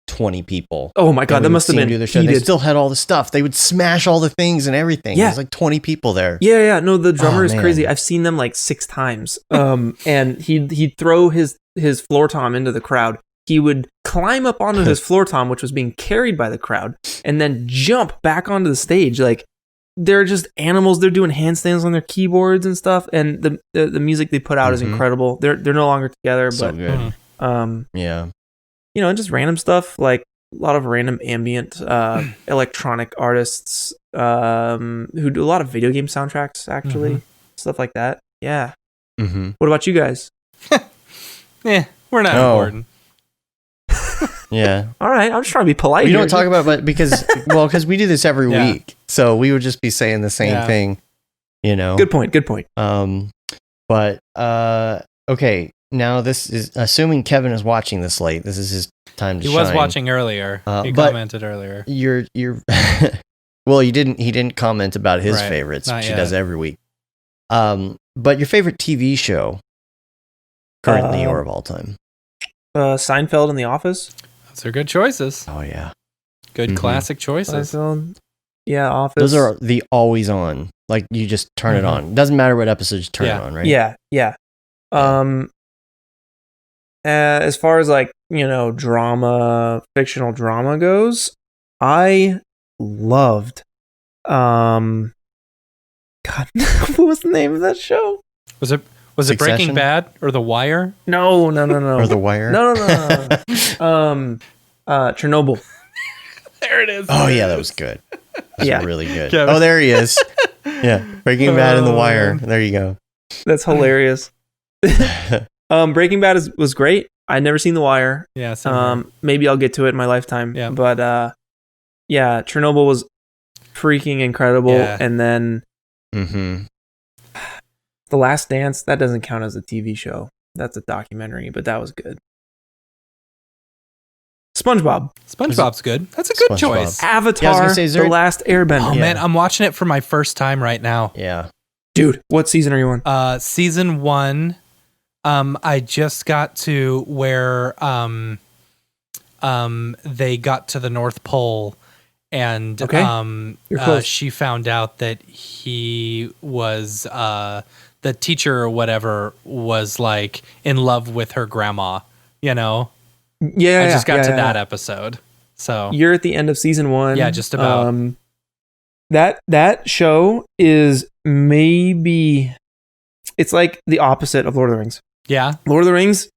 20 people. Oh my God, that must have been do their show. They still had all the stuff. They would smash all the things and everything. Yeah. There's like 20 people there. Yeah. No, the drummer is crazy. I've seen them like 6 times. And he'd throw his floor tom into the crowd. He would climb up onto his floor tom, which was being carried by the crowd, and then jump back onto the stage. Like they're just animals. They're doing handstands on their keyboards and stuff. And the music they put out is incredible. They're no longer together, So but good. Yeah. You know, just random stuff, like a lot of random ambient electronic artists who do a lot of video game soundtracks, actually, stuff like that. Yeah. What about you guys? We're not important. Yeah. All right. I'm just trying to be polite. We don't talk about, but because we do this every week, so we would just be saying the same thing, you know. Good point. But okay. Now this is assuming Kevin is watching this late. This is his time to shine. He was watching earlier. He commented earlier. You're well, he didn't comment about his favorites, which he does every week. But your favorite TV show currently or of all time? Seinfeld and The Office. Those are good choices. Oh yeah. Good classic choices. Seinfeld. Yeah, Office. Those are the always on. Like you just turn it on. Doesn't matter what episode you turn it on, right? Yeah. As far as like, you know, fictional drama goes, I loved God, what was the name of that show? Was it Breaking Bad or The Wire? No. Or The Wire? No. Chernobyl. There it is. Oh yeah, that was good. That's really good. Kevin. Oh, there he is. Yeah, Breaking Bad and The Wire. There you go. That's hilarious. Breaking Bad was great. I'd never seen The Wire. Yeah. Maybe I'll get to it in my lifetime. Yeah. But Chernobyl was freaking incredible. Yeah. And then The Last Dance, that doesn't count as a TV show. That's a documentary, but that was good. SpongeBob's good. That's a good choice. Avatar, The Last Airbender. Oh man, I'm watching it for my first time right now. Yeah. Dude, what season are you on? Season 1. I just got to where they got to the North Pole, and she found out that he was the teacher or whatever was like in love with her grandma. You know. Yeah, I just got to that episode. So you're at the end of season 1. Yeah, just about. That show is maybe it's like the opposite of Lord of the Rings. Yeah. Lord of the Rings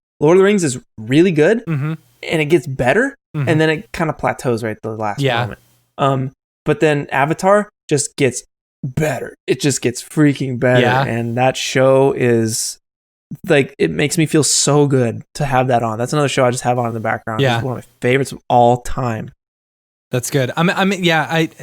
is really good, mm-hmm. and it gets better, mm-hmm. and then it kind of plateaus right at the last moment. But then Avatar just gets better. It just gets freaking better, and that show is like, it makes me feel so good to have that on. That's another show I just have on in the background. Yeah. It's one of my favorites of all time. That's good.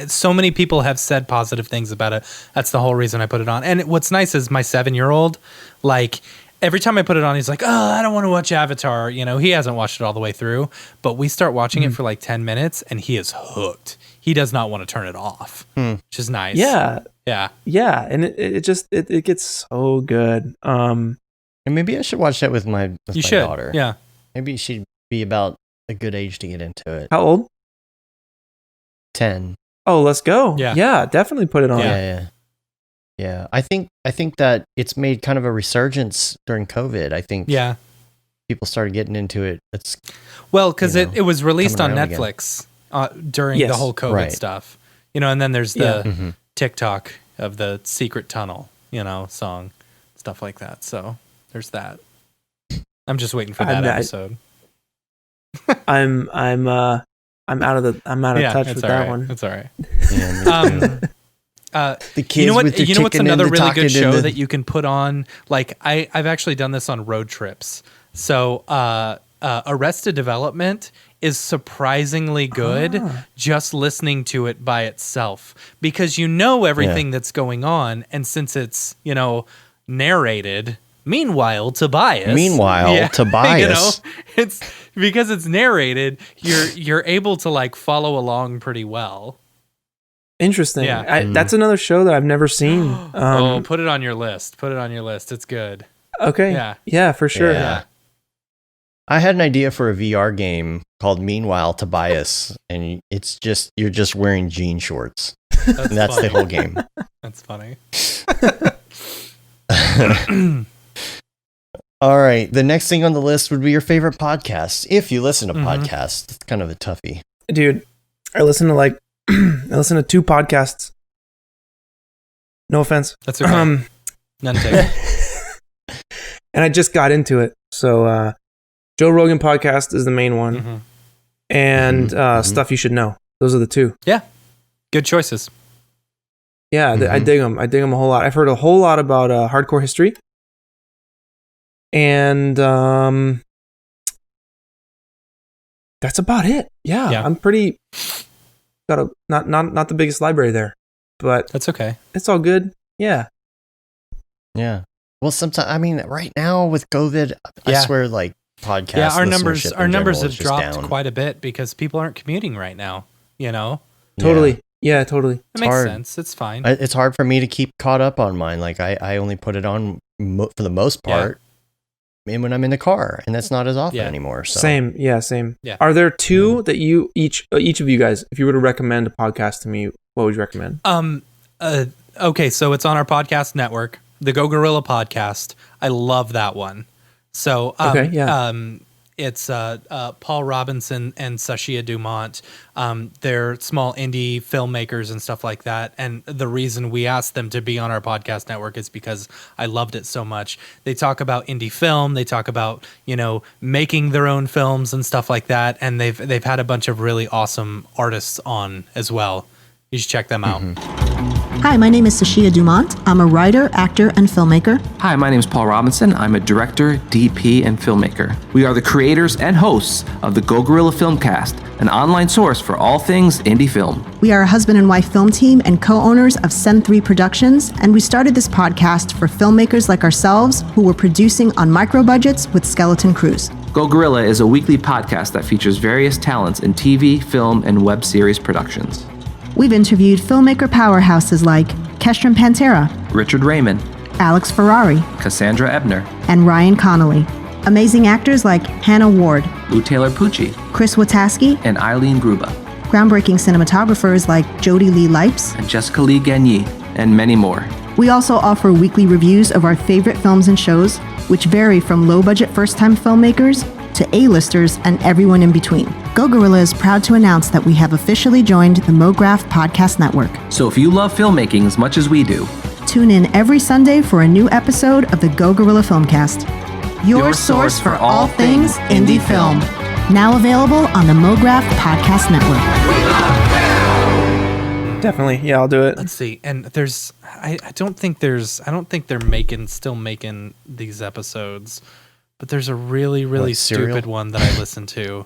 So many people have said positive things about it. That's the whole reason I put it on. And what's nice is my 7-year-old, like, every time I put it on, he's like, oh, I don't want to watch Avatar. You know, he hasn't watched it all the way through, but we start watching it for like 10 minutes and he is hooked. He does not want to turn it off, which is nice. Yeah. Yeah. Yeah. And it just gets so good. And maybe I should watch that with my daughter. Yeah. Maybe she'd be about a good age to get into it. How old? 10. Oh, let's go. Yeah. Yeah, definitely put it on. Yeah. I think that it's made kind of a resurgence during COVID. I think. Yeah. people started getting into it. It's because it was released on Netflix during the Yes. whole COVID stuff, and then there's the TikTok of the Secret Tunnel, song, stuff like that. So there's that. I'm just waiting for that episode. I'm out of touch with that one. That's all right. The kids what's another really good show that you can put on? Like I've actually done this on road trips. So Arrested Development is surprisingly good just listening to it by itself, because everything that's going on, and since it's narrated. Meanwhile, Tobias, it's because it's narrated. You're able to like follow along pretty well. Interesting. Yeah. That's another show that I've never seen. Put it on your list. It's good. Okay. Yeah, for sure. Yeah. I had an idea for a VR game called Meanwhile Tobias, and it's just you're just wearing jean shorts. That's the whole game. That's funny. All right. The next thing on the list would be your favorite podcast. If you listen to podcasts, it's kind of a toughie. Dude, I listen to I listen to 2 podcasts. No offense. That's okay. None taken. And I just got into it. So Joe Rogan podcast is the main one. And Stuff You Should Know. Those are the 2. Yeah. Good choices. Yeah, I dig them. I dig them a whole lot. I've heard a whole lot about hardcore history. And that's about it. Yeah. I'm pretty got not the biggest library there, but that's okay. It's all good. Yeah. Well, sometimes right now with COVID, I swear, like podcasts. Yeah, our numbers have dropped quite a bit because people aren't commuting right now. Totally. Yeah, totally. It makes sense. It's fine. It's hard for me to keep caught up on mine. Like I only put it on for the most part. When I'm in the car, and that's not as often anymore. So. Same. Yeah. Are there 2 that you each of you guys, if you were to recommend a podcast to me, what would you recommend? Okay, so it's on our podcast network, the Go Gorilla podcast. I love that one. So it's Paul Robinson and Sashia Dumont. They're small indie filmmakers and stuff like that. And the reason we asked them to be on our podcast network is because I loved it so much. They talk about indie film. They talk about, making their own films and stuff like that. And they've had a bunch of really awesome artists on as well. You should check them out. Hi, my name is Sashia Dumont. I'm a writer, actor, and filmmaker. Hi, my name is Paul Robinson. I'm a director, DP, and filmmaker. We are the creators and hosts of the Go Gorilla Filmcast, an online source for all things indie film. We are a husband and wife film team and co-owners of Send 3 Productions, and we started this podcast for filmmakers like ourselves who were producing on micro budgets with skeleton crews. Go Gorilla is a weekly podcast that features various talents in TV, film, and web series productions. We've interviewed filmmaker powerhouses like Kestrin Pantera, Richard Raymond, Alex Ferrari, Cassandra Ebner, and Ryan Connolly. Amazing actors like Hannah Ward, Lou Taylor Pucci, Chris Wataski, and Eileen Gruba. Groundbreaking cinematographers like Jody Lee Lipes, and Jessica Lee Gagné, and many more. We also offer weekly reviews of our favorite films and shows, which vary from low-budget first-time filmmakers to A-listers and everyone in between. Go Gorilla is proud to announce that we have officially joined the Mograph Podcast Network. So if you love filmmaking as much as we do, tune in every Sunday for a new episode of the Go Gorilla Filmcast. Your source for all things indie film. Now available on the Mograph Podcast Network. Definitely. Yeah, I'll do it. Let's see. And I don't think they're still making these episodes. But there's a really, really stupid one that I listen to.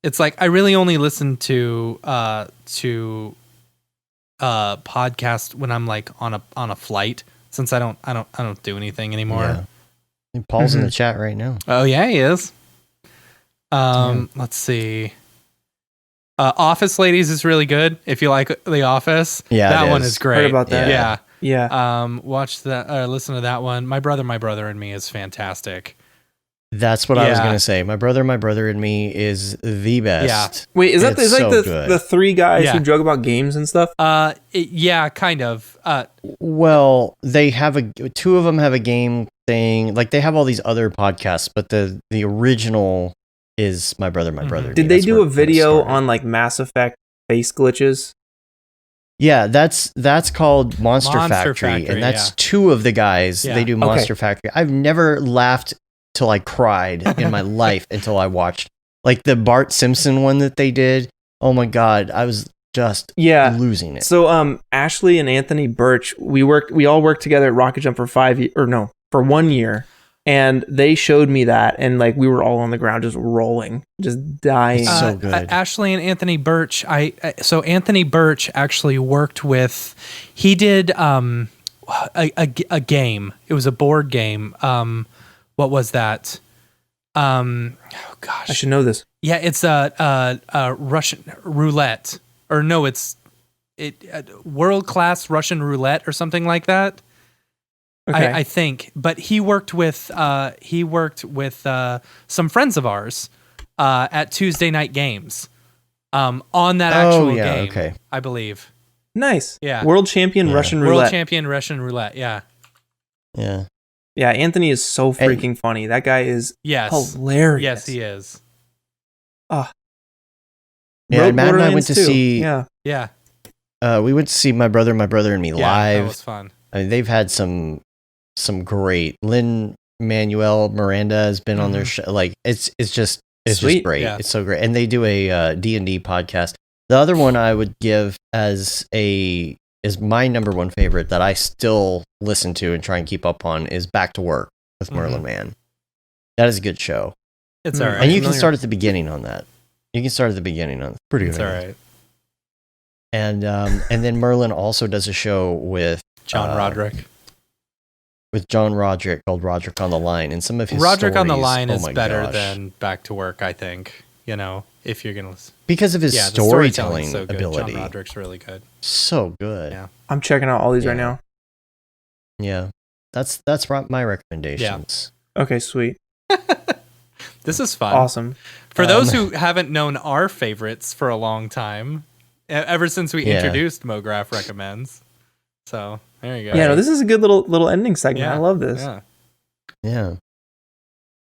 It's like I really only listen to podcast when I'm like on a flight, since I don't do anything anymore. Yeah. Paul's in the chat right now. Oh yeah, he is. Let's see. Office Ladies is really good. If you like The Office, that one is great. Heard about that? Yeah. Watch that. Listen to that one. My Brother and Me is fantastic. That's what I was gonna say. My brother and me is the best. Yeah. Wait, is that the 3 guys who joke about games and stuff? Yeah, kind of. Well, they have 2 of them have a game. thing. Like they have all these other podcasts, but the original is My Brother, My Brother. Did they do a video on like Mass Effect face glitches? Yeah, that's called Monster Factory, and that's two of the guys. Yeah. They do Monster Factory. I've never laughed till I cried in my life until I watched like the Bart Simpson one that they did. Oh my god, I was just losing it. So Ashley and Anthony Birch, we all worked together at Rocket Jump for 1 year. And they showed me that, and like we were all on the ground, just rolling, just dying. So good. Ashley and Anthony Birch. So Anthony Birch actually worked with. He did a game. It was a board game. What was that? Oh gosh, I should know this. Yeah, it's a Russian roulette, or no, it's world class Russian roulette or something like that. Okay. I think, but he worked with some friends of ours at Tuesday Night Games on that actual game. Okay. I believe. Nice. Yeah. World champion Russian roulette. World champion Russian roulette. Yeah. Yeah. Yeah. Anthony is so freaking funny. That guy is hilarious. Yes, he is. Yeah. Matt and I went to see. Yeah. We went to see My Brother, and Me live. That was fun. I mean, they've had some great. Lin-Manuel Miranda has been on their show. Like it's just great. Yeah. It's so great. And they do a D&D podcast. The other one I would give is my number one favorite that I still listen to and try and keep up on is Back to Work with Merlin Mann. That is a good show. It's all right. And you can start at the beginning on that. Pretty good. It's all right. And then Merlin also does a show with John Roderick. With John Roderick called Roderick on the Line, and some of his Roderick stories, on the Line is better than Back to Work, I think. You know, if you're gonna listen. Because of his storytelling so ability. John Roderick's really good. So good. Yeah. I'm checking out all these right now. Yeah. That's my recommendations. Yeah. Okay, sweet. This is fun. Awesome. For those who haven't known our favorites for a long time, ever since we introduced Mograph Recommends. So there you go. Yeah, no, this is a good little ending segment. I love this. Yeah.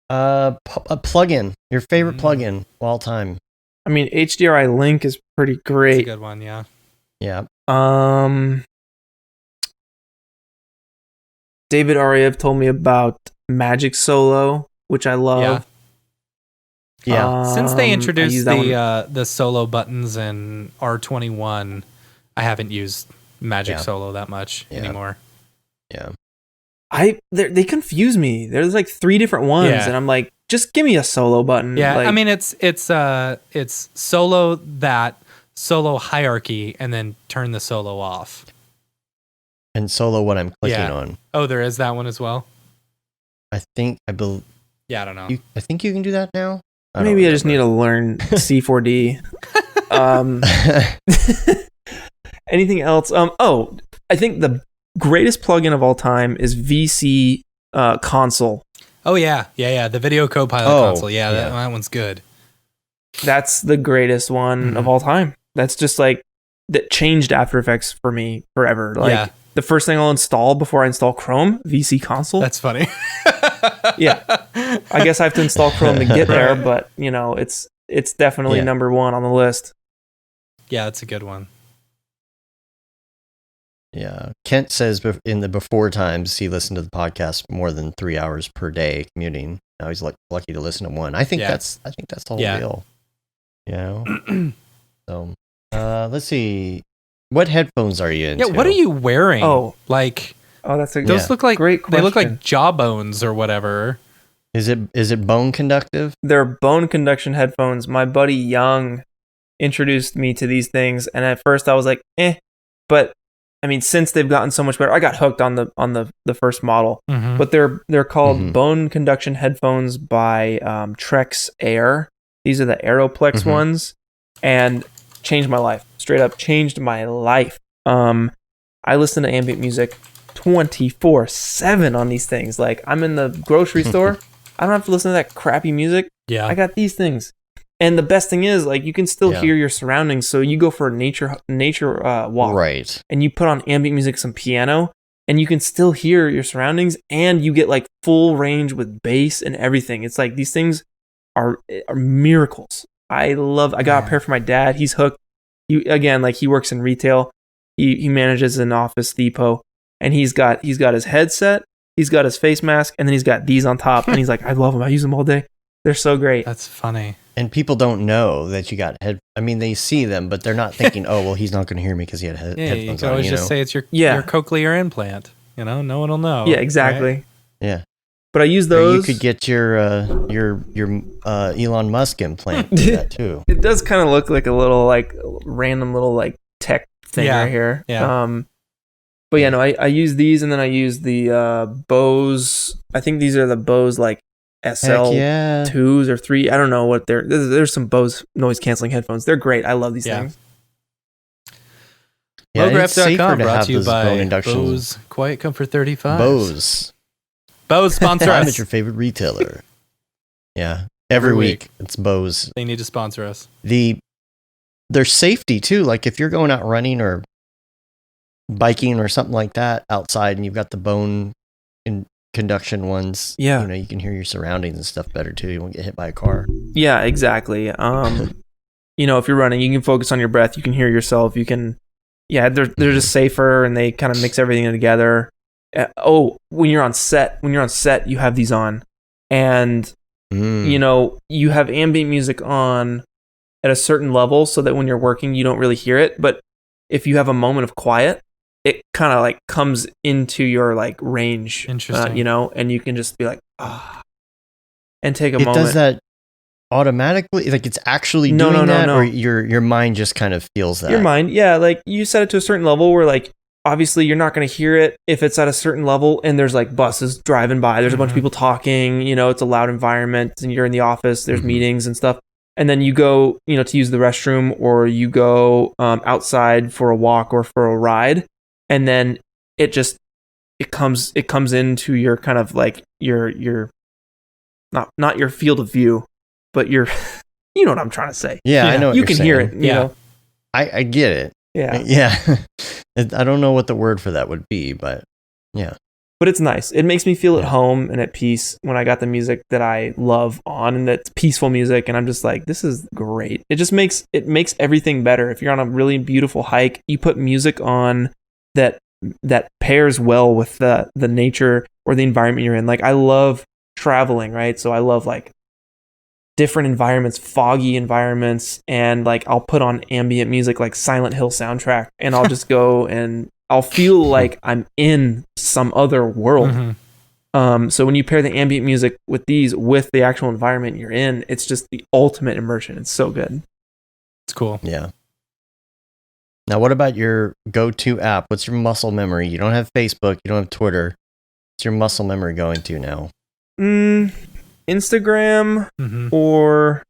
A plugin. Your favorite plugin of all time. I mean, HDRI Link is pretty great. It's a good one, yeah. Yeah. David Ariev told me about Magic Solo, which I love. Yeah. Since they introduced the solo buttons in R21, I haven't used Magic Solo that much anymore. Yeah. They confuse me. There's like 3 different ones, and I'm like, just give me a solo button. Yeah, like, I mean it's solo hierarchy, and then turn the solo off. And solo what I'm clicking on. Oh, there is that one as well. I believe. Yeah, I don't know. I think you can do that now. Maybe I just need to learn C4D. Anything else? I think the greatest plugin of all time is VC Console. Oh yeah. The Video Copilot console. Yeah, that one's good. That's the greatest one of all time. That's just like that changed After Effects for me forever. Like the first thing I'll install before I install Chrome, VC Console. That's funny. Yeah, I guess I have to install Chrome to get there, but you know, it's definitely number one on the list. Yeah, that's a good one. Yeah, Kent says in the before times he listened to the podcast more than 3 hours per day commuting. Now he's lucky to listen to one. I think that's the whole deal. You know. So let's see. What headphones are you into? Yeah, what are you wearing? Those look like great question. They look like jawbones or whatever. Is it bone conductive? They're bone conduction headphones. My buddy Young introduced me to these things, and at first I was like, but I mean, since they've gotten so much better, I got hooked on the first model. Mm-hmm. But they're called bone conduction headphones by Trex Air. These are the Aeroplex ones, and changed my life. Straight up changed my life. I listen to ambient music 24/7 on these things. Like, I'm in the grocery store, I don't have to listen to that crappy music. Yeah, I got these things. And the best thing is, like, you can still hear your surroundings. So you go for a nature walk, right? And you put on ambient music, some piano. and you can still hear your surroundings, and you get like full range with bass and everything. It's like these things are miracles. I got a pair for my dad. He's hooked. He works in retail. He manages an Office Depot, and he's got his headset, he's got his face mask, and then he's got these on top. And he's like, I love them. I use them all day. They're so great. That's funny. And people don't know that you got I mean, they see them, but they're not thinking, oh, well, he's not going to hear me because he had headphones on. You can always just say it's your cochlear implant. No one will know. Yeah, exactly. Right? Yeah. But I use those. Or you could get your Elon Musk implant for that too. It does kind of look like a little like random little like tech thing right here. Yeah. But yeah, no, I use these, and then I use the Bose. I think these are the Bose like SL2s or 3. I don't know what there's some Bose noise canceling headphones. They're great. I love these things. Yeah, Mograph.com brought to you by Bose Quiet Comfort 35. Bose sponsor us. I'm at your favorite retailer. Yeah. Every week it's Bose. They need to sponsor us. There's safety too. Like if you're going out running or biking or something like that outside, and you've got the bone conduction ones, you can hear your surroundings and stuff better too. You won't get hit by a car. Yeah, exactly. If you're running, you can focus on your breath. You can hear yourself. You can, they're just safer, and they kind of mix everything together. When you're on set, you have these on, and you have ambient music on at a certain level so that when you're working, you don't really hear it. But if you have a moment of quiet, it kind of like comes into your like range. Interesting. And you can just be like, and take a moment. It does that automatically? Like it's actually doing that? Or your mind just kind of feels that? Your mind, like you set it to a certain level where like, obviously you're not going to hear it if it's at a certain level and there's like buses driving by, there's a bunch of people talking, it's a loud environment, and you're in the office, there's meetings and stuff. And then you go, to use the restroom, or you go outside for a walk or for a ride. And then it comes into your kind of like your not your field of view, but your, you know what I'm trying to say. Yeah, I know what you can saying. hear it. You know? I get it. Yeah. I don't know what the word for that would be, but yeah. But it's nice. It makes me feel at home and at peace when I got the music that I love on, and that's peaceful music, and I'm just like, this is great. It just makes everything better. If you're on a really beautiful hike, you put music on that pairs well with the nature or the environment you're in. Like I love traveling, right? So I love like different environments, foggy environments, and like I'll put on ambient music like Silent Hill soundtrack, and I'll just go and I'll feel like I'm in some other world. So when you pair the ambient music with the actual environment you're in, it's just the ultimate immersion. It's so good. It's cool. Yeah. Now, what about your go-to app? What's your muscle memory? You don't have Facebook. You don't have Twitter. What's your muscle memory going to now? Instagram or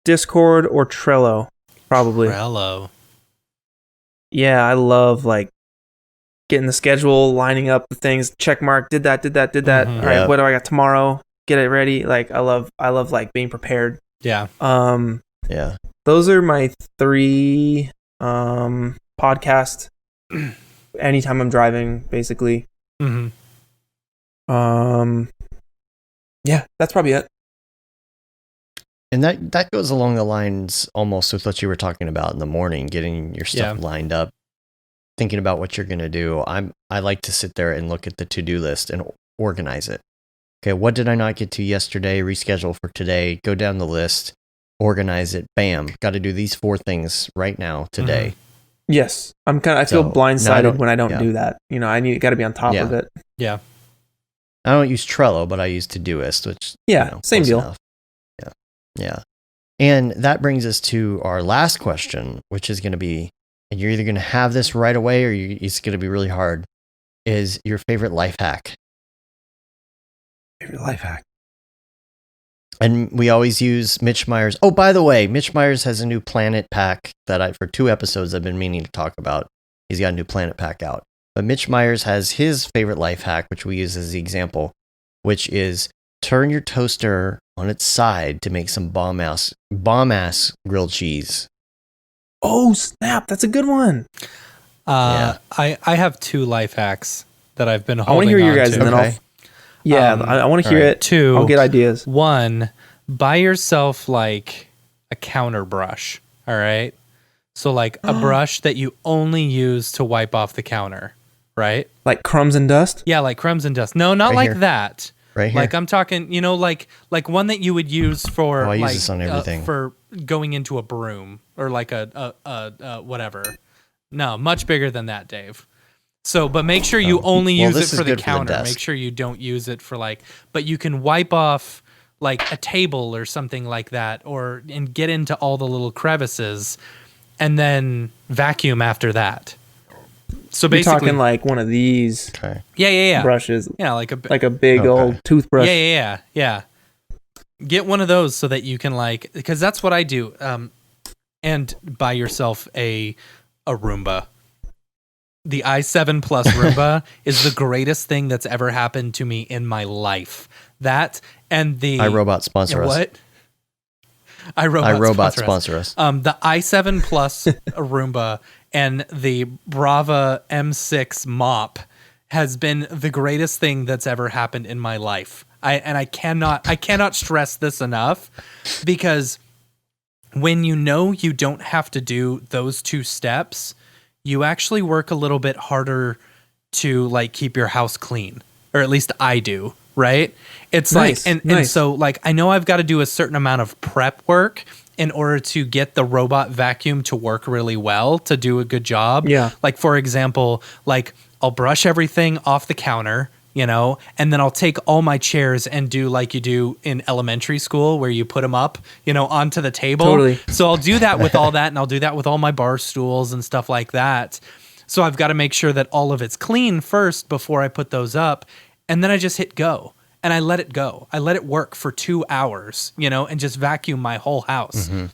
Discord or Trello, probably. Trello. Yeah, I love like getting the schedule, lining up the things, check mark, did that. All right, what do I got tomorrow? Get it ready. Like I love like being prepared. Yeah. Yeah. Those are my 3 podcast. Anytime I'm driving, basically. Yeah, that's probably it. And that goes along the lines almost with what you were talking about in the morning, getting your stuff lined up, thinking about what you're going to do. I like to sit there and look at the to-do list and organize it. Okay, what did I not get to yesterday? Reschedule for today. Go down the list, organize it. Bam, got to do these 4 things right now today. Yes, I feel blindsided when I don't do that. Got to be on top of it. Yeah. I don't use Trello, but I use Todoist, which same deal. Enough. Yeah. And that brings us to our last question, which is going to be, and you're either going to have this right away or it's going to be really hard, is your favorite life hack. Favorite life hack. And we always use Mitch Myers. Oh, by the way, Mitch Myers has a new planet pack that for 2 episodes I've been meaning to talk about. He's got a new planet pack out. But Mitch Myers has his favorite life hack, which we use as the example, which is turn your toaster on its side to make some bomb-ass grilled cheese. Oh, snap. That's a good one. I have 2 life hacks. that I've been I holding want to hear your on guys, to. and then I want to hear it. 2, I'll get ideas. 1, buy yourself like a counter brush. All right. So like a brush that you only use to wipe off the counter, right? Like crumbs and dust? Yeah, like crumbs and dust. No, not Right like here. that. Right here. Like I'm talking, like one that you would use for I use like this on everything. For going into a broom or like a whatever. No, much bigger than that, Dave. So, but make sure you only use this it is for the good for the counter. desk. Make sure you don't use it for but you can wipe off like a table or something like that, and get into all the little crevices, and then vacuum after that. So You're basically, talking like one of these yeah, brushes, yeah, like a big old toothbrush. yeah. Get one of those so that you can because that's what I do. And buy yourself a Roomba. The i7 Plus Roomba is the greatest thing that's ever happened to me in my life. That and the iRobot sponsor us. What? iRobot sponsor us. The i7 Plus Roomba and the Brava M6 mop has been the greatest thing that's ever happened in my life. I cannot stress this enough, because when you don't have to do those 2 steps, you actually work a little bit harder to keep your house clean, or at least I do, right? It's nice, and so I know I've got to do a certain amount of prep work in order to get the robot vacuum to work really well, to do a good job. Yeah. Like, for example, I'll brush everything off the counter, and then I'll take all my chairs and do like you do in elementary school, where you put them up, onto the table. Totally. So I'll do that with all that, and I'll do that with all my bar stools and stuff like that. So I've got to make sure that all of it's clean first before I put those up, and then I just hit go. And I let it go. I let it work for 2 hours, and just vacuum my whole house. Mm-hmm.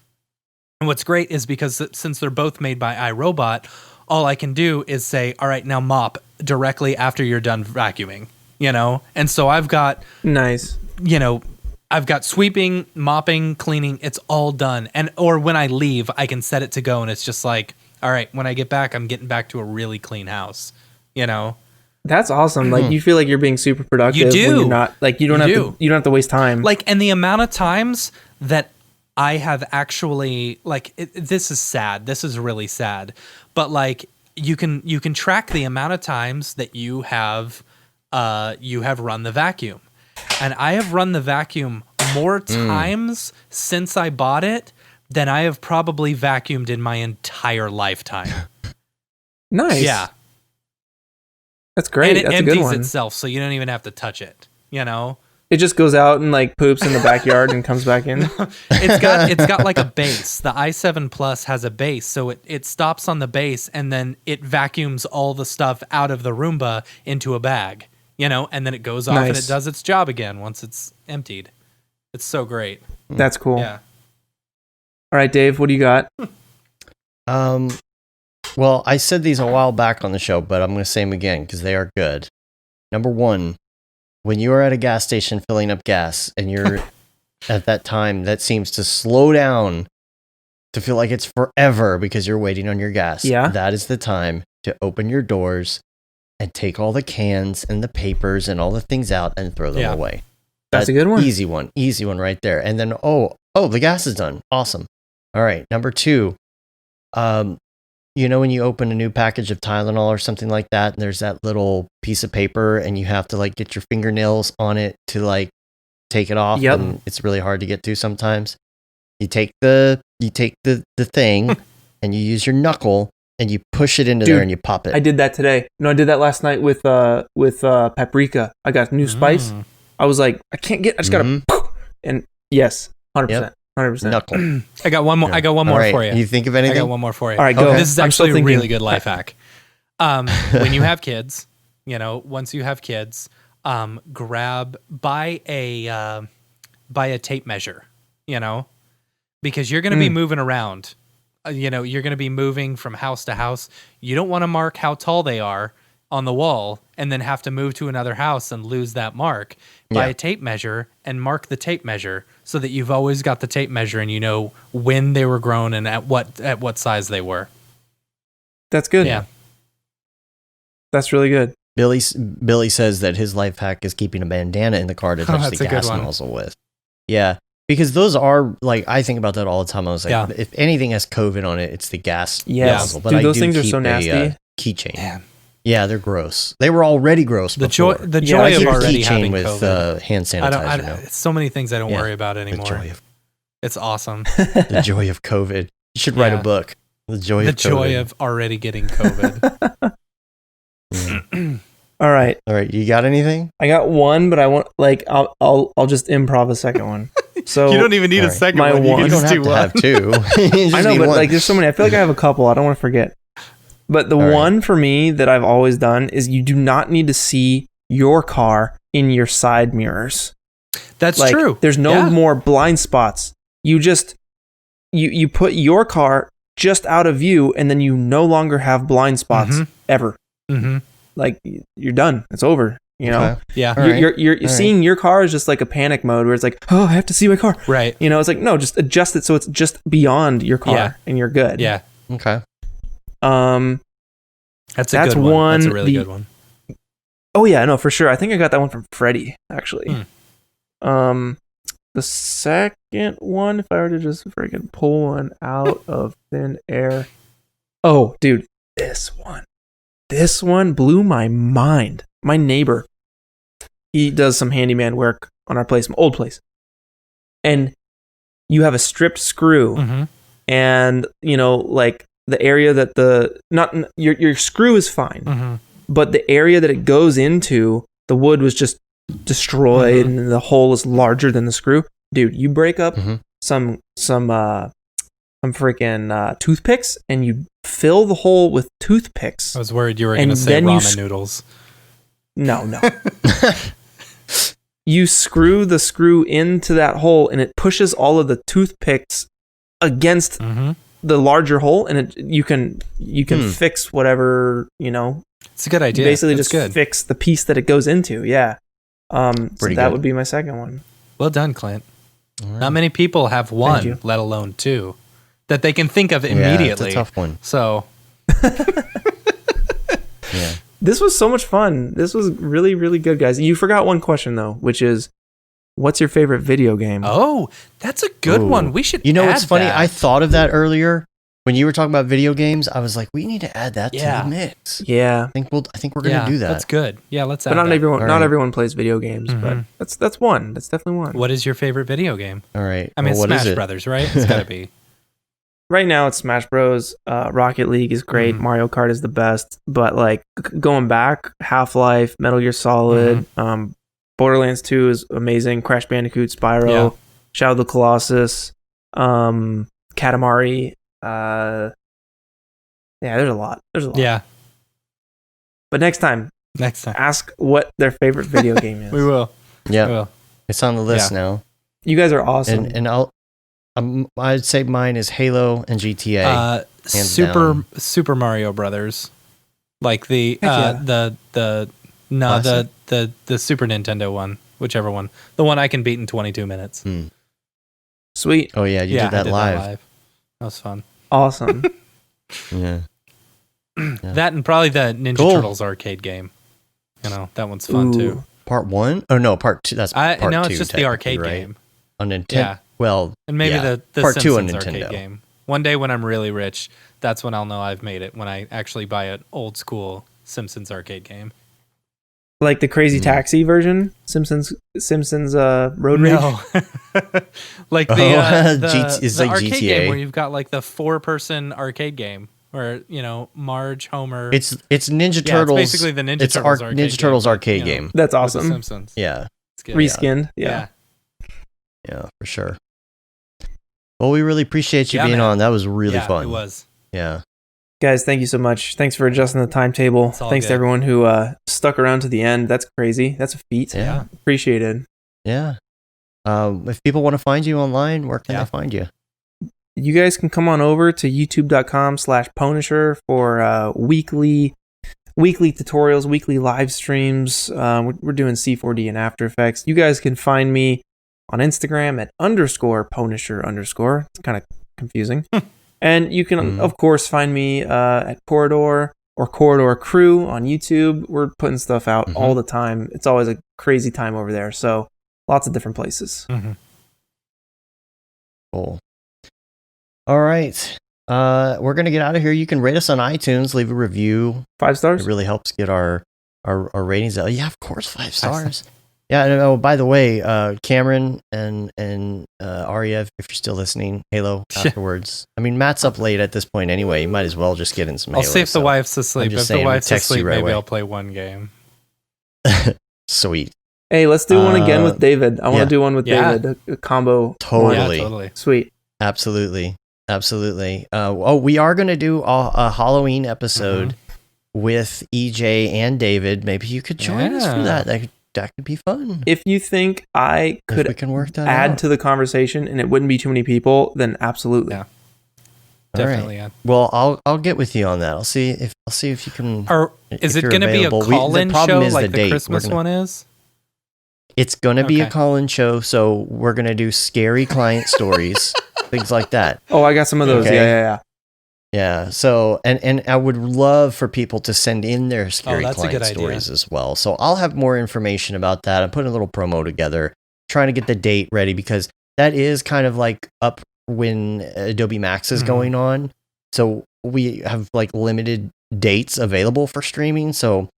And what's great is because since they're both made by iRobot, all I can do is say, all right, now mop directly after you're done vacuuming, And so I've got, nice, I've got sweeping, mopping, cleaning. It's all done. Or when I leave, I can set it to go. And it's just like, all right, when I get back, I'm getting back to a really clean house, That's awesome. You feel like you're being super productive. You do. When you're not you don't have to waste time. And the amount of times that I have actually this is sad. This is really sad. But you can track the amount of times that you have run the vacuum. And I have run the vacuum more times since I bought it than I have probably vacuumed in my entire lifetime. Nice. Yeah. That's great. And it That's a good empties one. itself, so you don't even have to touch it, It just goes out and poops in the backyard and comes back in. It's got a base. The i7 Plus has a base, so it stops on the base, and then it vacuums all the stuff out of the Roomba into a bag, and then it goes off and it does its job again once it's emptied. It's so great. That's cool. Yeah. All right, Dave, what do you got? Well, I said these a while back on the show, but I'm going to say them again because they are good. Number 1, when you are at a gas station filling up gas and you're at that time that seems to slow down to feel like it's forever because you're waiting on your gas. Yeah. That is the time to open your doors and take all the cans and the papers and all the things out and throw them away. That's a good one. Easy one right there. And then, oh, the gas is done. Awesome. All right. Number 2, when you open a new package of Tylenol or something like that, and there's that little piece of paper and you have to get your fingernails on it to take it off. Yep. And it's really hard to get to sometimes. You take the thing and you use your knuckle and you push it into there and you pop it. I did that today. No, I did that last night with paprika. I got new spice. I was like, I just gotta, and yes, 100%. Yep. 100%. Knuckle. I got one more. I got one more for you. You think of anything? I got one more for you. All right, go ahead. This is I'm still actually a thinking. really good life hack. When you have kids, once you have kids, buy a tape measure, because you're going to be moving around. You're going to be moving from house to house. You don't want to mark how tall they are on the wall and then have to move to another house and lose that mark. Buy a tape measure and mark the tape measure so that you've always got the tape measure and you know when they were grown and at what size they were. That's good. Yeah. That's really good. Billy says that his life hack is keeping a bandana in the car to touch the gas nozzle with. Yeah, because those are like, I think about that all the time. I was like, if anything has COVID on it, it's the gas nozzle. But dude, those things are so nasty. Keychain. Yeah, they're gross. They were already gross. The joy of already having with COVID. Hand sanitizer. So many things I don't worry about anymore. It's awesome. The joy of COVID. You should write a book. The joy of already getting COVID. All right. You got anything? I got one, but I want I'll just improv a second one. So you don't even need a second one. You don't have to have two. I know, but like there's so many. I feel like I have a couple. I don't want to forget. But the one for me that I've always done is you do not need to see your car in your side mirrors. That's true. There's no more blind spots. You just you put your car just out of view, and then you no longer have blind spots ever. Mm-hmm. Like you're done. It's over. You know. Okay. Yeah. You're seeing your car is just like a panic mode where it's like, oh, I have to see my car. Right. You know, it's like, no, just adjust it so it's just beyond your car and you're good. Yeah. Okay. That's a good one. That's a really good one. Oh yeah, no, for sure. I think I got that one from Freddie, actually. The second one, if I were to just freaking pull one out of thin air. Oh, dude, this one blew my mind. My neighbor, he does some handyman work on our place, my old place. And you have a stripped screw and, you know, like the area that your screw is fine, but the area that it goes into, the wood was just destroyed and the hole is larger than the screw. Dude, you break up some freaking toothpicks and you fill the hole with toothpicks. I was worried you were going to say ramen noodles. No. You screw the screw into that hole and it pushes all of the toothpicks against the larger hole, and you can fix whatever, you know. It's a good idea. You basically just fix the piece that it goes into. Yeah. So that would be my second one. Well done, Clint. Right. Not many people have one, let alone two, that they can think of immediately. Yeah, it's a tough one. So, yeah. This was so much fun. This was really, really good, guys. You forgot one question though, which is, what's your favorite video game? Oh, that's a good one. We should. You know what's funny? That. I thought of that earlier when you were talking about video games. I was like, we need to add that to the mix. Yeah, I think we're gonna do that. That's good. Yeah, let's add. But that. Not everyone plays video games, but that's one. That's definitely one. What is your favorite video game? All right. I mean, Smash Brothers, right? It's gotta be. Right now, it's Smash Bros. Rocket League is great. Mario Kart is the best. But like going back, Half-Life, Metal Gear Solid, Borderlands 2 is amazing. Crash Bandicoot, Spyro, Shadow of the Colossus, Katamari. Yeah, there's a lot. Yeah. But next time, ask what their favorite video game is. We will. Yeah. We will. It's on the list now. You guys are awesome. And I'd say mine is Halo and GTA. Super Mario Brothers, like the Super Nintendo one, whichever one, the one I can beat in 22 minutes. Sweet. Oh yeah, you did that live. That was fun. Awesome. Yeah. That and probably the Ninja Turtles arcade game. You know, that one's fun too. Part 1? Oh no, part 2. That's part 2. No, it's just the arcade game on Nintendo. Yeah. Well, and maybe the part Simpsons 2 on arcade Nintendo. Game. One day when I'm really rich, that's when I'll know I've made it. When I actually buy an old school Simpsons arcade game, like the Crazy Taxi version, Simpsons Road Rage. No, like the it's like arcade GTA. game Where you've got like the 4-person arcade game, where you know Marge, Homer. It's Ninja Turtles. It's basically the Ninja Turtles arcade Ninja Turtles game, arcade game. That's awesome. With the Simpsons. Yeah. It's good. Reskinned. Yeah. Yeah, for sure. Well, we really appreciate you being on. That was really fun. It was. Yeah. Guys, thank you so much. Thanks for adjusting the timetable. Thanks to everyone who stuck around to the end. That's crazy. That's a feat. Yeah. Appreciated. Yeah. If people want to find you online, where can they find you? You guys can come on over to youtube.com/Punisher for weekly tutorials, weekly live streams. We're doing C4D and After Effects. You guys can find me on Instagram at _Punisher_. It's kind of confusing. And you can, of course, find me at Corridor or Corridor Crew on YouTube. We're putting stuff out all the time. It's always a crazy time over there. So lots of different places. Cool. All right. We're going to get out of here. You can rate us on iTunes, leave a review. 5 stars? It really helps get our ratings out. Yeah, of course, 5 stars. Yeah, and oh, by the way, Cameron and Arya, if you're still listening, Halo afterwards. I mean, Matt's up late at this point anyway. You might as well just get in some Halo. I'll see if the wife's asleep. If the wife's asleep, maybe I'll play one game. Sweet. Hey, let's do one again with David. I want to do one with David, a combo. Totally. Sweet. Absolutely. We are going to do a Halloween episode with EJ and David. Maybe you could join us for that. That could be fun. If you think I could add to the conversation and it wouldn't be too many people, then absolutely. Yeah. Definitely. Right. Yeah. Well, I'll get with you on that. I'll see if you can. Or is it going to be a call-in show like the Christmas one is? It's going to be a call-in show, so we're going to do scary client stories, things like that. Oh, I got some of those. Okay. Yeah. Yeah. So, and I would love for people to send in their scary client stories as well. So I'll have more information about that. I'm putting a little promo together, trying to get the date ready because that is kind of like up when Adobe Max is going on. So we have like limited dates available for streaming. So,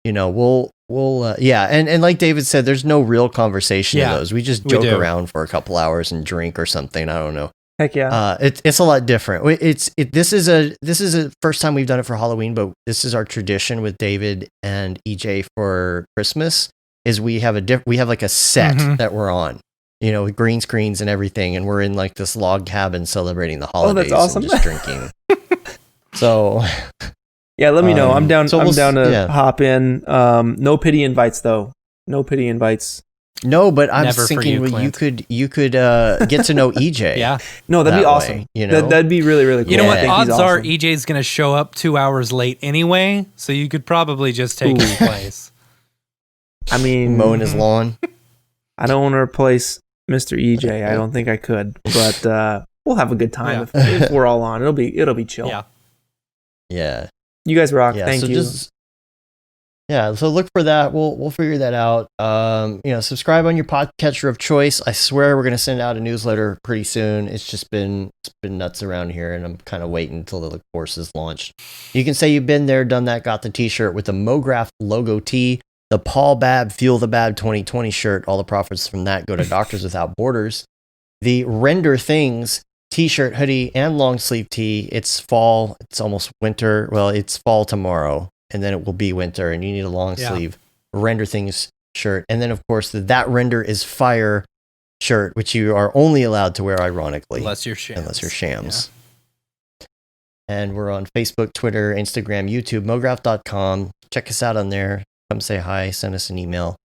we'll and like David said, there's no real conversation in those. We just joke around for a couple hours and drink or something. I don't know. Heck yeah. It's a lot different. This is a first time we've done it for Halloween, but this is our tradition with David and EJ for Christmas is we have like a set that we're on, with green screens and everything. And we're in like this log cabin celebrating the holidays. Oh, that's awesome. And just drinking. So yeah, let me know. I'm down. I'm down to hop in. No pity invites though. No pity invites. No, but I'm thinking you could get to know EJ. Yeah. No, that'd be awesome. That'd be really, really cool. You know what? Odds are EJ's going to show up 2 hours late anyway, so you could probably just take his place. I mean, mowing his lawn. I don't want to replace Mr. EJ. I don't think I could, but we'll have a good time if we're all on. It'll be chill. Yeah. Yeah. You guys rock. Thank you. So look for that. We'll figure that out. Subscribe on your podcatcher of choice. I swear we're gonna send out a newsletter pretty soon. It's been nuts around here, and I'm kind of waiting until the course is launched. You can say you've been there, done that, got the T-shirt with the Mograph logo tee, the Paul Babb Fuel the Bab 2020 shirt. All the profits from that go to Doctors Without Borders. The Render Things T-shirt, hoodie, and long sleeve tee. It's fall. It's almost winter. Well, it's fall tomorrow. And then it will be winter, and you need a long sleeve Render Things shirt. And then, of course, That Render is Fire shirt, which you are only allowed to wear, ironically. Unless you're shams. Yeah. And we're on Facebook, Twitter, Instagram, YouTube, mograph.com. Check us out on there. Come say hi, send us an email,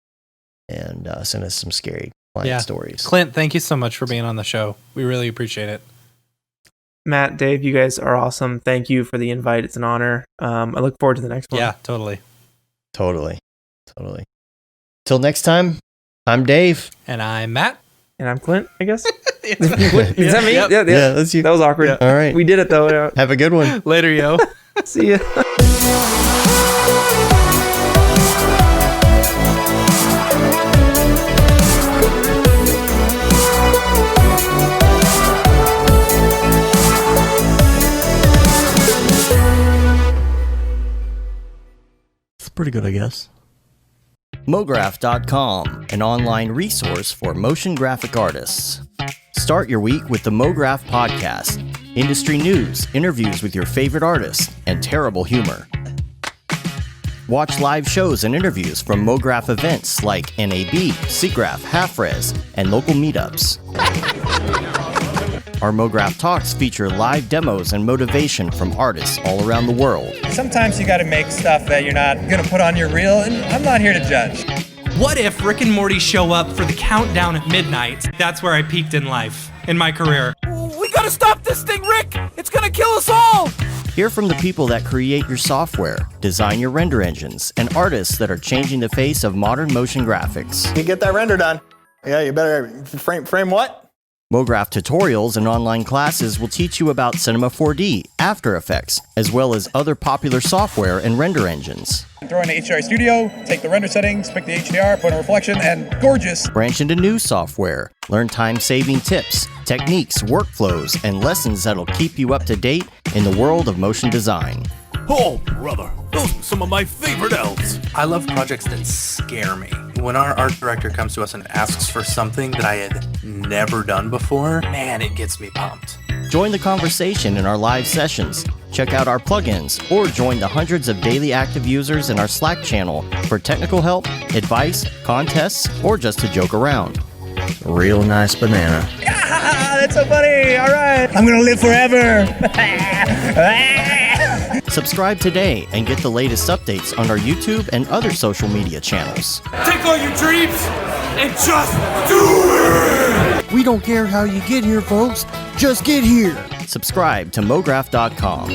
and send us some scary client stories. Clint, thank you so much for being on the show. We really appreciate it. Matt, Dave, you guys are awesome. Thank you for the invite. It's an honor. I look forward to the next one. Yeah, totally. Till next time, I'm Dave. And I'm Matt. And I'm Clint, I guess. Is that me? Yep. Yeah, that's you. That was awkward. Yeah. All right. We did it, though. Yeah. Have a good one. Later, yo. See ya. Pretty good, I guess. Mograph.com, an online resource for motion graphic artists. Start your week with the Mograph podcast. Industry news, interviews with your favorite artists, and terrible humor. Watch live shows and interviews from Mograph events like NAB, SIGGRAPH, Half-Res, and local meetups. Our Mograph Talks feature live demos and motivation from artists all around the world. Sometimes you gotta make stuff that you're not gonna put on your reel, and I'm not here to judge. What if Rick and Morty show up for the countdown at midnight? That's where I peaked in life, in my career. We gotta stop this thing, Rick! It's gonna kill us all! Hear from the people that create your software, design your render engines, and artists that are changing the face of modern motion graphics. You get that render done. Yeah, you better frame what? Mograph tutorials and online classes will teach you about Cinema 4D, After Effects, as well as other popular software and render engines. Throw in the HDR Studio, take the render settings, pick the HDR, put in reflection, and gorgeous. Branch into new software. Learn time-saving tips, techniques, workflows, and lessons that'll keep you up to date in the world of motion design. Oh, brother, those are some of my favorite elves. I love projects that scare me. When our art director comes to us and asks for something that I had never done before, man, it gets me pumped. Join the conversation in our live sessions. Check out our plugins, or join the hundreds of daily active users in our Slack channel for technical help, advice, contests, or just to joke around. Real nice banana. Ah, that's so funny. All right. I'm going to live forever. Subscribe today and get the latest updates on our YouTube and other social media channels. Take all your dreams and just do it! We don't care how you get here, folks. Just get here. Subscribe to Mograph.com.